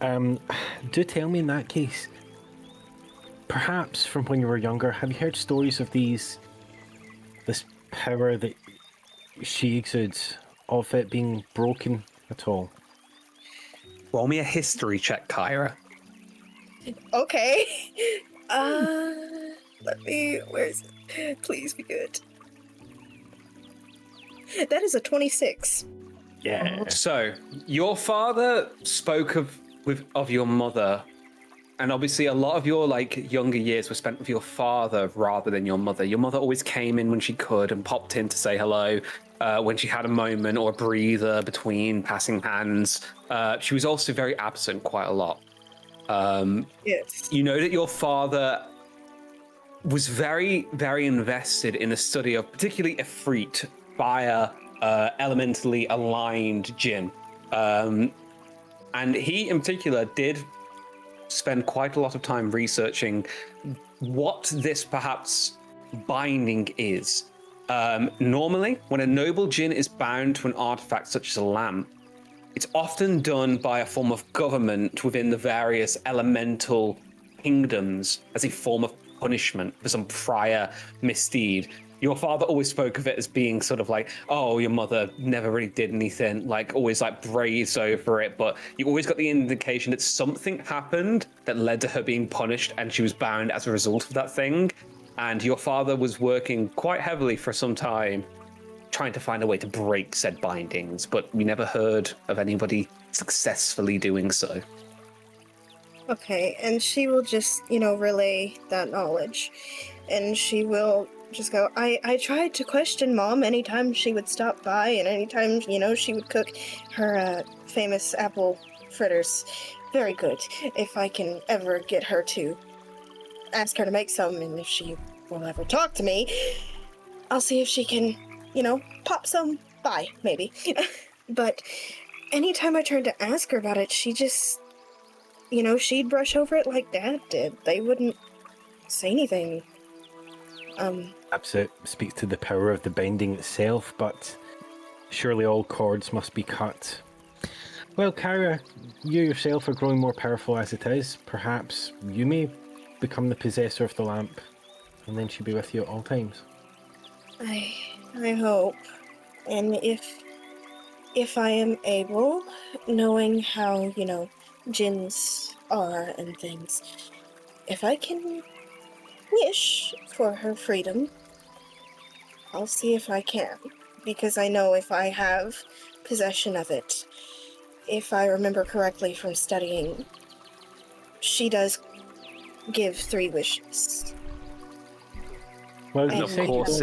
Do tell me in that case, perhaps from when you were younger, have you heard stories of this power that she exudes, of it being broken at all? Roll me a history check, Kyra. Okay. Where is it? Please be good. That is a 26. Yeah. So your father spoke of your mother, and obviously a lot of your like younger years were spent with your father rather than your mother. Your mother always came in when she could and popped in to say hello when she had a moment or a breather between passing hands. She was also very absent quite a lot. Yes. You know that your father was very, very invested in the study of particularly Ifrit, fire, elementally aligned djinn. And he, in particular, did spend quite a lot of time researching what this perhaps binding is. Normally, when a noble djinn is bound to an artifact such as a lamp, it's often done by a form of government within the various elemental kingdoms as a form of punishment for some prior misdeed. Your father always spoke of it as being sort of like, oh, your mother never really did anything, like always like braves over it, but you always got the indication that something happened that led to her being punished and she was bound as a result of that thing. And your father was working quite heavily for some time trying to find a way to break said bindings, but we never heard of anybody successfully doing so. Okay, and she will just, relay that knowledge. And she will just go, I tried to question Mom anytime she would stop by and anytime, she would cook her famous apple fritters. Very good. If I can ever get her to ask her to make some, and if she will ever talk to me, I'll see if she can, pop some by, maybe. But anytime I tried to ask her about it, she just, she'd brush over it like Dad did. They wouldn't say anything. Perhaps it speaks to the power of the binding itself, but surely all cords must be cut. Well, Kyra, you yourself are growing more powerful as it is. Perhaps you may become the possessor of the lamp, and then she'll be with you at all times. I hope. And if I am able, knowing how, djinns are and things, if I can wish for her freedom, I'll see if I can. Because I know if I have possession of it, if I remember correctly from studying, she does give 3 wishes. Well, And of course,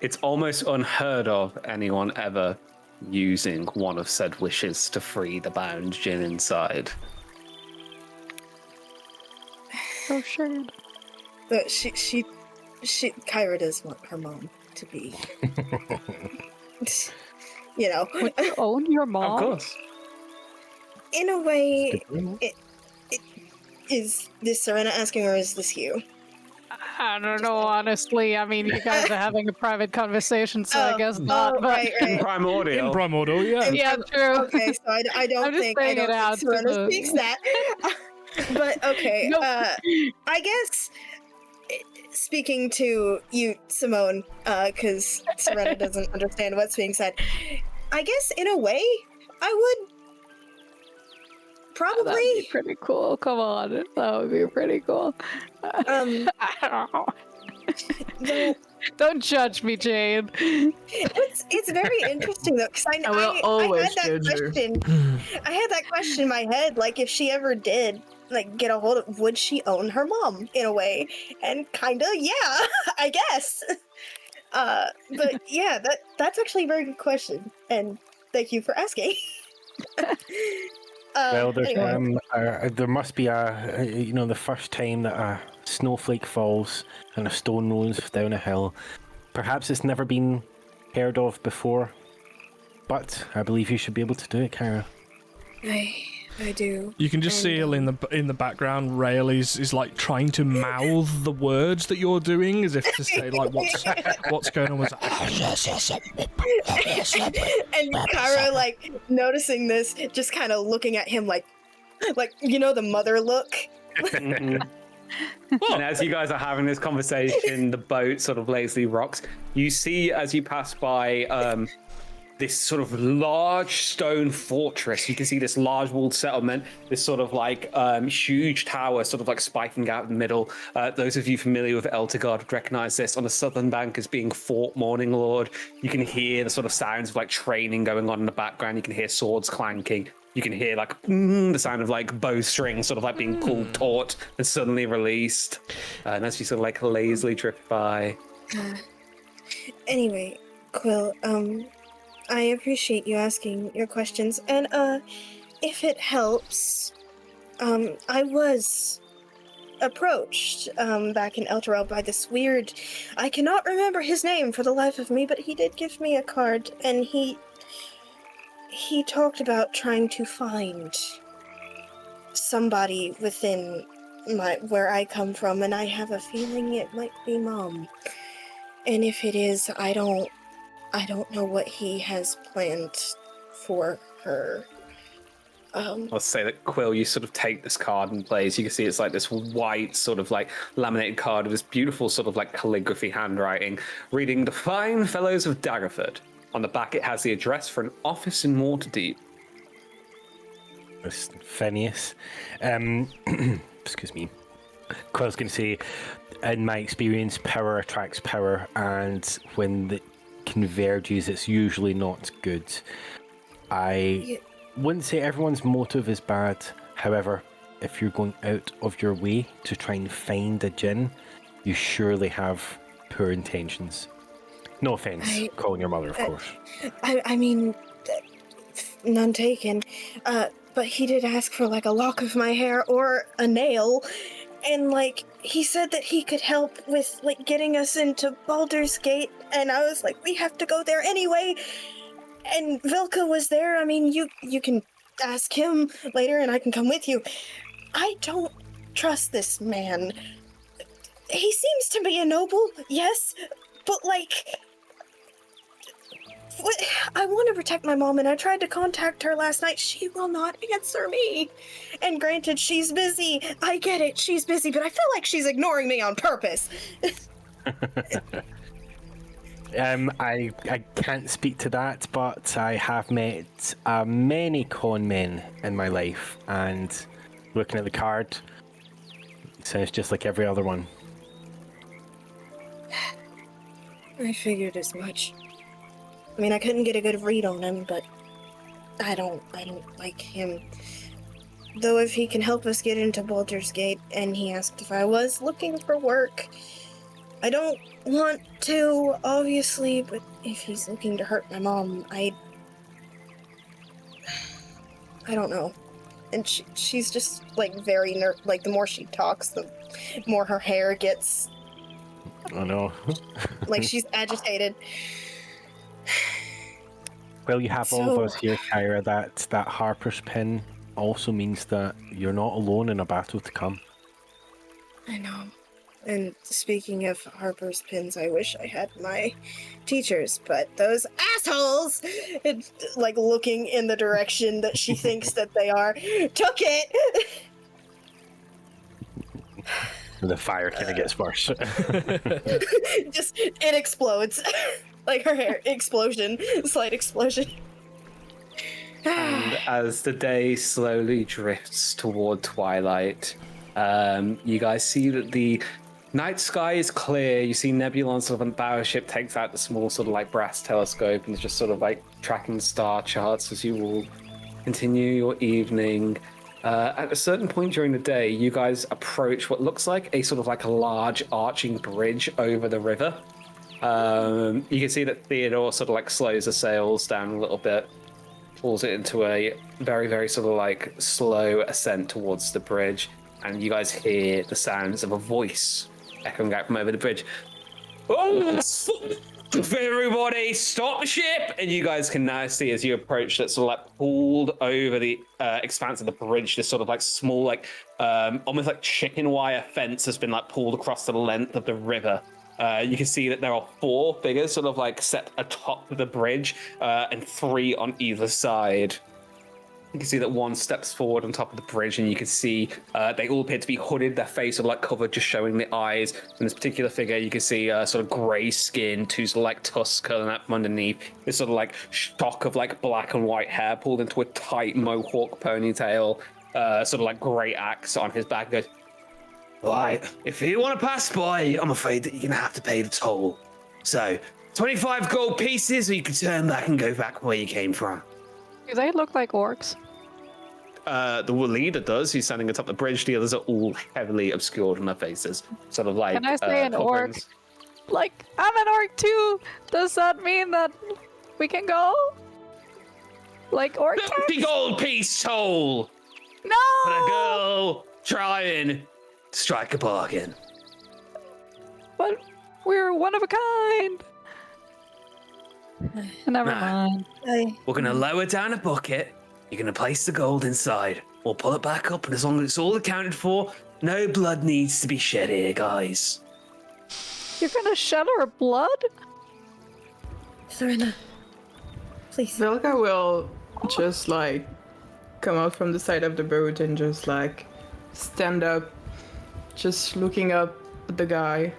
it's almost unheard of anyone ever using one of said wishes to free the bound djinn inside. Oh, sure. But Kyra does want her mom to be, Would you own your mom? Of course. in a way. Is this Serena asking, or is this you? I don't know, honestly. I mean, you guys are having a private conversation, so I guess not. But Right. In Primordial. In Primordial, yeah. yeah, true. Okay, so I don't I'm just think saying it out to Serena the- speaks that. But okay, Nope. I guess speaking to you, Simone, because Serena doesn't understand what's being said. I guess in a way, I would That'd probably. be pretty cool. Come on, that would be pretty cool. Um, I don't know. though, Don't judge me, Jane. it's very interesting though, because I will I always had that judge you. question. I had that question in my head, like if she ever did like get a hold of, would she own her mom in a way? And kinda, yeah, I guess. But yeah, that's actually a very good question, and thank you for asking. Well, there's Anyway. there must be the first time that a snowflake falls and a stone rolls down a hill. Perhaps it's never been heard of before, but I believe you should be able to do it, Kyra. I do. You can just see in the background, Rael is like trying to mouth the words that you're doing, as if to say like what's going on. Was And Kara, like noticing this, just kind of looking at him like the mother look. And as you guys are having this conversation, the boat sort of lazily rocks. You see, as you pass by, this sort of large stone fortress. You can see this large walled settlement, this sort of like huge tower sort of like spiking out in the middle. Those of you familiar with Eltergard would recognize this on the southern bank as being Fort Morning Lord. You can hear the sort of sounds of like training going on in the background. You can hear swords clanking. You can hear like the sound of like bowstrings sort of like being pulled taut and suddenly released. And as you sort of like lazily drift by. Anyway, Quill, I appreciate you asking your questions, and if it helps, I was approached back in Elturel by this weird, I cannot remember his name for the life of me, but he did give me a card, and he he talked about trying to find somebody within where I come from, and I have a feeling it might be Mom. And if it is, I don't know what he has planned for her. I'll say that Quill, you sort of take this card and plays. You can see it's like this white sort of like laminated card with this beautiful sort of like calligraphy handwriting, reading "The Fine Fellows of Daggerford." On the back, it has the address for an office in Waterdeep. It's Phineas. Excuse me. Quill's going to say, in my experience, power attracts power, and when it converges, it's usually not good. I wouldn't say everyone's motive is bad. However, if you're going out of your way to try and find a djinn, you surely have poor intentions. No offense, calling your mother, of course. I mean, none taken. But he did ask for like a lock of my hair or a nail, and like he said that he could help with like getting us into Baldur's Gate, and I was like, we have to go there anyway. And Vilka was there. I mean, you can ask him later, and I can come with you. I don't trust this man. He seems to be a noble, yes, but like, I want to protect my mom, and I tried to contact her last night. She will not answer me. And granted, she's busy. I get it, she's busy, but I feel like she's ignoring me on purpose. I can't speak to that, but I have met many con men in my life, and looking at the card, it sounds just like every other one. I figured as much. I mean, I couldn't get a good read on him, but I don't like him. Though if he can help us get into Baldur's Gate, and he asked if I was looking for work, I don't want to, obviously, but if he's looking to hurt my mom, I don't know. And she's just, like, very like, the more she talks, the more her hair gets... Oh, no. like, she's agitated. Well, you have all of us here, Kyra. That Harper's pin also means that you're not alone in a battle to come. I know. And speaking of Harper's pins, I wish I had my teachers, but those assholes, like looking in the direction that she thinks that they are, took it! The fire kind of gets worse. Just, it explodes. Like her hair, explosion, slight explosion. And as the day slowly drifts toward twilight, you guys see that the night sky is clear. You see Nebula sort of on the bow ship takes out the small sort of like brass telescope and is just sort of like tracking star charts as you all continue your evening. At a certain point during the day, you guys approach what looks like a sort of like a large arching bridge over the river. You can see that Theodore sort of like slows the sails down a little bit, pulls it into a very, very sort of like slow ascent towards the bridge, and you guys hear the sounds of a voice echoing out from over the bridge. Oh, everybody, stop the ship! And you guys can now see as you approach that sort of like pulled over the expanse of the bridge, this sort of like small, like almost like chicken wire fence has been like pulled across the length of the river. You can see that there are 4 figures sort of like set atop of the bridge and 3 on either side. You can see that one steps forward on top of the bridge, and you can see they all appear to be hooded, their face sort of like covered, just showing the eyes. And this particular figure, you can see sort of grey skin, 2 sort of like tusks curling out from underneath. This sort of like shock of like black and white hair pulled into a tight mohawk ponytail, sort of like grey axe on his back. Goes, right, if you want to pass by, I'm afraid that you're going to have to pay the toll. So, 25 gold pieces, or you can turn back and go back where you came from. Do they look like orcs? The leader does. He's standing atop the bridge. The others are all heavily obscured on their faces. Sort of like... Can I say an orc? coverings. Like, I'm an orc too! Does that mean that we can go? Like orc 50 gold piece toll! No! For a girl trying to strike a bargain. But we're one of a kind! Never Nah. mind. We're gonna lower down a bucket. You're gonna place the gold inside. We'll pull it back up, and as long as it's all accounted for, no blood needs to be shed here, guys. You're gonna shed our blood? Serena, please. Velka will just like come out from the side of the boat and just like stand up, just looking up at the guy.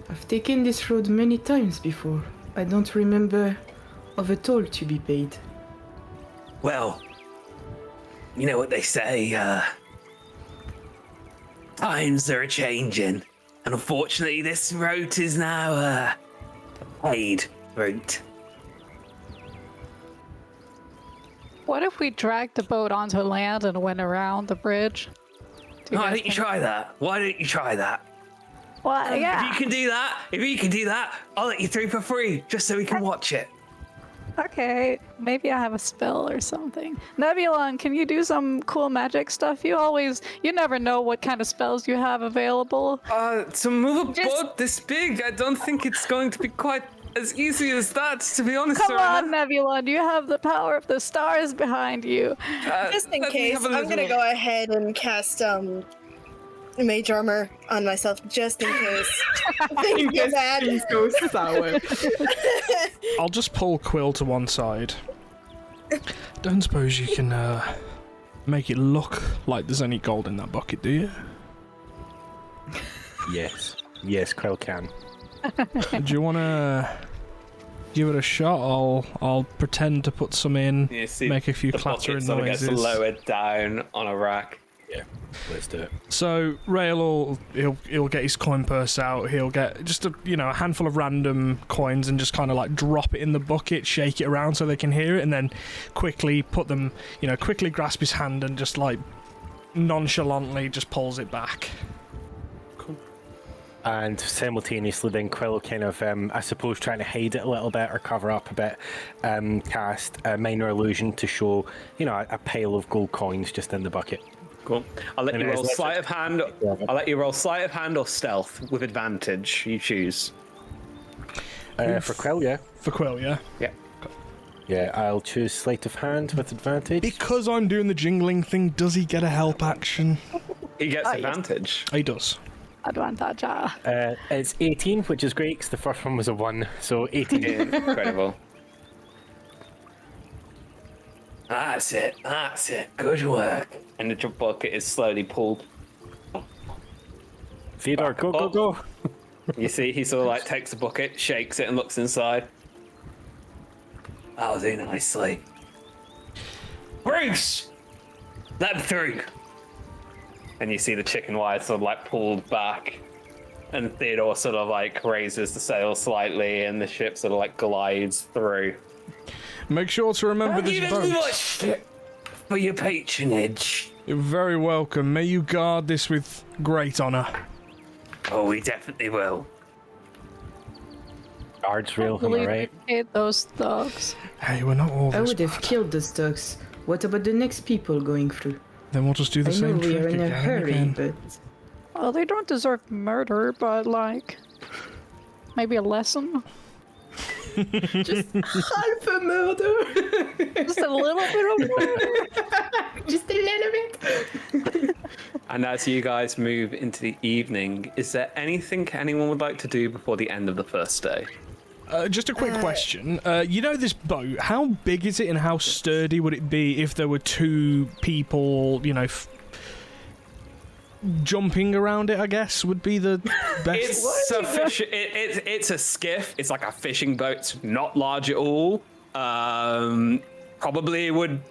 I've taken this road many times before. I don't remember of a toll to be paid. Well, you know what they say, times are a-changing, and unfortunately this route is now, a paid route. What if we dragged the boat onto land and went around the bridge? Do Why guys don't you think- try that? Why don't you try that? Well, If yeah. you can do that, I'll let you through for free, just so we can watch it. Okay, maybe I have a spell or something. Nebulon, can you do some cool magic stuff? You never know what kind of spells you have available. To move a Just- boat this big, I don't think it's going to be quite as easy as that, to be honest. Come on, Nebulon, you have the power of the stars behind you. Just in let me case, have a I'm gonna little- go ahead and cast mage armor on myself, just in case. Things get bad. Things go sour. I'll just pull Quill to one side. Don't suppose you can make it look like there's any gold in that bucket, do you? Yes. Yes, Quill can. Do you want to give it a shot? I'll pretend to put some in, You see make a few the clattering bucket sort of noises. gets lowered down on a rack. Yeah, let's do it. So Rail he'll get his coin purse out. He'll get just a handful of random coins and just kind of like drop it in the bucket, shake it around so they can hear it, and then quickly put them, quickly grasp his hand and just like nonchalantly just pulls it back. And simultaneously, then Quill kind of, I suppose, trying to hide it a little bit or cover up a bit, cast a minor illusion to show, a pile of gold coins just in the bucket. Cool. I'll let And you it's roll less- sleight of hand. I'll let you roll sleight of hand or stealth with advantage. You choose. For Quill, yeah. For Quill, yeah? Yeah. Yeah, I'll choose sleight of hand with advantage. Because I'm doing the jingling thing, does he get a help action? He gets yes. advantage. He does. Advantage. It's 18, which is great because the first one was a 1, so 18. Incredible. That's it. Good work. And the jump bucket is slowly pulled. Theodore, go. You see, he sort of like takes the bucket, shakes it, and looks inside. That'll do nicely. Bruce! Let him through! And you see the chicken wire sort of like pulled back. And Theodore sort of like raises the sail slightly, and the ship sort of like glides through. Make sure to remember Thank you this very boat. much for your patronage. You're very welcome. May you guard this with great honor. Oh, we definitely will. Guards real, am I Believe right? we paid those dogs. Hey, we're not all I this would have bad. killed the ducks. What about the next people going through? Then we'll just do the I know same we trick are in a again and hurry, again. but Well, they don't deserve murder, but like maybe a lesson. just half a murder. Just a little bit of murder. Just a little bit. And as you guys move into the evening, is there anything anyone would like to do before the end of the first day? Just a quick question. This boat, how big is it and how sturdy would it be if there were two people, jumping around it, I guess, would be the best. It's a skiff. It's like a fishing boat. It's not large at all. Probably would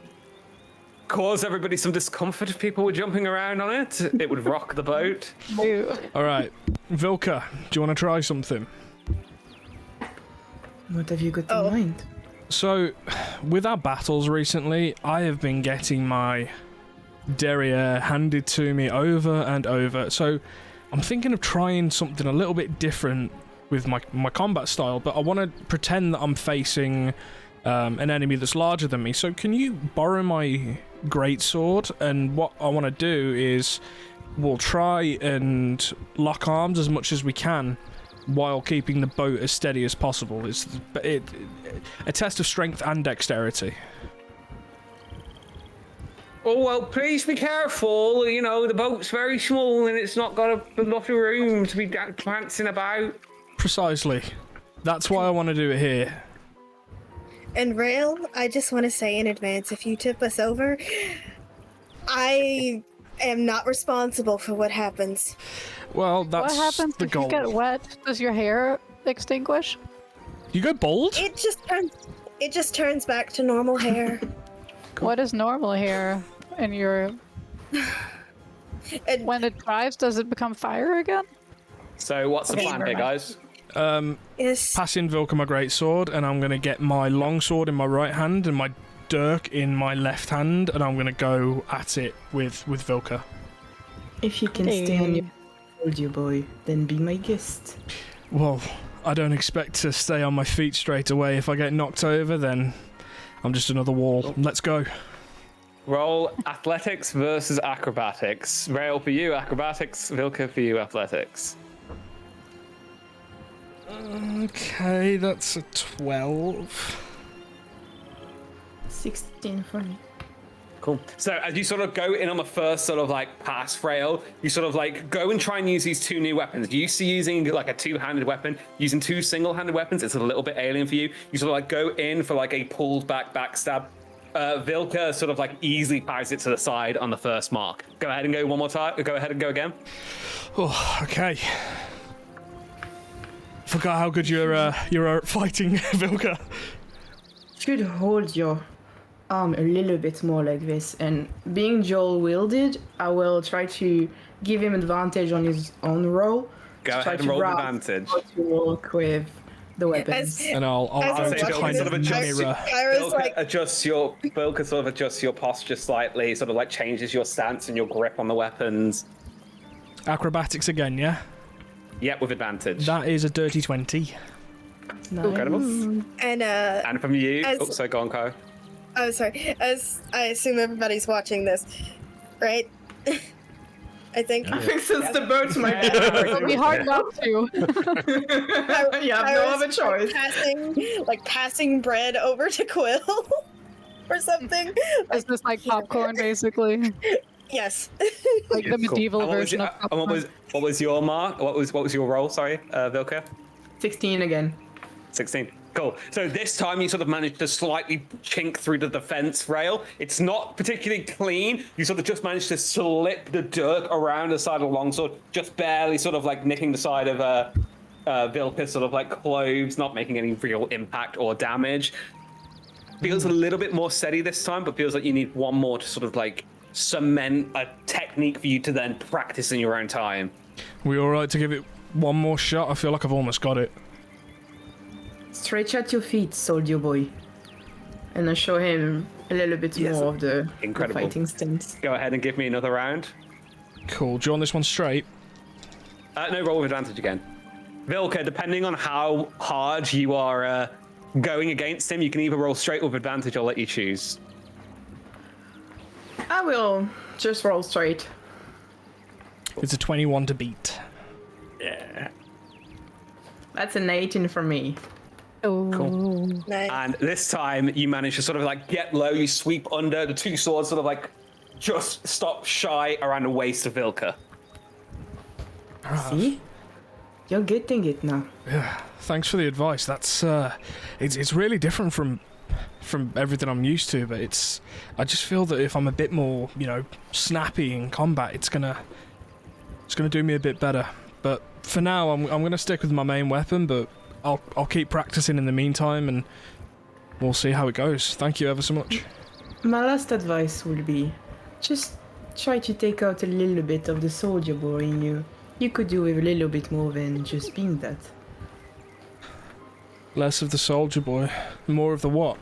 cause everybody some discomfort if people were jumping around on it. It would rock the boat. Ew. All right. Vilka, do you want to try something? What have you got in mind? So, with our battles recently, I have been getting my derriere handed to me over and over. So, I'm thinking of trying something a little bit different with my combat style, but I want to pretend that I'm facing an enemy that's larger than me. So, can you borrow my greatsword? And what I want to do is we'll try and lock arms as much as we can. while keeping the boat as steady as possible. It's a test of strength and dexterity. Oh, well, please be careful. You know, the boat's very small and it's not got a lot of room to be prancing about. Precisely. That's why I want to do it here. And Rail, I just want to say in advance, if you tip us over, I am not responsible for what happens. Well, that's What happens the if goal. you get wet? Does your hair extinguish? You go bald? It just turns back to normal hair. What is normal hair in your... And When it dries, does it become fire again? So what's the Okay, plan here, guys? yes, Passing Vilka my greatsword, and I'm going to get my longsword in my right hand and my dirk in my left hand, and I'm going to go at it with Vilka. If you can stay on your soldier boy, then be my guest. Well, I don't expect to stay on my feet straight away. If I get knocked over, then I'm just another wall. Let's go. Roll athletics versus acrobatics. Rail for you, acrobatics. Vilka for you, athletics. Okay, that's a 12. 16 for me. Cool. So as you sort of go in on the first sort of like pass Frail, you sort of like go and try and use these two new weapons. You used to using like a two-handed weapon, using two single-handed weapons. It's a little bit alien for you. You sort of like go in for like a pulled back backstab. Vilka sort of like easily parries it to the side on the first mark. Go ahead and go one more time. Go ahead and go again. Oh, okay. Forgot how good you're at fighting, Vilka. Should hold your arm a little bit more like this, and being dual wielded, I will try to give him advantage on his own roll. Go to try ahead and to roll grab advantage. how to work with the weapons. And I'll As I'm I'm saying watching sort of this, adjust, mirror. Kyra's like, Vilka sort of adjusts your posture slightly, sort of like changes your stance and your grip on the weapons. Acrobatics again, yeah? Yep, with advantage. That is a dirty 20. Nice. Incredible. and from you. As- Oh, sorry, go on, Kai. oh, sorry. As I assume everybody's watching this, right? I think. I think since the boat's my It'll be hard not to. you have no other choice. Passing bread over to Quill or something. Is this like popcorn, basically? Yes. Like the medieval And version of and popcorn? what was your mark? What was your roll? Sorry, Vilka. 16 again. 16. Cool. So this time you sort of managed to slightly chink through the defense rail. It's not particularly clean. You sort of just managed to slip the dirk around the side of the longsword, just barely sort of like nicking the side of Vilka's sort of like clothes, not making any real impact or damage. Feels a little bit more steady this time, but feels like you need one more to sort of like cement a technique for you to then practice in your own time. We all right to give it one more shot? I feel like I've almost got it. Stretch at your feet, soldier boy. And I show him a little bit Yes. more of the Incredible. fighting stance. Go ahead and give me another round. Cool. Do you want this one straight? No, roll with advantage again. Vilka, depending on how hard you are going against him, you can either roll straight with advantage or let you choose. I will just roll straight. It's a 21 to beat. That's an 18 for me. Oh. Nice. And this time you manage to sort of like get low, you sweep under, the two swords sort of like just stop shy around the waist of Vilka. See? You're getting it now. Yeah. Thanks for the advice. That's it's really different from everything I'm used to, but I just feel that if I'm a bit more, snappy in combat, it's gonna do me a bit better. But for now, I'm gonna stick with my main weapon, but I'll keep practicing in the meantime, and we'll see how it goes. Thank you ever so much. My last advice would be just try to take out a little bit of the soldier boy in you. You could do with a little bit more than just being that. Less of the soldier boy, more of the what?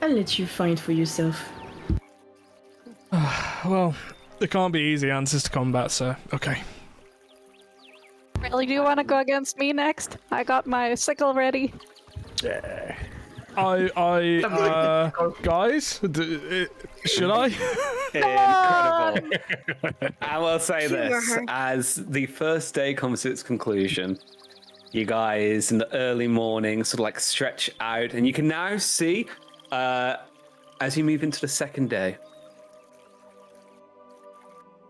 I'll let you find for yourself. Well, there can't be easy answers to combat, so okay. Really, do you want to go against me next? I got my sickle ready. Guys, should I? Incredible. I will say this, as the first day comes to its conclusion, you guys in the early morning sort of like stretch out, and you can now see, as you move into the second day,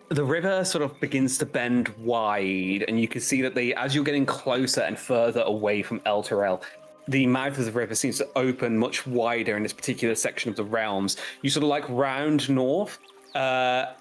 the river sort of begins to bend wide, and you can see that as you're getting closer and further away from El Terrell, the mouth of the river seems to open much wider in this particular section of the realms. You sort of like round north, at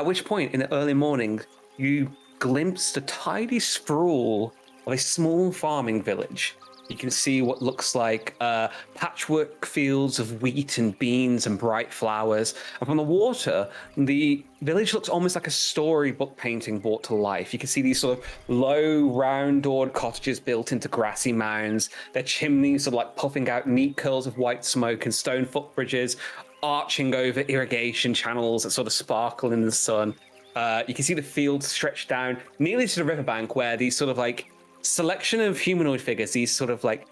which point in the early morning, you glimpsed a tidy sprawl of a small farming village. You can see what looks like patchwork fields of wheat and beans and bright flowers. And from the water, the village looks almost like a storybook painting brought to life. You can see these sort of low, round-doored cottages built into grassy mounds. Their chimneys sort of like puffing out neat curls of white smoke, and stone footbridges arching over irrigation channels that sort of sparkle in the sun. You can see the fields stretched down nearly to the riverbank, where these sort of like selection of humanoid figures, these sort of like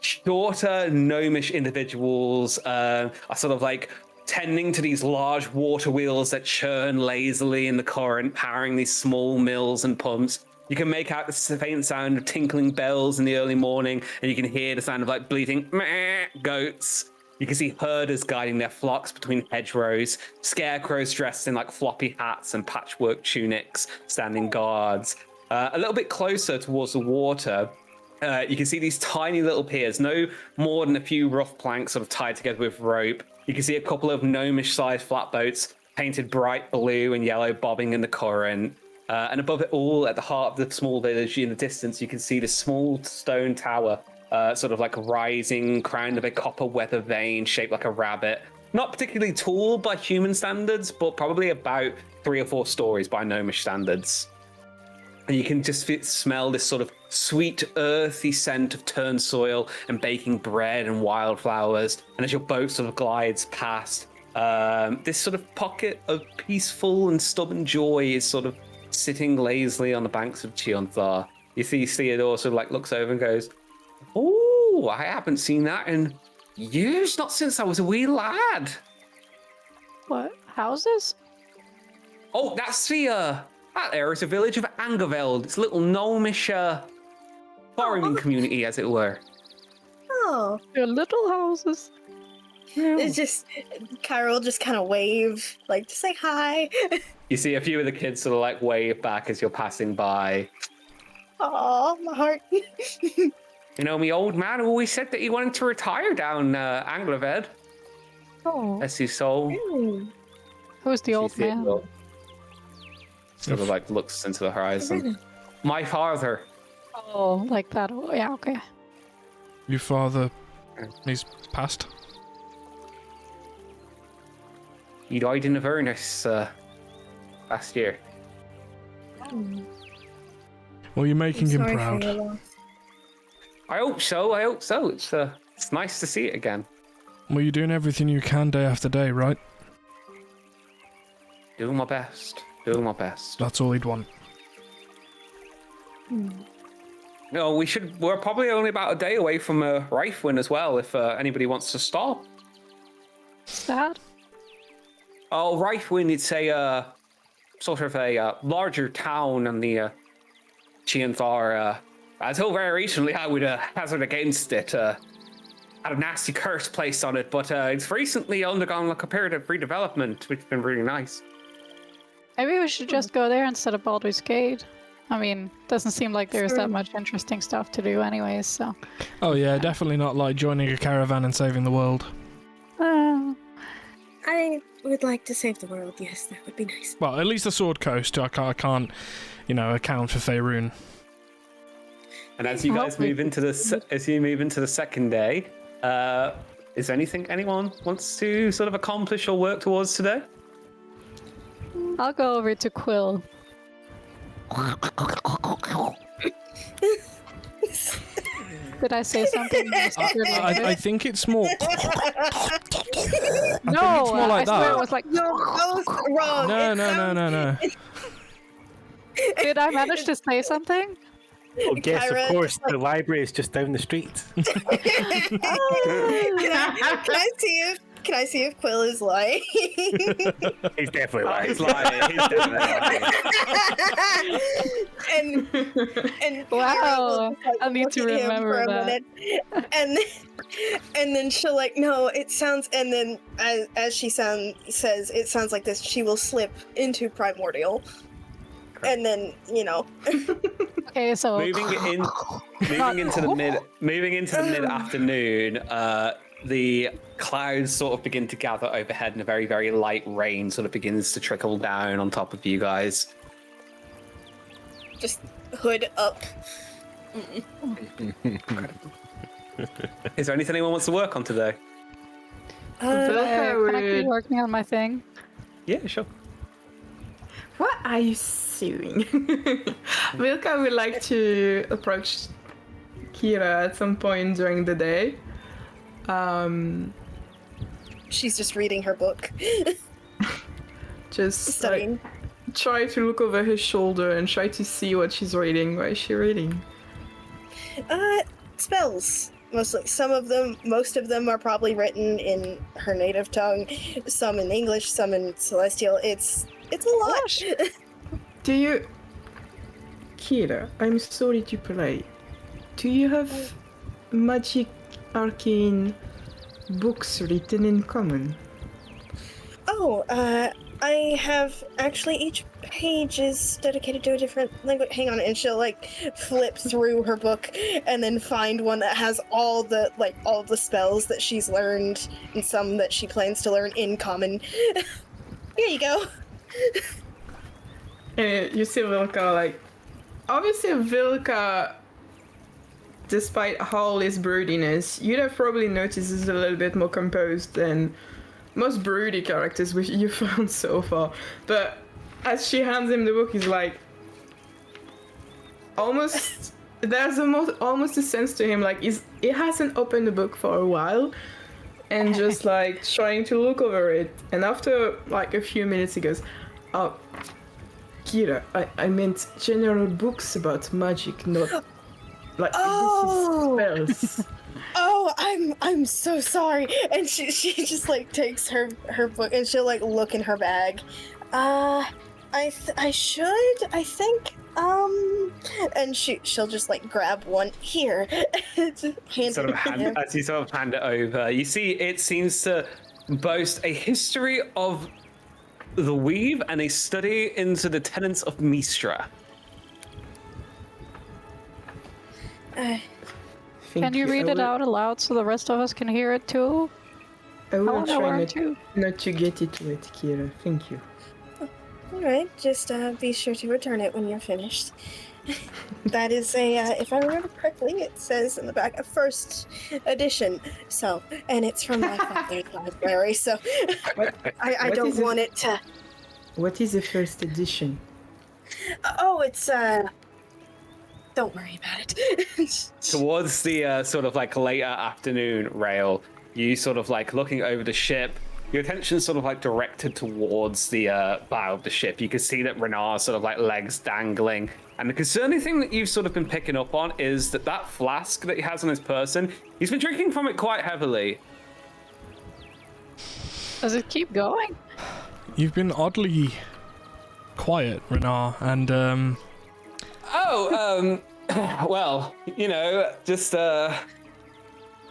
shorter gnomish individuals, are sort of like tending to these large water wheels that churn lazily in the current, powering these small mills and pumps. You can make out the faint sound of tinkling bells in the early morning, and you can hear the sound of like bleating meh goats. You can see herders guiding their flocks between hedgerows, scarecrows dressed in like floppy hats and patchwork tunics standing guards. A little bit closer towards the water, you can see these tiny little piers, no more than a few rough planks sort of tied together with rope. You can see a couple of gnomish-sized flatboats painted bright blue and yellow bobbing in the current. And above it all, at the heart of the small village in the distance, you can see the small stone tower, sort of like rising, crowned of a copper weather vane shaped like a rabbit. Not particularly tall by human standards, but probably about 3 or 4 stories by gnomish standards. And you can just smell this sort of sweet, earthy scent of turned soil and baking bread and wildflowers. And as your boat sort of glides past, this sort of pocket of peaceful and stubborn joy is sort of sitting lazily on the banks of Chionthar. You see Theodore sort of like looks over and goes, "Oh, I haven't seen that in years, not since I was a wee lad." What? Houses? Oh, that's that there is a village of Angeveld. It's a little gnomish farming community, as it were. Oh, Your little houses. it's just Carol just kind of wave, like to say hi. You see a few of the kids sort of like wave back as you're passing by. Oh, my heart. You know, my old man always said that he wanted to retire down Angeveld. Oh. That's his soul. Who's the old man? Sort of like looks into the horizon. My father. Oh, like that. Oh, yeah, okay. Your father, he's passed. He died in Avernus last year. Well, you're making him proud. I hope so. It's nice to see it again. Well, you're doing everything you can day after day, right? Doing my best. That's all he'd want. No, we're probably only about a day away from Reifwin as well, if anybody wants to stop. Sad? Oh, Reifwin, it's a sort of a larger town on the Chionthar. Until very recently, I would hazard against it. Had a nasty curse placed on it, but it's recently undergone like a period of redevelopment, which has been really nice. Maybe we should just go there instead of Baldur's Gate. I mean, doesn't seem like there's that much interesting stuff to do anyways, so... Oh yeah, definitely not like joining a caravan and saving the world. I would like to save the world, yes, that would be nice. Well, at least the Sword Coast, I can't account for Faerun. And as you guys move into the second day, is there anything anyone wants to sort of accomplish or work towards today? I'll go over to Quill. Did I say something? I think it's more... No, more like I swear that. it was like... You're both wrong. No. Did I manage to say something? Well, guess, Kyra, of course, the library is just down the street. Can I see if Quill is lying? He's definitely lying. He's lying. He's definitely lying. Wow, and Kyra will just, like, I need look to at him remember for a that. minute, and then she'll like, no, it sounds, and then as she says it sounds like this, she will slip into primordial, and then Okay, so moving into the mid afternoon, the clouds sort of begin to gather overhead, and a very, very light rain sort of begins to trickle down on top of you guys. just hood up. Is there anything anyone wants to work on today? can I keep working on my thing? Yeah, sure. What are you suing? Vilka would like to approach Kira at some point during the day. She's just reading her book. Just Studying. like, try to look over his shoulder and try to see what she's reading. What is she reading? Spells. Mostly. Most of them are probably written in her native tongue. Some in English, some in Celestial. It's a lot. Do you... Kira, I'm sorry to play. Do you have magic arcane books written in common? Oh, I have actually, each page is dedicated to a different language. Hang on, and she'll like flip through her book and then find one that has all the spells that she's learned and some that she plans to learn in common. Here you go. And you see Vilka like... Obviously Vilka, despite all his broodiness, you'd have probably noticed is a little bit more composed than most broody characters which you found so far. But as she hands him the book, he's like... Almost... There's almost a sense to him like he hasn't opened the book for a while and just like trying to look over it. And after like a few minutes he goes, "Oh, Kira, I meant general books about magic, not like this is spells." Oh, I'm so sorry. And she just like takes her book and she'll like look in her bag. I think. And she'll just like grab one here. As you sort of hand it over, you see it seems to boast a history of the weave and a study into the tenets of Mistra. Can you read it out aloud so the rest of us can hear it too? I will wanna try learn not to get into it, Kira. Thank you. Alright, just be sure to return it when you're finished. That is if I remember correctly, it says in the back, a first edition. So, and it's from my father's library, so I What don't is it? want it to... What is the first edition? Oh, it's, don't worry about it. Towards the sort of like later afternoon, Rail, you sort of like looking over the ship. Your attention sort of like directed towards the bow of the ship. You can see that Renar's sort of like legs dangling. And the concerning thing that you've sort of been picking up on is that flask that he has on his person, he's been drinking from it quite heavily. Does it keep going? You've been oddly quiet, Renar, and well, just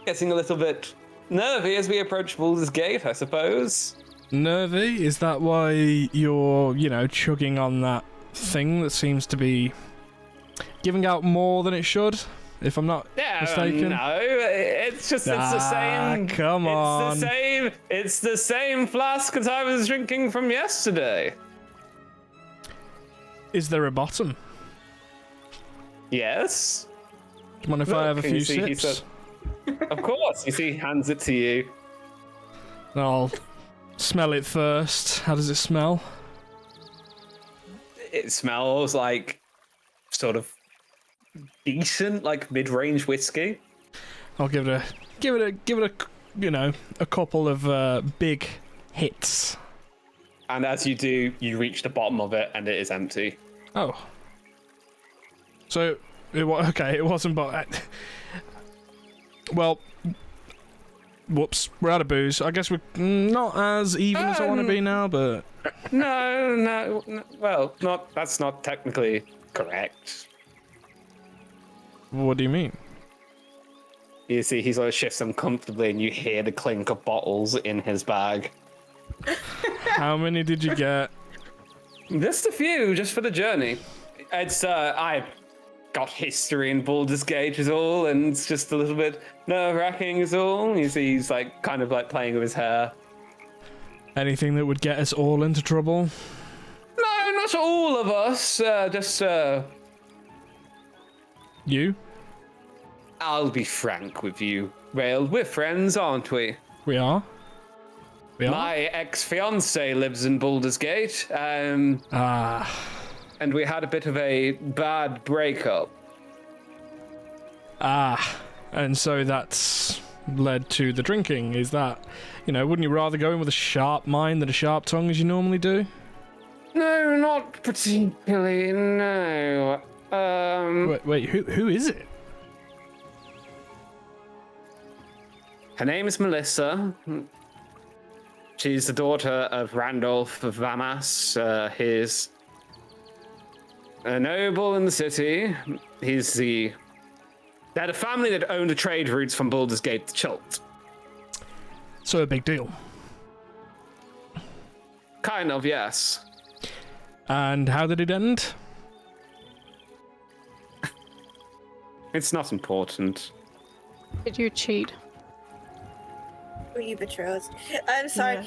getting a little bit nervy as we approach Baldur's Gate, I suppose. nervy. Is that why you're, chugging on that thing that seems to be giving out more than it should? If I'm not mistaken. No, it's just it's the same. Come on. It's the same flask that I was drinking from yesterday. Is there a bottom? Yes. Do you mind if I have a few sips? Of course. You see, he hands it to you. I'll smell it first. How does it smell? It smells like sort of decent, like mid-range whiskey. I'll give it a couple of big hits. And as you do, you reach the bottom of it, and it is empty. Oh. So, Okay, it wasn't, but well, whoops, we're out of booze. I guess we're not as even as I want to be now, but No. Well, that's not technically correct. what do you mean? You see, he sort of shifts uncomfortably, and you hear the clink of bottles in his bag. How many did you get? Just a few, just for the journey. It's I've got history in Baldur's Gate is all, and it's just a little bit nerve-wracking is all. You see, he's like kind of like playing with his hair. Anything that would get us all into trouble? No, not all of us. Just You? I'll be frank with you, Rail. We're friends, aren't we? We are? We are? My ex-fiance lives in Baldur's Gate, Ah. and we had a bit of a bad breakup. And so that's led to the drinking. Is that, wouldn't you rather go in with a sharp mind than a sharp tongue as you normally do? No, not particularly, no. Wait, who is it? Her name is Melissa. She's the daughter of Randolph of Vamas. He's a noble in the city. They had a family that owned the trade routes from Baldur's Gate to Chult. So a big deal. Kind of, yes. And how did it end? It's not important. Did you cheat? Were you betrothed? I'm sorry.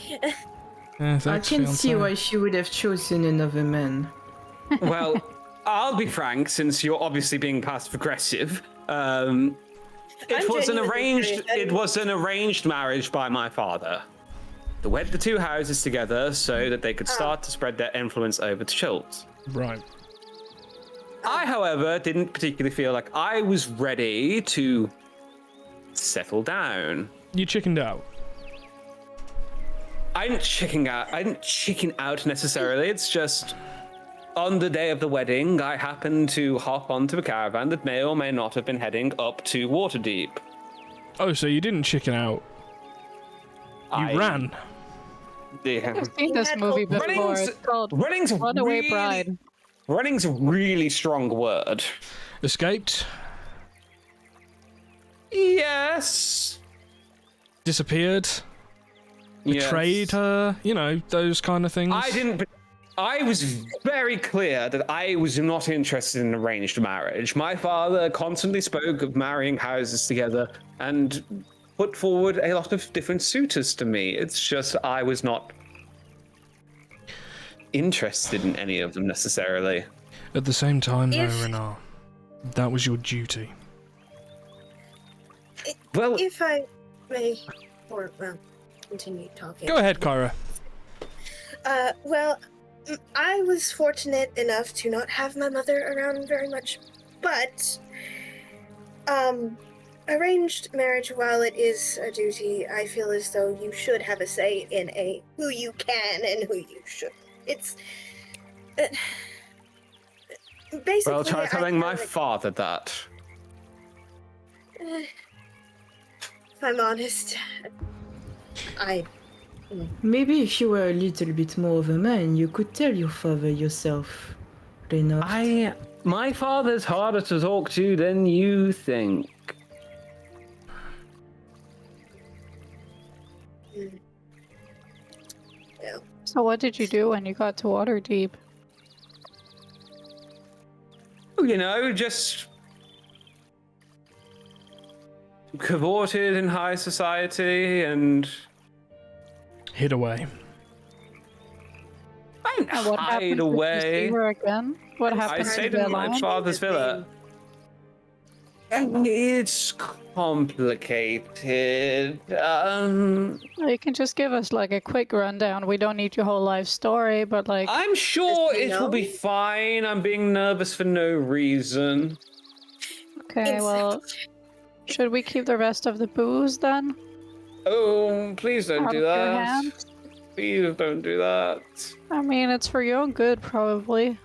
I can see why she would have chosen another man. Well, I'll be frank, since you're obviously being passive-aggressive. It was an arranged marriage by my father. They wed the two houses together so that they could start to spread their influence over to Chult. Right. I, however, didn't particularly feel like I was ready to settle down. You chickened out. I didn't chicken out necessarily. It's just on the day of the wedding, I happened to hop onto a caravan that may or may not have been heading up to Waterdeep. Oh, so you didn't chicken out. You ran. Yeah. I've seen this movie before. It's called Runaway Bride. Running's a really strong word. Escaped. Yes. Disappeared. Betrayed her. Those kind of things. I was very clear that I was not interested in arranged marriage. My father constantly spoke of marrying houses together and put forward a lot of different suitors to me. It's just I was not interested in any of them necessarily. At the same time, though, Renar, that was your duty. Well, if I may, continue talking. Go ahead, Kyra. Well, I was fortunate enough to not have my mother around very much, but arranged marriage, while it is a duty, I feel as though you should have a say in who you can and who you should. It's basically. Well, try telling my father that. If I'm honest, Maybe if you were a little bit more of a man, you could tell your father yourself, Reynard. My father's harder to talk to than you think. Yeah. So what did you do when you got to Waterdeep? Just cavorted in high society and And Hid away. what happened? Did you see her again? What happened? I stayed in my father's villa. It's complicated. You can just give us like a quick rundown. We don't need your whole life story, but like. I'm sure it will be fine. I'm being nervous for no reason. Okay, well, should we keep the rest of the booze then? Oh, please don't Out do of your that. hands? Please don't do that. I mean, it's for your own good, probably.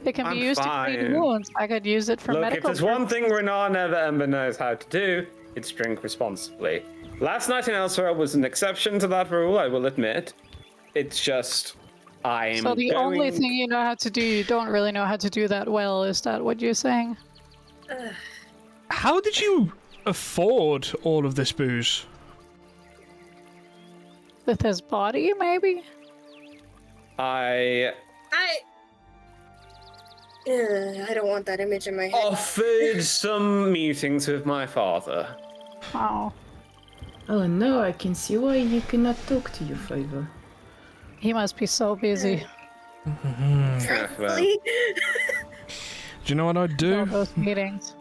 It can I'm be used to treat fine. wounds. I could use it for Look, if medical there's one thing purposes. Renar never ever knows how to do, it's drink responsibly. Last night in Elsewhere was an exception to that rule, I will admit. It's just, I'm So the going... only thing you know how to do, you don't really know how to do that well. Is that what you're saying? How did you afford all of this booze? With his body, maybe? I I don't want that image in my head. offered some meetings with my father. Oh. Oh no, I can see why you cannot talk to your father. He must be so busy. Probably. Do you know what I'd All do? those meetings.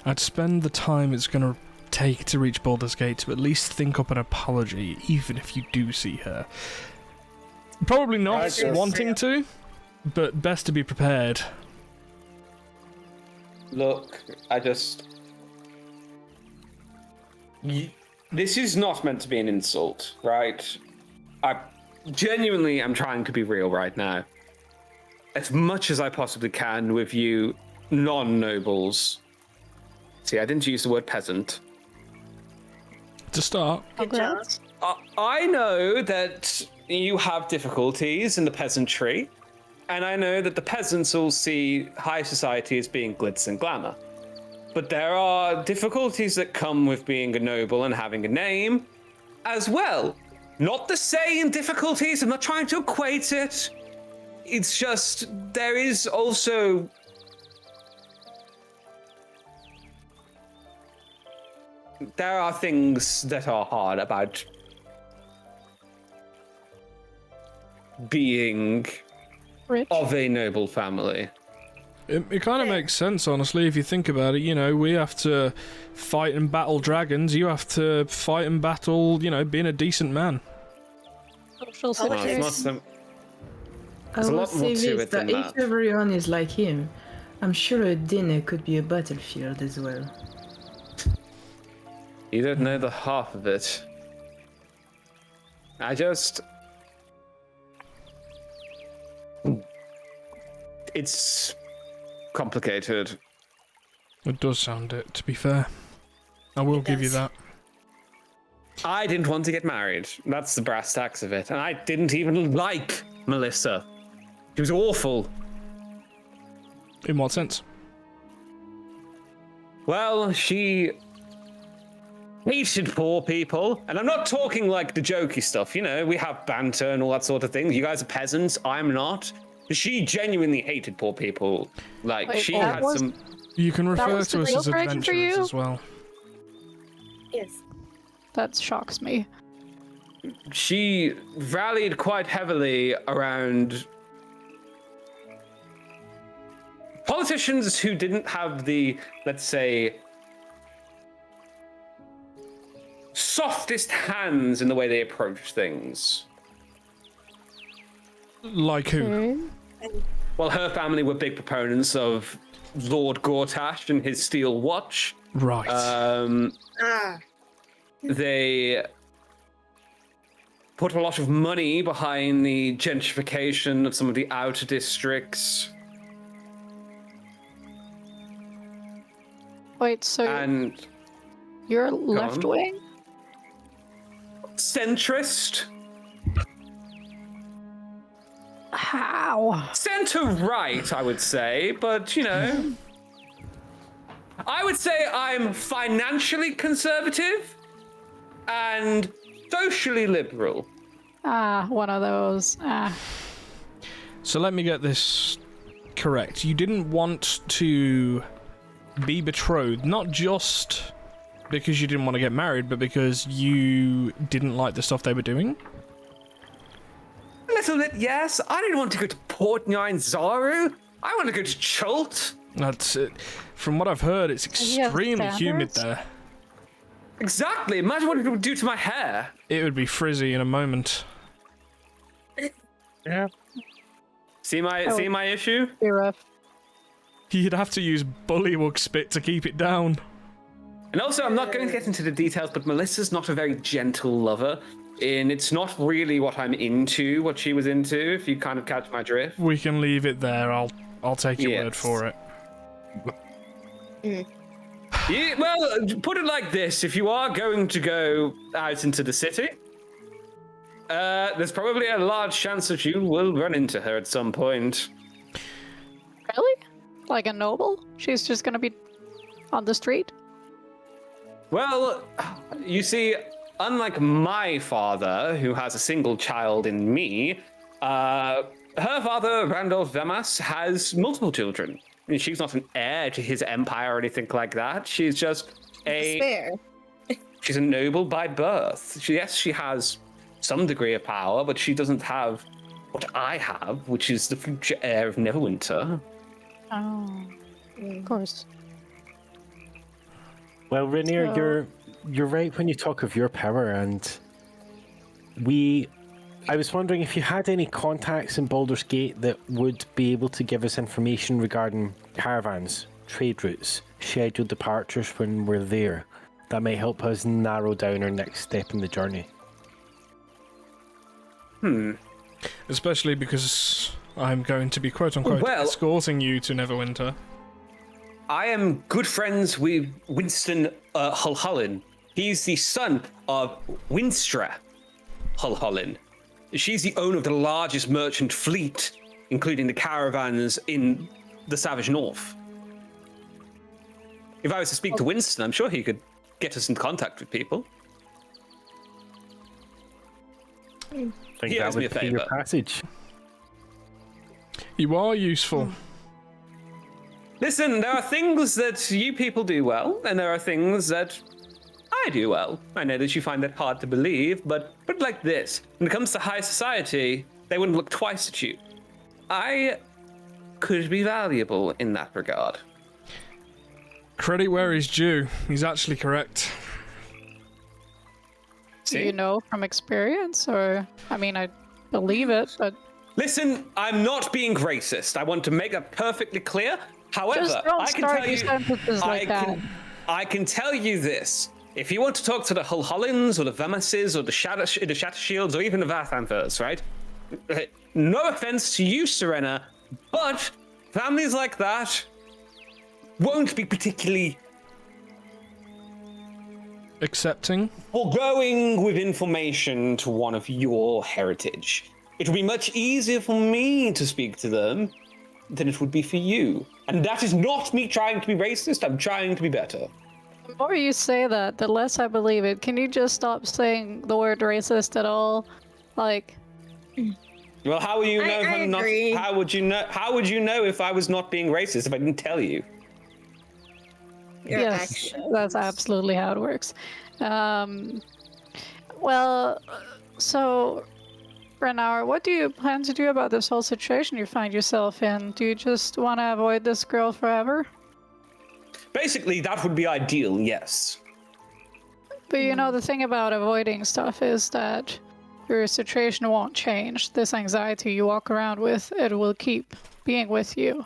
I'd spend the time it's going to take to reach Baldur's Gate to at least think up an apology, even if you do see her. Probably not I just- wanting to, but best to be prepared. Look, this is not meant to be an insult, right? I genuinely am trying to be real right now. As much as I possibly can with you non-nobles. See, I didn't use the word peasant. To start, Good job. Congrats. I know that you have difficulties in the peasantry, and I know that the peasants all see high society as being glitz and glamour. But there are difficulties that come with being a noble and having a name as well. Not the same difficulties, I'm not trying to equate it. It's just, there is also... There are things that are hard about being Rich. of a noble family. it kind of makes sense, honestly, if you think about it. You know, we have to fight and battle dragons. You have to fight and battle, you know, being a decent man. Social Oh, No, it's situation. not some... I There's a will lot more say to this, it than that that. if everyone is like him, I'm sure a dinner could be a battlefield as well. You don't know the half of it. I just... It's complicated. It does sound it, to be fair. I will give you does. that. I didn't want to get married. That's the brass tacks of it. And I didn't even like Melissa. She was awful. In what sense? Well, she hated poor people. And I'm not talking like the jokey stuff, you know, we have banter and all that sort of thing. You guys are peasants, I'm not. She genuinely hated poor people. Like, Wait, she that had was- some... You can refer was to the us deal as breaker for adventurers you? as well. Yes. That shocks me. She rallied quite heavily around politicians who didn't have the, let's say, softest hands in the way they approach things. Like who? Okay. Well, her family were big proponents of Lord Gortash and his steel watch. Right. They put a lot of money behind the gentrification of some of the outer districts. Wait, so And you're left on. wing? centrist, How? center right, I would say, but you know, I would say I'm financially conservative and socially liberal. Ah, one of those. Ah. So let me get this correct. You didn't want to be betrothed, not just because you didn't want to get married, but because you didn't like the stuff they were doing? A little bit, yes. I didn't want to go to Port Nine Zaru. I want to go to Chult. That's it. From what I've heard, it's you have extremely humid standards? there. Exactly. Imagine what it would do to my hair. It would be frizzy in a moment. Yeah. See my issue? Be rough. You'd have to use bullywug spit to keep it down. And also, I'm not going to get into the details, but Melissa's not a very gentle lover. And it's not really what I'm into, what she was into, if you kind of catch my drift. We can leave it there. I'll I'll take your word Yes. for it. Yeah, well, put it like this: if you are going to go out into the city, there's probably a large chance that you will run into her at some point. Really? Like a noble? She's just gonna be on the street? Well, you see, unlike my father, who has a single child in me, her father, Randolph Vemas, has multiple children. I mean, she's not an heir to his empire or anything like that. She's just Spare. she's a noble by birth. Yes, she has some degree of power, but she doesn't have what I have, which is the future heir of Neverwinter. Oh, of course. Well, Rainier, So- you're right when you talk of your power, and I was wondering if you had any contacts in Baldur's Gate that would be able to give us information regarding caravans, trade routes, scheduled departures when we're there. That might help us narrow down our next step in the journey. Especially because I'm going to be quote-unquote Well- escorting you to Neverwinter. I am good friends with Winston Hulhullin. He's the son of Winstra Hulhullin. She's the owner of the largest merchant fleet, including the caravans in the Savage North. If I was to speak to Winston, I'm sure he could get us in contact with people. I think He that owes me would a be your favour. passage. You are useful. Listen, there are things that you people do well, and there are things that I do well. I know that you find that hard to believe, but put it like this. When it comes to high society, they wouldn't look twice at you. I could be valuable in that regard. Credit where he's due. He's actually correct. Do you know from experience, or I mean, I believe it, but Listen, I'm not being racist. I want to make that perfectly clear. However, just don't I can start tell your you, sentences like that. I can tell you this. If you want to talk to the Hulhullins or the Vemases or the Shattershields or even the Vathanthers, right? No offense to you, Serena, but families like that won't be particularly Accepting. foregoing with information to one of your heritage. It would be much easier for me to speak to them than it would be for you. And that is not me trying to be racist, I'm trying to be better. the more you say that, the less I believe it. Can you just stop saying the word racist at all? Like, Well, how would you know if I I'm not? agree. How would you know? How would you know if I was not being racist if I didn't tell you? Your yes, action. that's absolutely how it works. Well, so, Renauer, what do you plan to do about this whole situation you find yourself in? Do you just want to avoid this girl forever? Basically, that would be ideal. Yes. But you know, the thing about avoiding stuff is that your situation won't change. This anxiety you walk around with, it will keep being with you.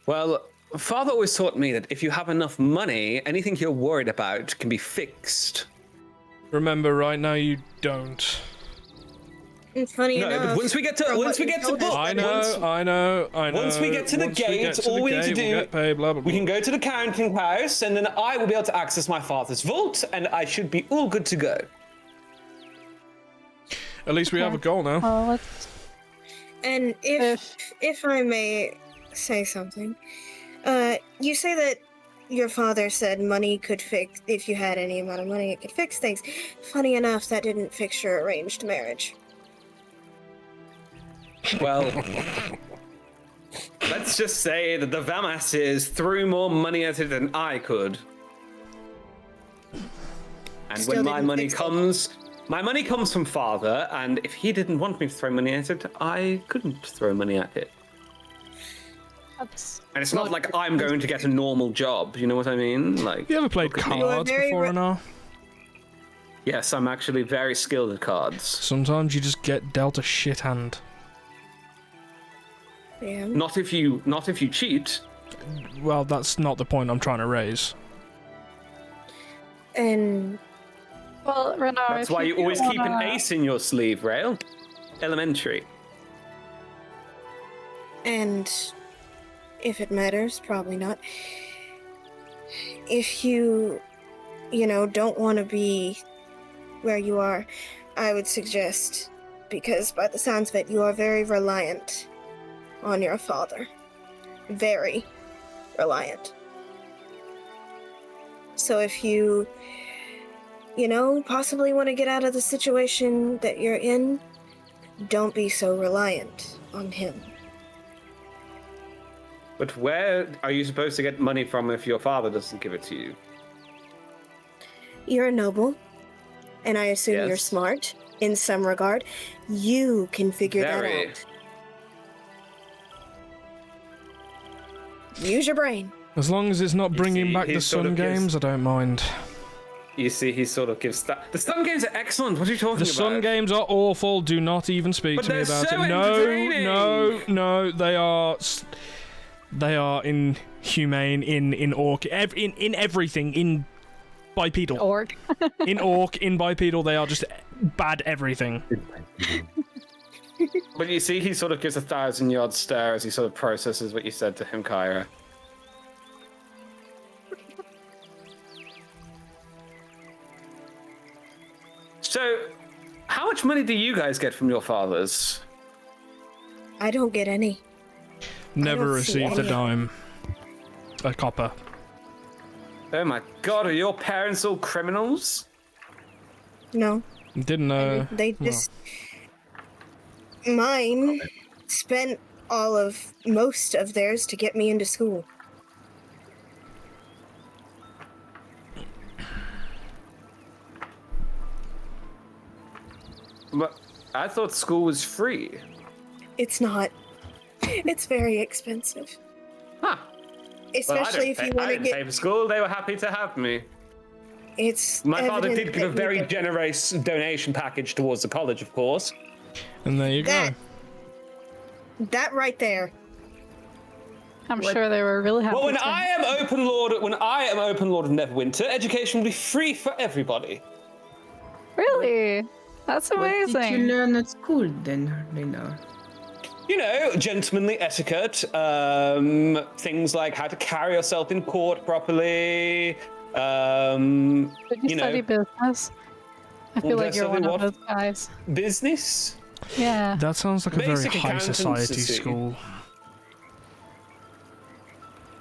Well, Father always taught me that if you have enough money, anything you're worried about can be fixed. Remember, right now you don't. It's funny No, enough. but once we get to from once what we you get to told us, book, I that know. once we get to the Once we gate, get to all the we need to gate, do, we'll get paid, blah, blah, we blah. can go to the counting house, and then I will be able to access my father's vault, and I should be all good to go. At least we have a goal now. Well, let's... And if I may say something, you say that your father said money could fix, if you had any amount of money, it could fix things. Funny enough, that didn't fix your arranged marriage. Well, let's just say that the Vamases threw more money at it than I could. And Still when my didn't money fix it. comes, my money comes from Father, and if he didn't want me to throw money at it, I couldn't throw money at it. That's And it's not like I'm going to get a normal job, you know what I mean? Like, You ever played look at me. cards very before now? Yes, I'm actually very skilled at cards. Sometimes you just get dealt a shit hand. Yeah. Not if you cheat. Well, that's not the point I'm trying to raise. And well, Renauer. That's if why you do always keep an wanna- ace in your sleeve, Rail. Elementary. if it matters, probably not. If you don't want to be where you are, I would suggest, because by the sounds of it, you are very reliant on your father. Very reliant. So if you possibly want to get out of the situation that you're in, don't be so reliant on him. But where are you supposed to get money from if your father doesn't give it to you? You're a noble, and I assume you're Yes. smart in some regard. You can figure that Very. out. Use your brain. As long as it's not bringing see, back he the sort Sun of gives- Games, I don't mind. You see, he sort of gives that. The Sun Games are excellent. What are you talking The about? Sun Games are awful. Do not even speak But to me they're about so it. entertaining. No. They are inhumane in orc in everything in bipedal. Orc. In orc, in bipedal, they are just bad everything. But you see, he sort of gives a 1,000-yard stare as he sort of processes what you said to him, Kyra. So, how much money do you guys get from your fathers? I don't get any. Never don't see received a any. dime. A copper. Oh my god, are your parents all criminals? No. Didn't know. They just... Mine spent most of theirs to get me into school. But I thought school was free. It's not. It's very expensive. Huh. Especially if you want I to didn't pay get... for school. They were happy to have me. It's My father evident did give a that you very get- generous donation package towards the college, of course. And there you go. That right there. I'm sure they were really happy. Well, when to- I am open lord of Neverwinter, education will be free for everybody. Really? That's What did you amazing. learn at school then, Lena? You know, gentlemanly etiquette, things like how to carry yourself in court properly. Did you you study know, business? I feel Well, like you're that's one of something those guys. business. Yeah. That sounds like a very Basic high society accountancy. school.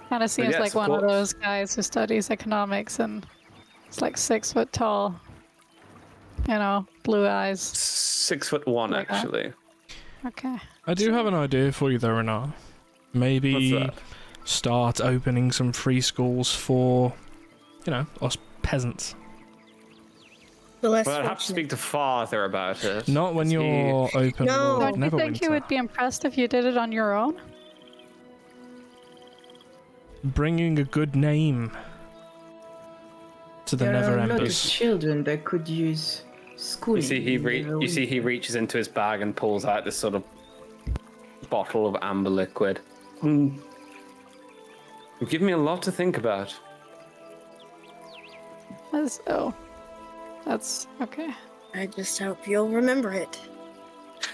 Kind of seems yes, like of one of course. those guys who studies economics and it's like 6 foot tall. Blue eyes. 6'1", Like that. actually. Okay. I do have an idea for you, though, Renar. Maybe What's that? start opening some free schools for, us peasants. The less Well, I'd have to fortunate. speak to father about it. Not when See, you're open No. Lord Don't you think you Neverwinter. would be impressed if you did it on your own? Bringing a good name to the There Never are a lot of Embers. children that could use schooling. You see, he reaches into his bag and pulls out this sort of bottle of amber liquid. You've given me a lot to think about. That's okay. I just hope you'll remember it.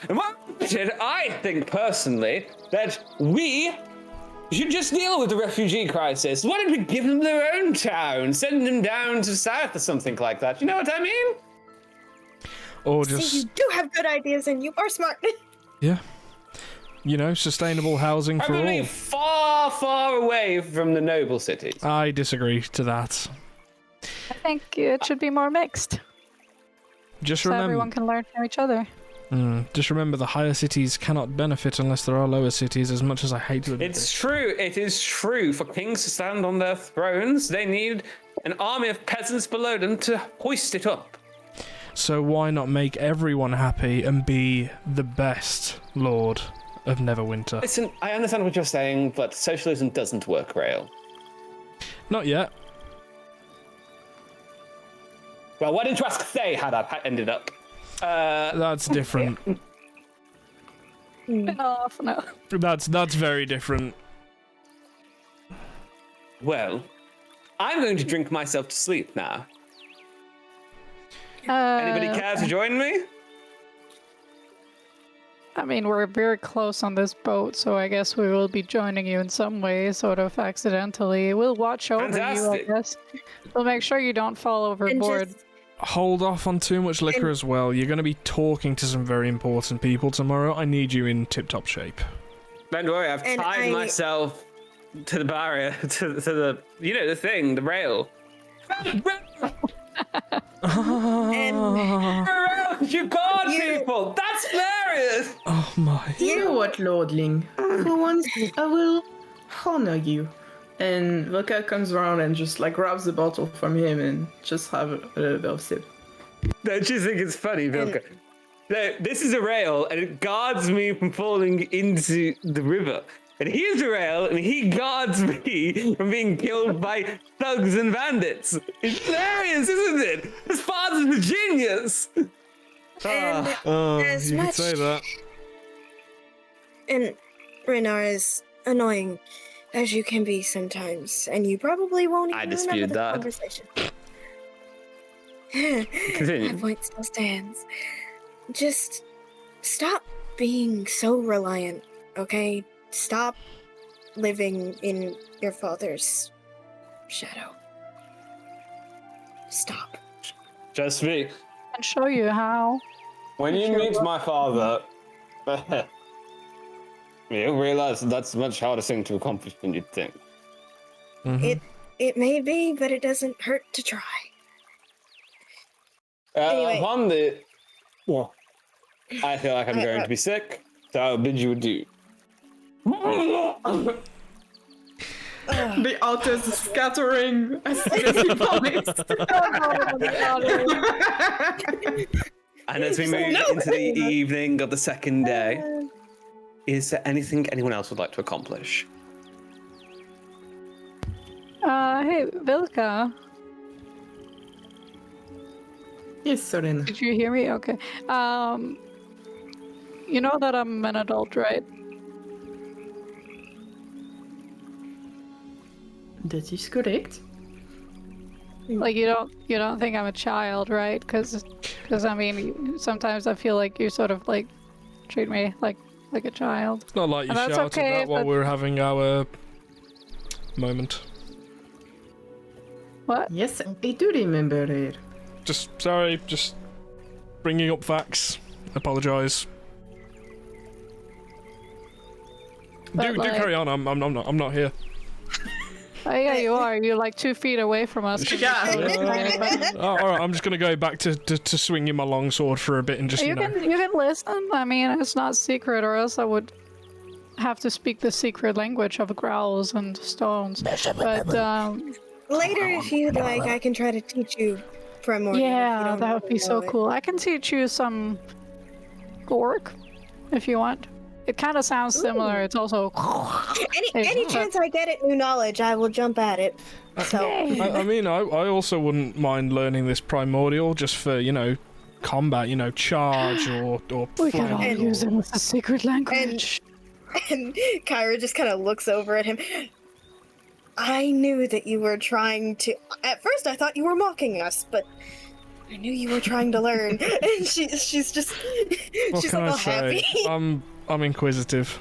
And what did I think personally that we should just deal with the refugee crisis? Why don't we give them their own town, send them down to south or something like that? You know what I mean? Or See, you just, do have good ideas and you are smart. yeah. Sustainable housing for Probably all. far, far away from the noble cities. I disagree to that. I think it should be more mixed, Just so everyone remember, can learn from each other. just remember, the higher cities cannot benefit unless there are lower cities. As much as I hate to admit It's it. true. It is true. For kings to stand on their thrones, they need an army of peasants below them to hoist it up. So why not make everyone happy and be the best Lord of Neverwinter? Listen, I understand what you're saying, but socialism doesn't work, Rail. Not yet. Well, why didn't you ask Thay how that ended up? That's different. No. That's very different. Well, I'm going to drink myself to sleep now. Anybody care to join me? I mean, we're very close on this boat, so I guess we will be joining you in some way, sort of accidentally. We'll watch over Fantastic. you, I guess. We'll make sure you don't fall overboard. just Hold off on too much liquor as well. You're going to be talking to some very important people tomorrow. I need you in tip-top shape. Don't worry, I've And tied myself to the barrier, to the, you know, the thing, the rail. You guard people! That's hilarious! Oh my. You know what, Lordling? For once, I will honor you. And Vilka comes around and just like grabs the bottle from him and just have a little bit of sip. Don't you think it's funny, Vilka? No, this is a rail, and it guards me from falling into the river. And here's a rail, and he guards me from being killed by thugs and bandits. It's hilarious, isn't it? This father's a genius! and Oh, as you could much say that. and Renar is annoying as you can be sometimes, and you probably won't I even dispute remember the that. conversation. Continue. My point still stands. Just stop being so reliant, okay? Stop living in your father's shadow. Stop. Just me. And show you how. When you meet my father, you'll realize that's a much harder thing to accomplish than you'd think. It may be, but it doesn't hurt to try. Anyway. Upon the... Well, I feel like I'm going to be sick, so I'll bid you adieu. The otters scattering as soon as he vomits. And as we move into the evening of the second day, is there anything anyone else would like to accomplish? Hey, Vilka, Yes, Serena. did you hear me? Okay. You know that I'm an adult, right? That is correct. Like you don't think I'm a child, right? Because I mean, sometimes I feel like you sort of like treat me like a child. It's not like you And that's shouted okay, that while but- we were having our moment. What? Yes, I do remember it. Just sorry, just bringing up facts. Apologise. But, Do like- carry on. I'm not here. Oh yeah, you are. You're like 2 feet away from us. Yeah. Oh, all right, I'm just gonna go back to swinging my longsword for a bit and just You can listen. I mean, it's not secret, or else I would have to speak the secret language of growls and stones. But Later, if you'd like, I can try to teach you primordial. if you yeah, don't that would be so know it. cool. I can teach you some Gork if you want. It kind of sounds similar. It's also Any but- chance I get at new knowledge, I will jump at it. So, I mean, I also wouldn't mind learning this primordial just for, combat, charge or we can all flank. use it as a secret language. and Kyra just kind of looks over at him. I knew that you were trying to. At first, I thought you were mocking us, but I knew you were trying to learn. And she's just What she's can like I all say? happy. I'm inquisitive.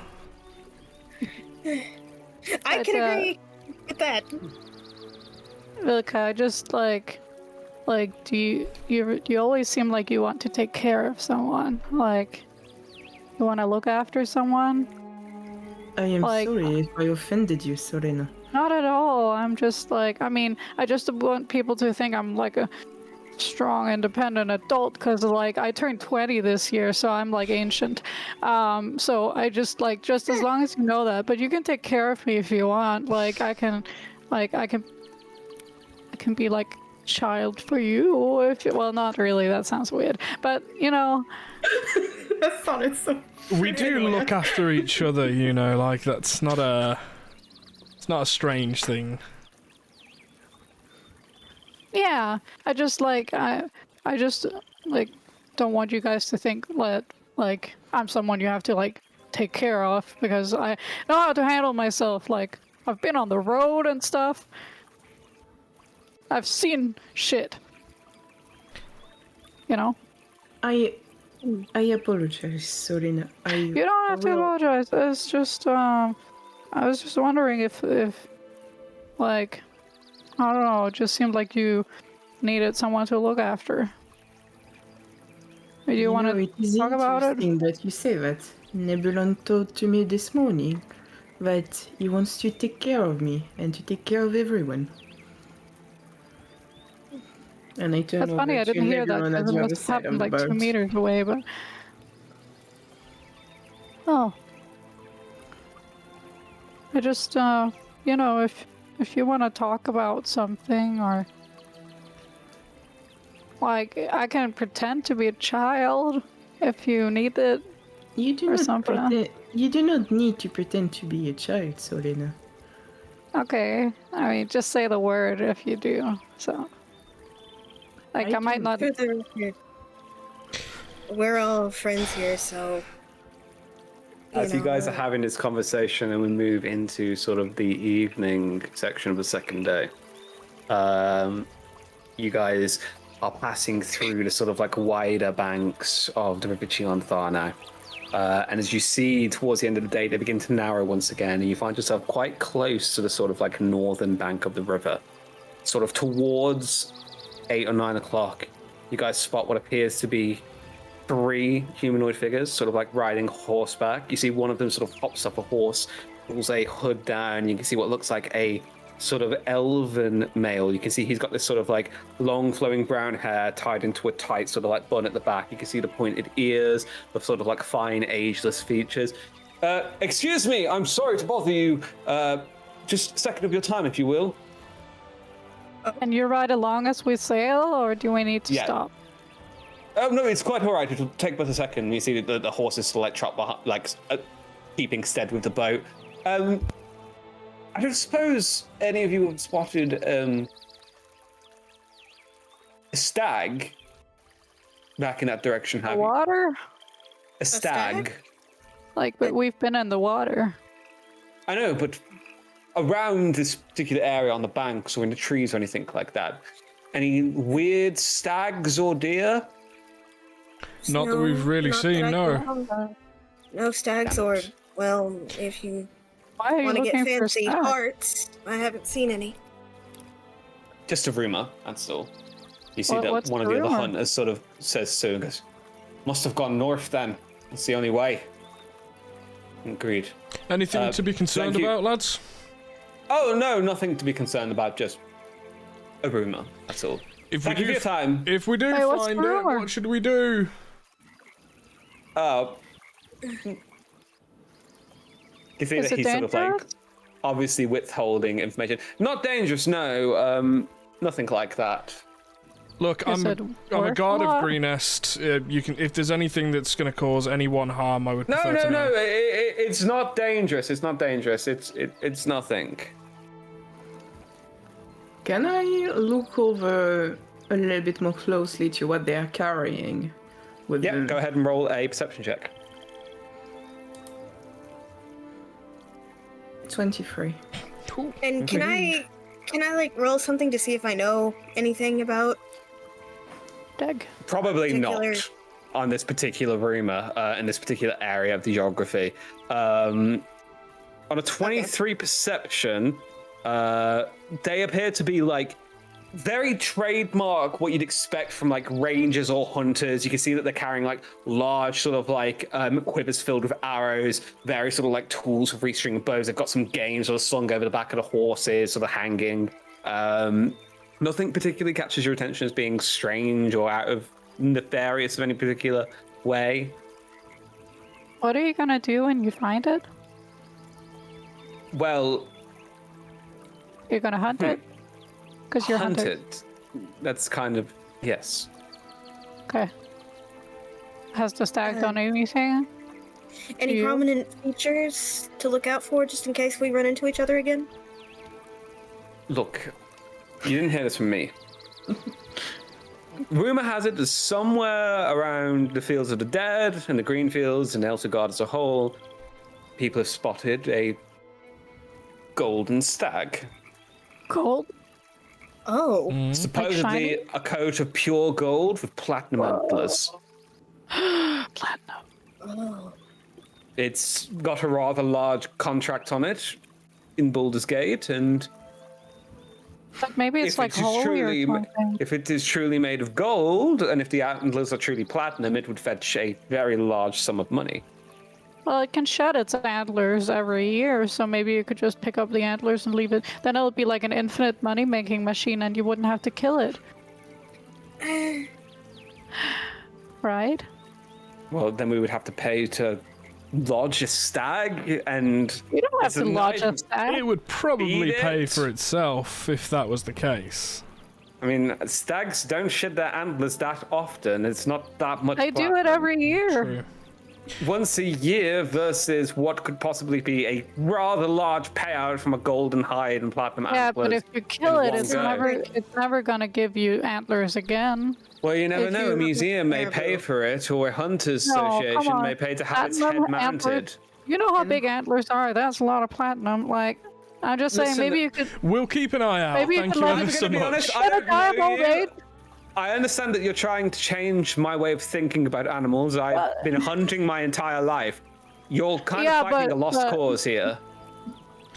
I But, can agree with that. Vilka, just like do you always seem like you want to take care of someone? Like you want to look after someone? I am Like- sorry if I offended you, Serena. Not at all. I'm just like, I mean, I just want people to think I'm like a strong, independent adult because like I turned 20 this year, so I'm like ancient. So I just like, just as long as you know that, but you can take care of me if you want. Like I can be like child for you if you, well, not really, that sounds weird, but That sounded so. We do look after each other, like that's not a strange thing. yeah, I just like I just like don't want you guys to think that like I'm someone you have to like take care of, because I know how to handle myself. Like I've been on the road and stuff. I've seen shit. I I apologize, Solina. You don't have to apologize. It's just, I was just wondering if, like, I don't know, it just seemed like you needed someone to look after. Do you want to talk about it? It is interesting that you say that. Nebulon told to me this morning that he wants to take care of me and to take care of everyone. And I turned That's over funny, I to didn't hear that Nebulon at because the it other must side of happen the like 2 boat. meters away, but... Oh. I just, you know, if you want to talk about something or... Like, I can pretend to be a child if you need it. You do Or not something. pretend. You do not need to pretend to be a child, Solina. Okay, I mean, just say the word if you do, so... Like, I might not... For the record, we're all friends here, so. As you guys are know, having this conversation and we move into sort of the evening section of the second day, you guys are passing through the sort of like wider banks of the River Chionthar now. And as you see towards the end of the day, they begin to narrow once again, and you find yourself quite close to the sort of like northern bank of the river. Sort of towards 8 or 9 o'clock, you guys spot what appears to be 3 humanoid figures, sort of like riding horseback. You see one of them sort of hops up a horse, pulls a hood down. You can see what looks like a sort of elven male. You can see he's got this sort of like long flowing brown hair tied into a tight sort of like bun at the back. You can see the pointed ears with sort of like fine ageless features. Excuse me, I'm sorry to bother you. Just a second of your time, if you will. And you ride along as we sail, or do we need to stop? Oh no, it's quite all right. It'll take but a second. You see the horses still like trot behind, like keeping stead with the boat. I don't suppose any of you have spotted a stag back in that direction, have you? Water? A stag? Like, but we've been in the water. I know, but around this particular area on the banks or in the trees or anything like that, any weird stags or deer? Not that we've really not seen, that I no. can recall. No stags or, well, if you Why are you want to looking get for fancy stag? hearts, I haven't seen any. Just a rumor, that's all. You see that What's one of the the other rumor? hunters sort of says so and goes, must have gone north then. That's the only way. Agreed. Anything to be concerned thank you. about, lads? Oh, no, nothing to be concerned about, just a rumor, that's all. If Thank we you for do, your time. if we do Hey, what's find the it, rumor? what should we do? You see Is that it he's sort of like dangerous? obviously withholding information. Not dangerous, no. Nothing like that. Look, Is I'm it a god of worthwhile? Greenest. You can, if there's anything that's going to cause anyone harm, I would No, prefer no, to no. know. It's not dangerous. It's not dangerous. It's nothing. Can I look over a little bit more closely to what they are carrying? With Yeah, them? go ahead and roll a perception check. 23. And can I like roll something to see if I know anything about? Dag. Probably Particular- not on this particular rumor in this particular area of the geography. On a 23 perception, they appear to be like very trademark what you'd expect from like rangers or hunters. You can see that they're carrying like large sort of like quivers filled with arrows, various sort of like tools for restringing bows. They've got some games sort of slung over the back of the horses, sort of hanging. Nothing particularly captures your attention as being strange or out of nefarious in any particular way. What are you gonna do when you find it? Well, You're gonna hunt it? Because you're hunted. hunted. That's kind of yes. Okay. Has the stag done anything? Any You? prominent features to look out for just in case we run into each other again? Look, you didn't hear this from me. Rumor has it that somewhere around the Fields of the Dead and the Green Fields and Elsegard as a whole, people have spotted a golden stag. Gold? Oh, Supposedly shiny? a coat of pure gold with platinum antlers. Platinum. Oh. It's got a rather large contract on it in Baldur's Gate, and But maybe it's like holy or something. if it is truly made of gold, and if the antlers are truly platinum, it would fetch a very large sum of money. Well, it can shed its antlers every year, so maybe you could just pick up the antlers and leave it. Then it'll be like an infinite money-making machine, and you wouldn't have to kill it. Right? Well, then we would have to pay to lodge a stag, and You don't have it's a to lodge a night- stag. It would probably Eat pay it. for itself if that was the case. I mean, stags don't shed their antlers that often. It's not that much. They do it platinum. every year. True. Once a year versus what could possibly be a rather large payout from a golden hide and platinum Yeah, antlers. but if you kill in it, one it's go. never gonna give you antlers again. Well, you never if know. you- A museum may yeah, pay but- for it, or a hunters No, come association on. may pay to have its head Platinum mounted. antlers. You know how big antlers are? That's a lot of platinum. Like, I'm just saying, Listen, maybe you could. We'll keep an eye out. Maybe you Thank can you let ever it- so I'm gonna be much. honest, I Shut don't it down, know old you. maid. I understand that you're trying to change my way of thinking about animals. I've been hunting my entire life. You're kind Yeah, of fighting but- a lost but- cause here.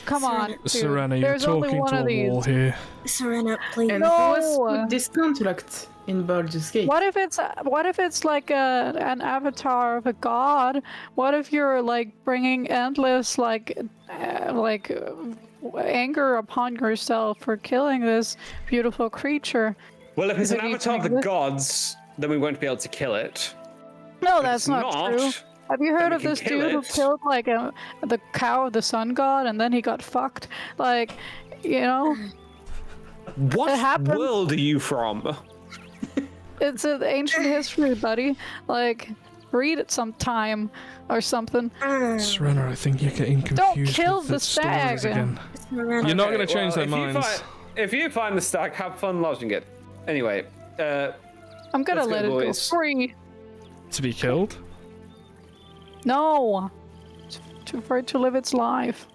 Come on, dude. Serena, you're There's only talking one to of a wall these. here. Serena, please. And No. who has put this contract in Baldur's Gate? What if it's like an avatar of a god? What if you're like bringing endless anger upon yourself for killing this beautiful creature? Well, if it's Is an it avatar of the even exist? gods, then we won't be able to kill it. No, If that's it's not true. Have you heard we of can this kill dude who it. killed like the cow of the sun god and then he got fucked? Like, you know, What It happened. world are you from? it's an ancient history, buddy. Like, read it sometime or something. Serena, I think you're getting confused Don't kill with the stories stag. again. Serena. You're not going to change their if you minds. if you find the stag, have fun lodging it. Anyway, I'm gonna Let's go, let it boys. go free. To be killed? No. Too afraid to live its life.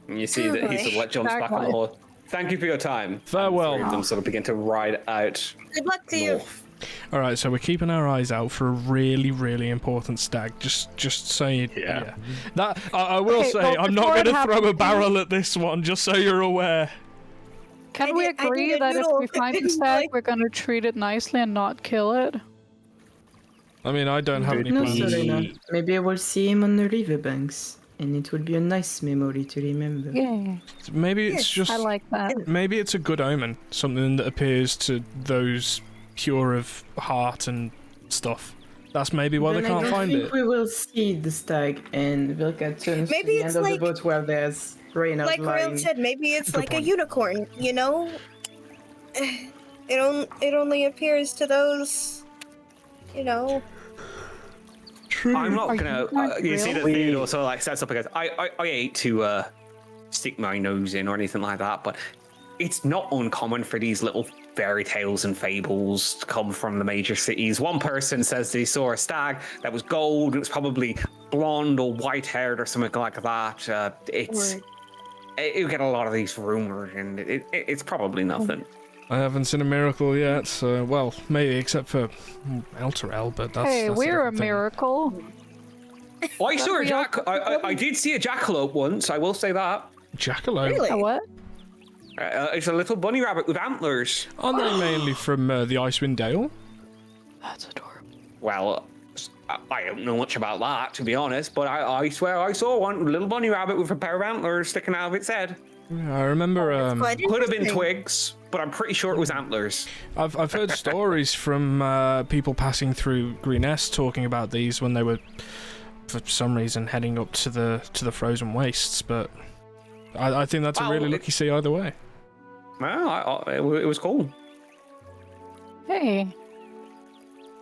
you see that he sort of like jumps back on the horse. Thank you for your time. Farewell. Three of them sort of begin to ride out Good luck to you. north. All right, so we're keeping our eyes out for a really, really important stag. Just so you, yeah. That I will Okay, say, well, I'm not before it going to throw a happens- barrel at this one. Just so you're aware. Can I we did- I agree did a that if noodle. we find the stag, we're gonna treat it nicely and not kill it? I mean, I don't have any No, plans. Serena. Maybe I will see him on the riverbanks, and it will be a nice memory to remember. Yeah, Maybe it's just I like that. maybe it's a good omen, something that appears to those pure of heart and stuff. That's maybe why Then they I can't don't find think it. we will see the stag, and Vilka turns Maybe to the it's end of like- the boat where there's Reynard Like lying. Rail said, maybe it's Good like point. a unicorn, you know? It only appears to those, you know. I'm not Are gonna. you not You see that real? Theodore sort of like sets up and goes, I hate to stick my nose in or anything like that, but it's not uncommon for these little fairy tales and fables to come from the major cities. One person says they saw a stag that was gold, and it was probably blonde or white haired or something like that. You get a lot of these rumors, and it's probably nothing. I haven't seen a miracle yet, so well, maybe except for Elturel, but that's. Hey, that's we're a different thing. miracle. I saw a we jack. all- I did see a jackalope once. I will say that. Jackalope. Really? A what? It's a little bunny rabbit with antlers. Aren't they mainly from the Icewind Dale? That's adorable. Well, I don't know much about that, to be honest, but I swear I saw one little bunny rabbit with a pair of antlers sticking out of its head. Yeah, I remember. Quite Could have been interesting. twigs, but I'm pretty sure it was antlers. I've heard stories from people passing through Greenest talking about these when they were, for some reason, heading up to the frozen wastes. But I think that's a Well, really it- lucky sea either way. Well, it was cool. Hey,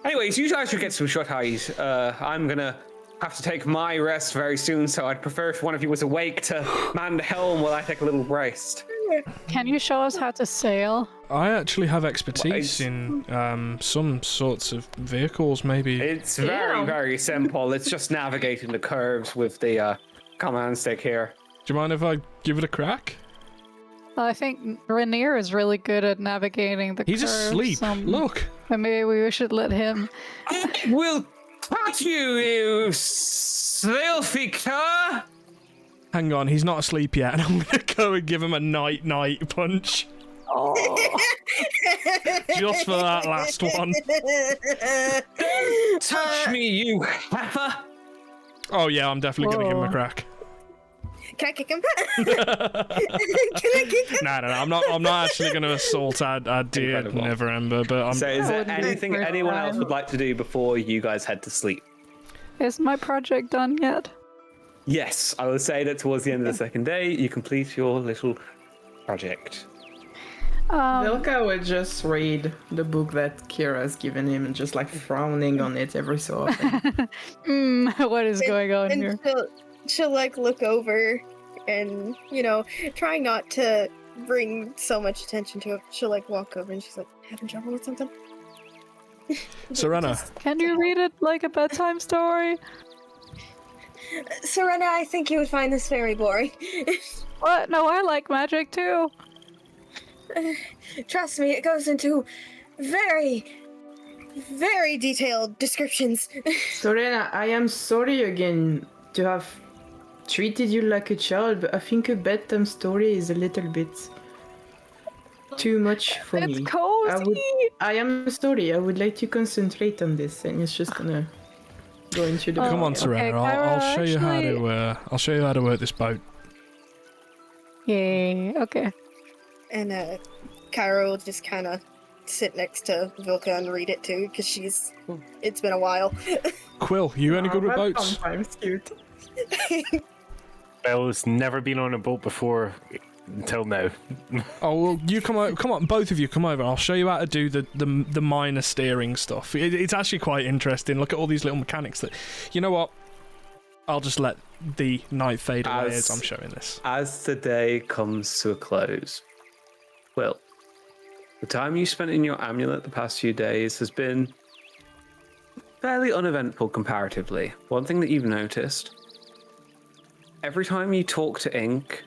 Anyways, you guys should get some shut eyes. I'm gonna have to take my rest very soon, so I'd prefer if one of you was awake to man the helm while I take a little rest. can you show us how to sail? I actually have expertise Well, in some sorts of vehicles. Maybe It's very, Yeah. very simple. It's just navigating the curves with the command stick here. do you mind if I give it a crack? I think Rainier is really good at navigating the He's curves. asleep. Look. Maybe we should let him. We'll Fuck you filthy cur! Hang on, he's not asleep yet, and I'm gonna go and give him a night punch. Just for that last one. Touch me, you heifer! Oh yeah, I'm definitely gonna give him a crack. Can I kick him? Can I kick him? No, I'm not actually gonna assault our dear Incredible. Neverember, but I'm. So is there wouldn't be anything the first anyone else time. would like to do before you guys head to sleep? Is my project done yet? Yes, I will say that towards the end of the second day, you complete your little project. Vilka would just read the book that Kira's given him and just like frowning on it every so often. What is going on And here? she'll like look over and, try not to bring so much attention to it. She'll like walk over and she's like, having trouble with something? Serena, Can you read it like a bedtime story? Serena, I think you would find this very boring. What? No, I like magic too. Trust me, it goes into very, very detailed descriptions. Sorena, I am sorry again to have treated you like a child, but I think a bedtime story is a little bit too much for me. It's cozy. I am sorry. I would like to concentrate on this, and it's just gonna go into the. come on, okay, Serena. I'll Kyra, show you how actually- to. I'll show you how to work this boat. Yay. Okay. And Kyra will just kind of sit next to Vilka and read it too, because it's been a while. Quill, you any good with Oh, that's boats? sometimes cute. Bill's never been on a boat before until now. Oh well, you come on, both of you come over. I'll show you how to do the minor steering stuff. It's actually quite interesting. Look at all these little mechanics that. You know what? I'll just let the night fade away as I'm showing this. As the day comes to a close, Will, the time you spent in your amulet the past few days has been fairly uneventful comparatively. One thing that you've noticed, every time you talk to Ink,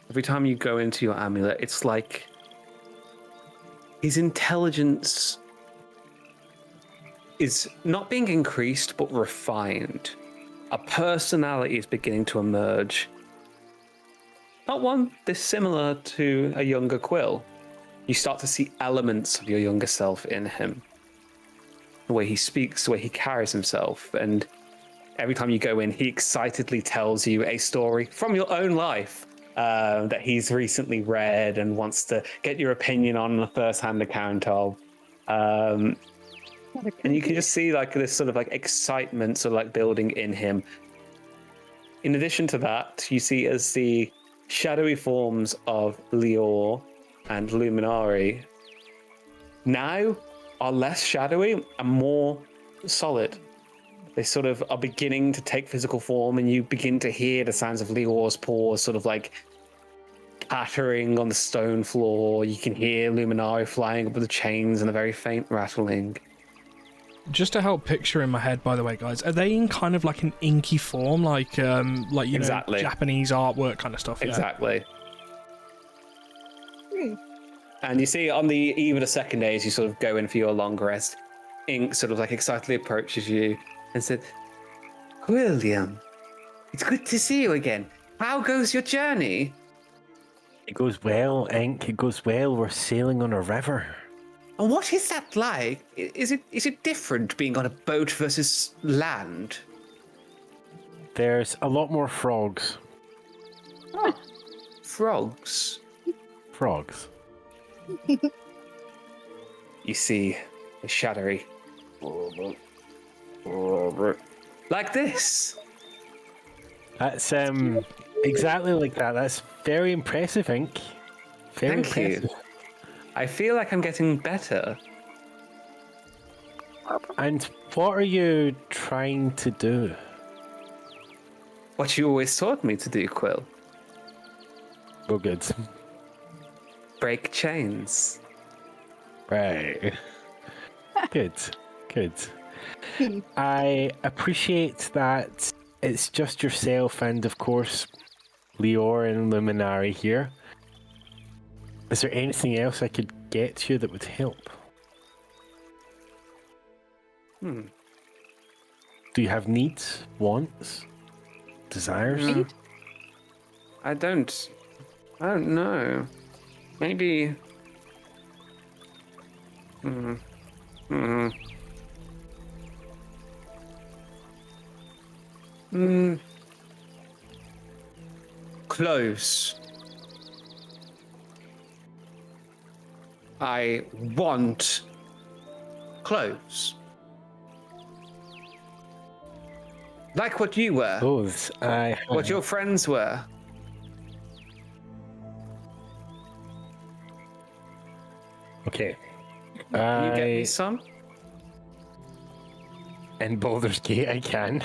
every time you go into your amulet, it's like his intelligence is not being increased, but refined. A personality is beginning to emerge. Not one dissimilar to a younger Quill. You start to see elements of your younger self in him. The way he speaks, the way he carries himself, and every time you go in, he excitedly tells you a story from your own life that he's recently read and wants to get your opinion on a first-hand account of. And you can just see like this sort of like excitement sort of like building in him. In addition to that, you see as the shadowy forms of Lior and Luminari now are less shadowy and more solid. They sort of are beginning to take physical form, and you begin to hear the sounds of Lior's paws sort of like pattering on the stone floor. You can hear Luminari flying up with the chains and a very faint rattling. Just to help picture in my head, by the way, guys, are they in kind of like an inky form, like you Exactly. know, Japanese artwork kind of stuff? Yeah? Exactly. And you see on the eve of the second day, as you sort of go in for your long rest, Ink sort of like excitedly approaches you and said, William, it's good to see you again. How goes your journey? It goes well, Ink. It goes well. We're sailing on a river. And what is that like? Is it different being on a boat versus land? There's a lot more frogs. Frogs? Frogs. You see a shadowy. Like this. That's exactly like that. That's very impressive, Ink. Very Thank you. impressive. I feel like I'm getting better. And what are you trying to do? What you always taught me to do, Quill. Oh, good. Break chains. Right. Good. Good. I appreciate that it's just yourself and, of course, Lior and Luminari here. Is there anything else I could get you that would help? Do you have needs, wants, desires? I don't know. Maybe. Close. I want clothes. Like what you wear. Clothes. What your friends wear. Okay. Can you get me some? In Baldur's Gate, I can.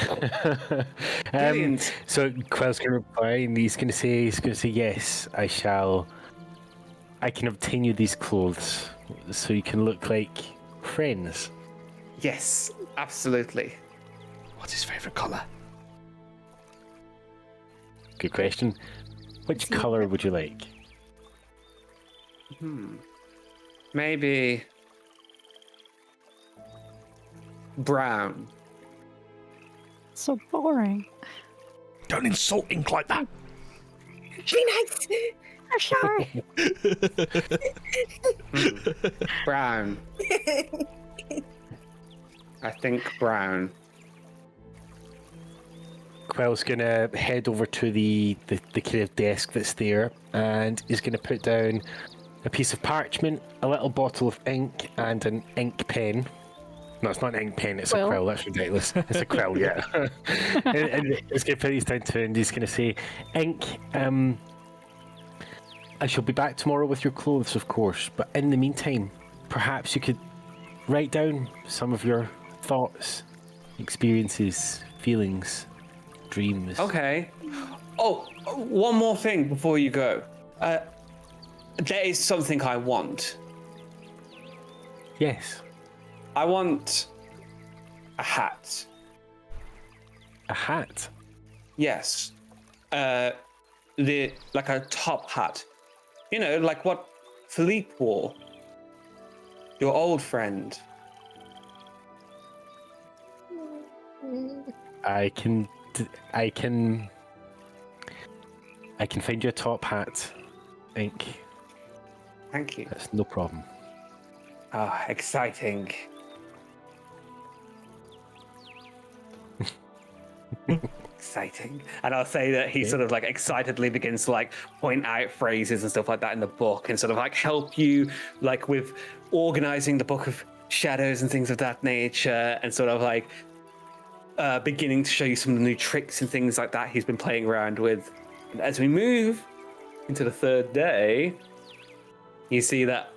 Brilliant. So Quell's going to reply, and he's going to say, yes, I shall. I can obtain you these clothes, so you can look like friends. Yes, absolutely. What's his favourite colour? Good question. Which color would you like? Maybe brown. So boring. Don't insult ink like that. Be nice. I'm sorry. Brown. I think brown. Quell's gonna head over to the kind of desk that's there, and he's gonna put down a piece of parchment, a little bottle of ink, and an ink pen. No, it's not an ink pen, it's a quill. That's ridiculous. It's a quill, yeah. and he's gonna put these down to, and he's gonna say, ink, I shall be back tomorrow with your clothes, of course, but in the meantime, perhaps you could write down some of your thoughts, experiences, feelings, dreams. Okay. Oh, one more thing before you go. There is something I want. Yes. I want a hat. A hat? Yes. Like a top hat. You know, like what Philippe wore. Your old friend. I can find you a top hat, Ink. Thank you. That's no problem. Ah, exciting. Exciting. And I'll say that he sort of like excitedly begins to like point out phrases and stuff like that in the book and sort of like help you like with organizing the book of shadows and things of that nature and sort of like beginning to show you some of the new tricks and things like that he's been playing around with. And as we move into the third day, you see that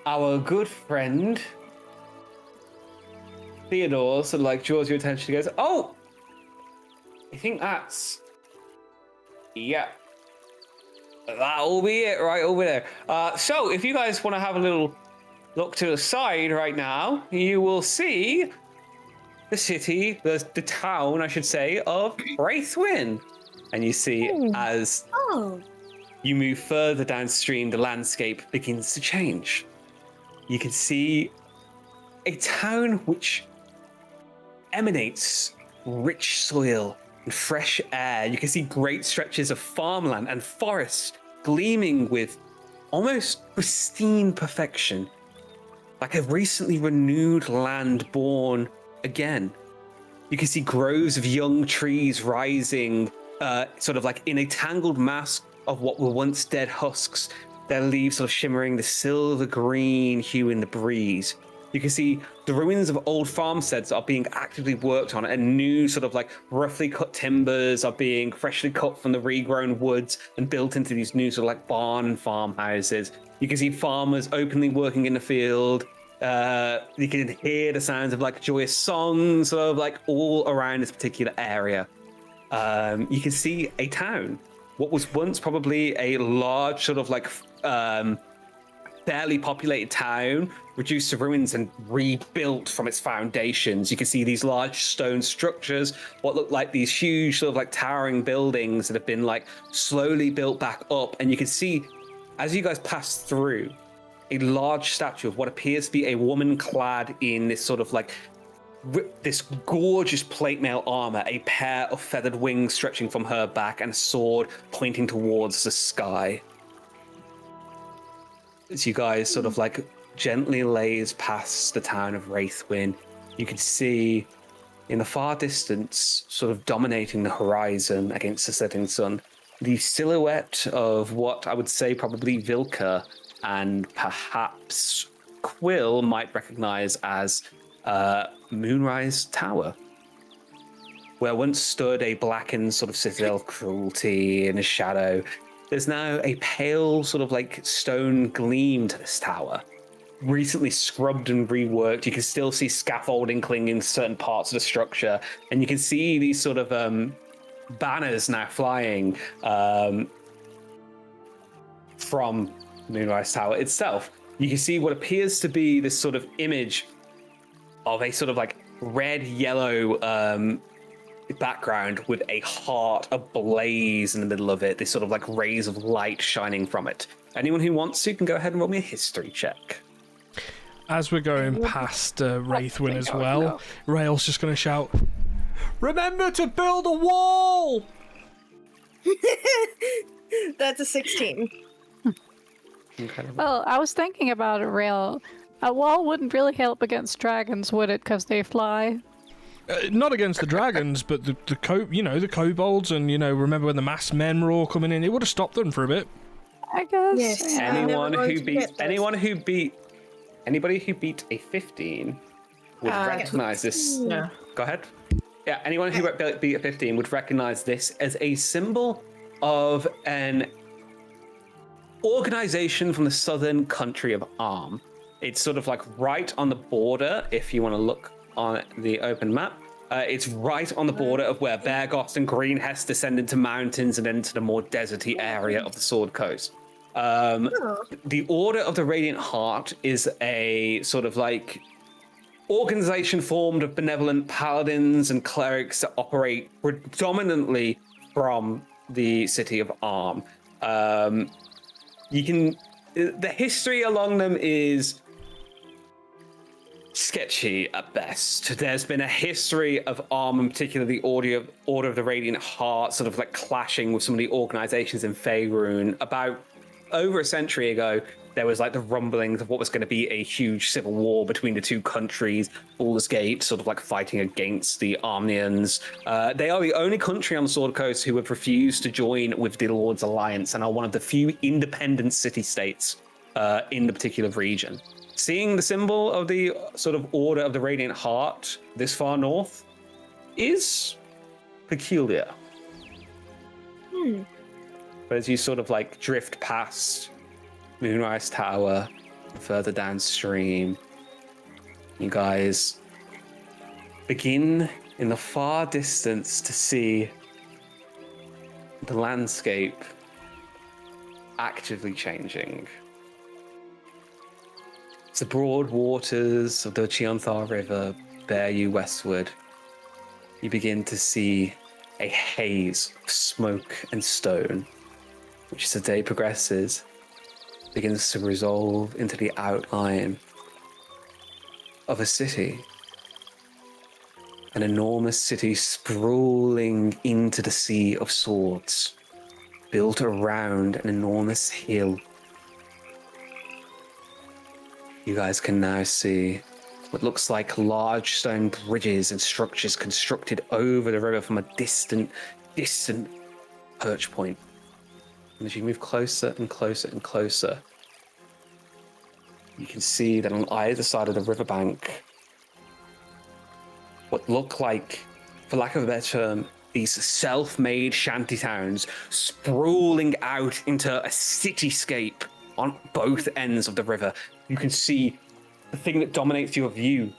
our good friend Theodore sort of like draws your attention and goes, oh, I think that's, yeah, that'll be it right over there. So if you guys want to have a little look to the side right now, you will see the city, the town, I should say, of Wraithwin. And you see as you move further downstream, the landscape begins to change. You can see a town which emanates rich soil and fresh air. You can see great stretches of farmland and forest gleaming with almost pristine perfection, like a recently renewed land born again. You can see groves of young trees rising, sort of like in a tangled mass of what were once dead husks, their leaves sort of shimmering the silver green hue in the breeze. You can see the ruins of old farmsteads are being actively worked on, and new sort of like roughly cut timbers are being freshly cut from the regrown woods and built into these new sort of like barn and farmhouses. You can see farmers openly working in the field. You can hear the sounds of like joyous songs sort of like all around this particular area. You can see a town, what was once probably a large sort of like barely populated town, reduced to ruins and rebuilt from its foundations. You can see these large stone structures, what look like these huge sort of like towering buildings that have been like slowly built back up. And you can see as you guys pass through, a large statue of what appears to be a woman clad in this sort of like this gorgeous plate mail armor, a pair of feathered wings stretching from her back, and a sword pointing towards the sky. As you guys sort of like gently lays past the town of Wraithwin, you can see in the far distance, sort of dominating the horizon against the setting sun, the silhouette of what I would say probably Vilka and perhaps Quill might recognize as Moonrise Tower, where once stood a blackened sort of citadel of cruelty in a shadow. There's now a pale sort of like stone gleam to this tower, recently scrubbed and reworked. You can still see scaffolding clinging to certain parts of the structure, and you can see these sort of banners now flying from Moonrise Tower itself. You can see what appears to be this sort of image of a sort of like red-yellow background with a heart ablaze in the middle of it, this sort of like rays of light shining from it. Anyone who wants to can go ahead and roll me a history check. As we're going past Wraithwin as well, Rael's just going to shout, "Remember to build a wall!" That's a 16. Incredible. Well, I was thinking about it, Rail. A wall wouldn't really help against dragons, would it? Because they fly. Not against the dragons, but the kobolds, and remember when the masked men were all coming in? It would have stopped them for a bit. I guess. Yes. Yeah. Anybody who beat a 15 would recognize this. Yeah. Go ahead. Yeah, anyone who beat a 15 would recognize this as a symbol of an organization from the southern country of Arm. It's sort of like right on the border, if you want to look on the open map. It's right on the border of where Beargost and Greenhest descend into mountains and into the more deserty area of the Sword Coast. The Order of the Radiant Heart is a sort of like organization formed of benevolent paladins and clerics that operate predominantly from the city of Arm. The history along them is sketchy at best. There's been a history of Arm, in particular the Order of the Radiant Heart, sort of like clashing with some of the organizations in Faerun. About over a century ago, there was like the rumblings of what was going to be a huge civil war between the two countries. Baldur's Gate sort of like fighting against the Armnians. They are the only country on the Sword Coast who have refused to join with the Lord's Alliance and are one of the few independent city-states in the particular region. Seeing the symbol of the sort of Order of the Radiant Heart this far north is peculiar. But as you sort of like drift past Moonrise Tower, further downstream, you guys begin in the far distance to see the landscape actively changing. As the broad waters of the Chionthar River bear you westward, you begin to see a haze of smoke and stone, which as the day progresses, begins to resolve into the outline of a city. An enormous city sprawling into the Sea of Swords, built around an enormous hill. You guys can now see what looks like large stone bridges and structures constructed over the river from a distant perch point. And as you move closer and closer and closer, you can see that on either side of the riverbank, what look like, for lack of a better term, these self-made shantytowns sprawling out into a cityscape on both ends of the river. You can see the thing that dominates your view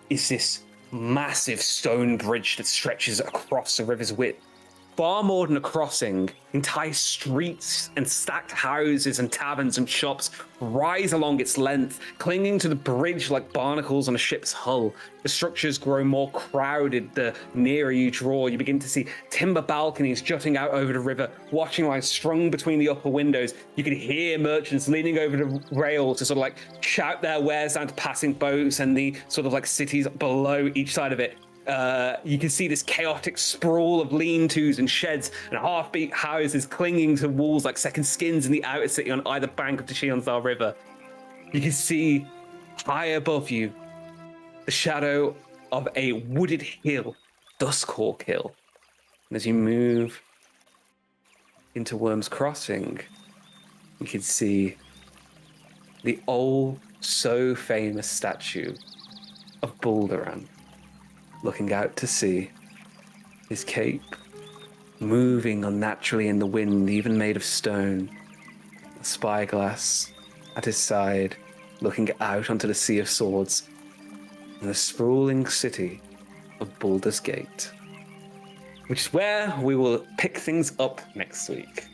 is this massive stone bridge that stretches across the river's width. far more than a crossing. Entire streets and stacked houses and taverns and shops rise along its length, clinging to the bridge like barnacles on a ship's hull. The structures grow more crowded the nearer you draw. You begin to see timber balconies jutting out over the river, watching lines strung between the upper windows. You can hear merchants leaning over the rail to sort of like shout their wares down to passing boats and the sort of like cities below each side of it. You can see this chaotic sprawl of lean-tos and sheds and half-beat houses clinging to walls like second skins in the outer city on either bank of the Chionthar River. You can see high above you the shadow of a wooded hill, Duskhawk Hill. And as you move into Worm's Crossing, you can see the old, so famous statue of Baldur looking out to sea, his cape moving unnaturally in the wind, even made of stone, a spyglass at his side, looking out onto the Sea of Swords, and the sprawling city of Baldur's Gate, which is where we will pick things up next week.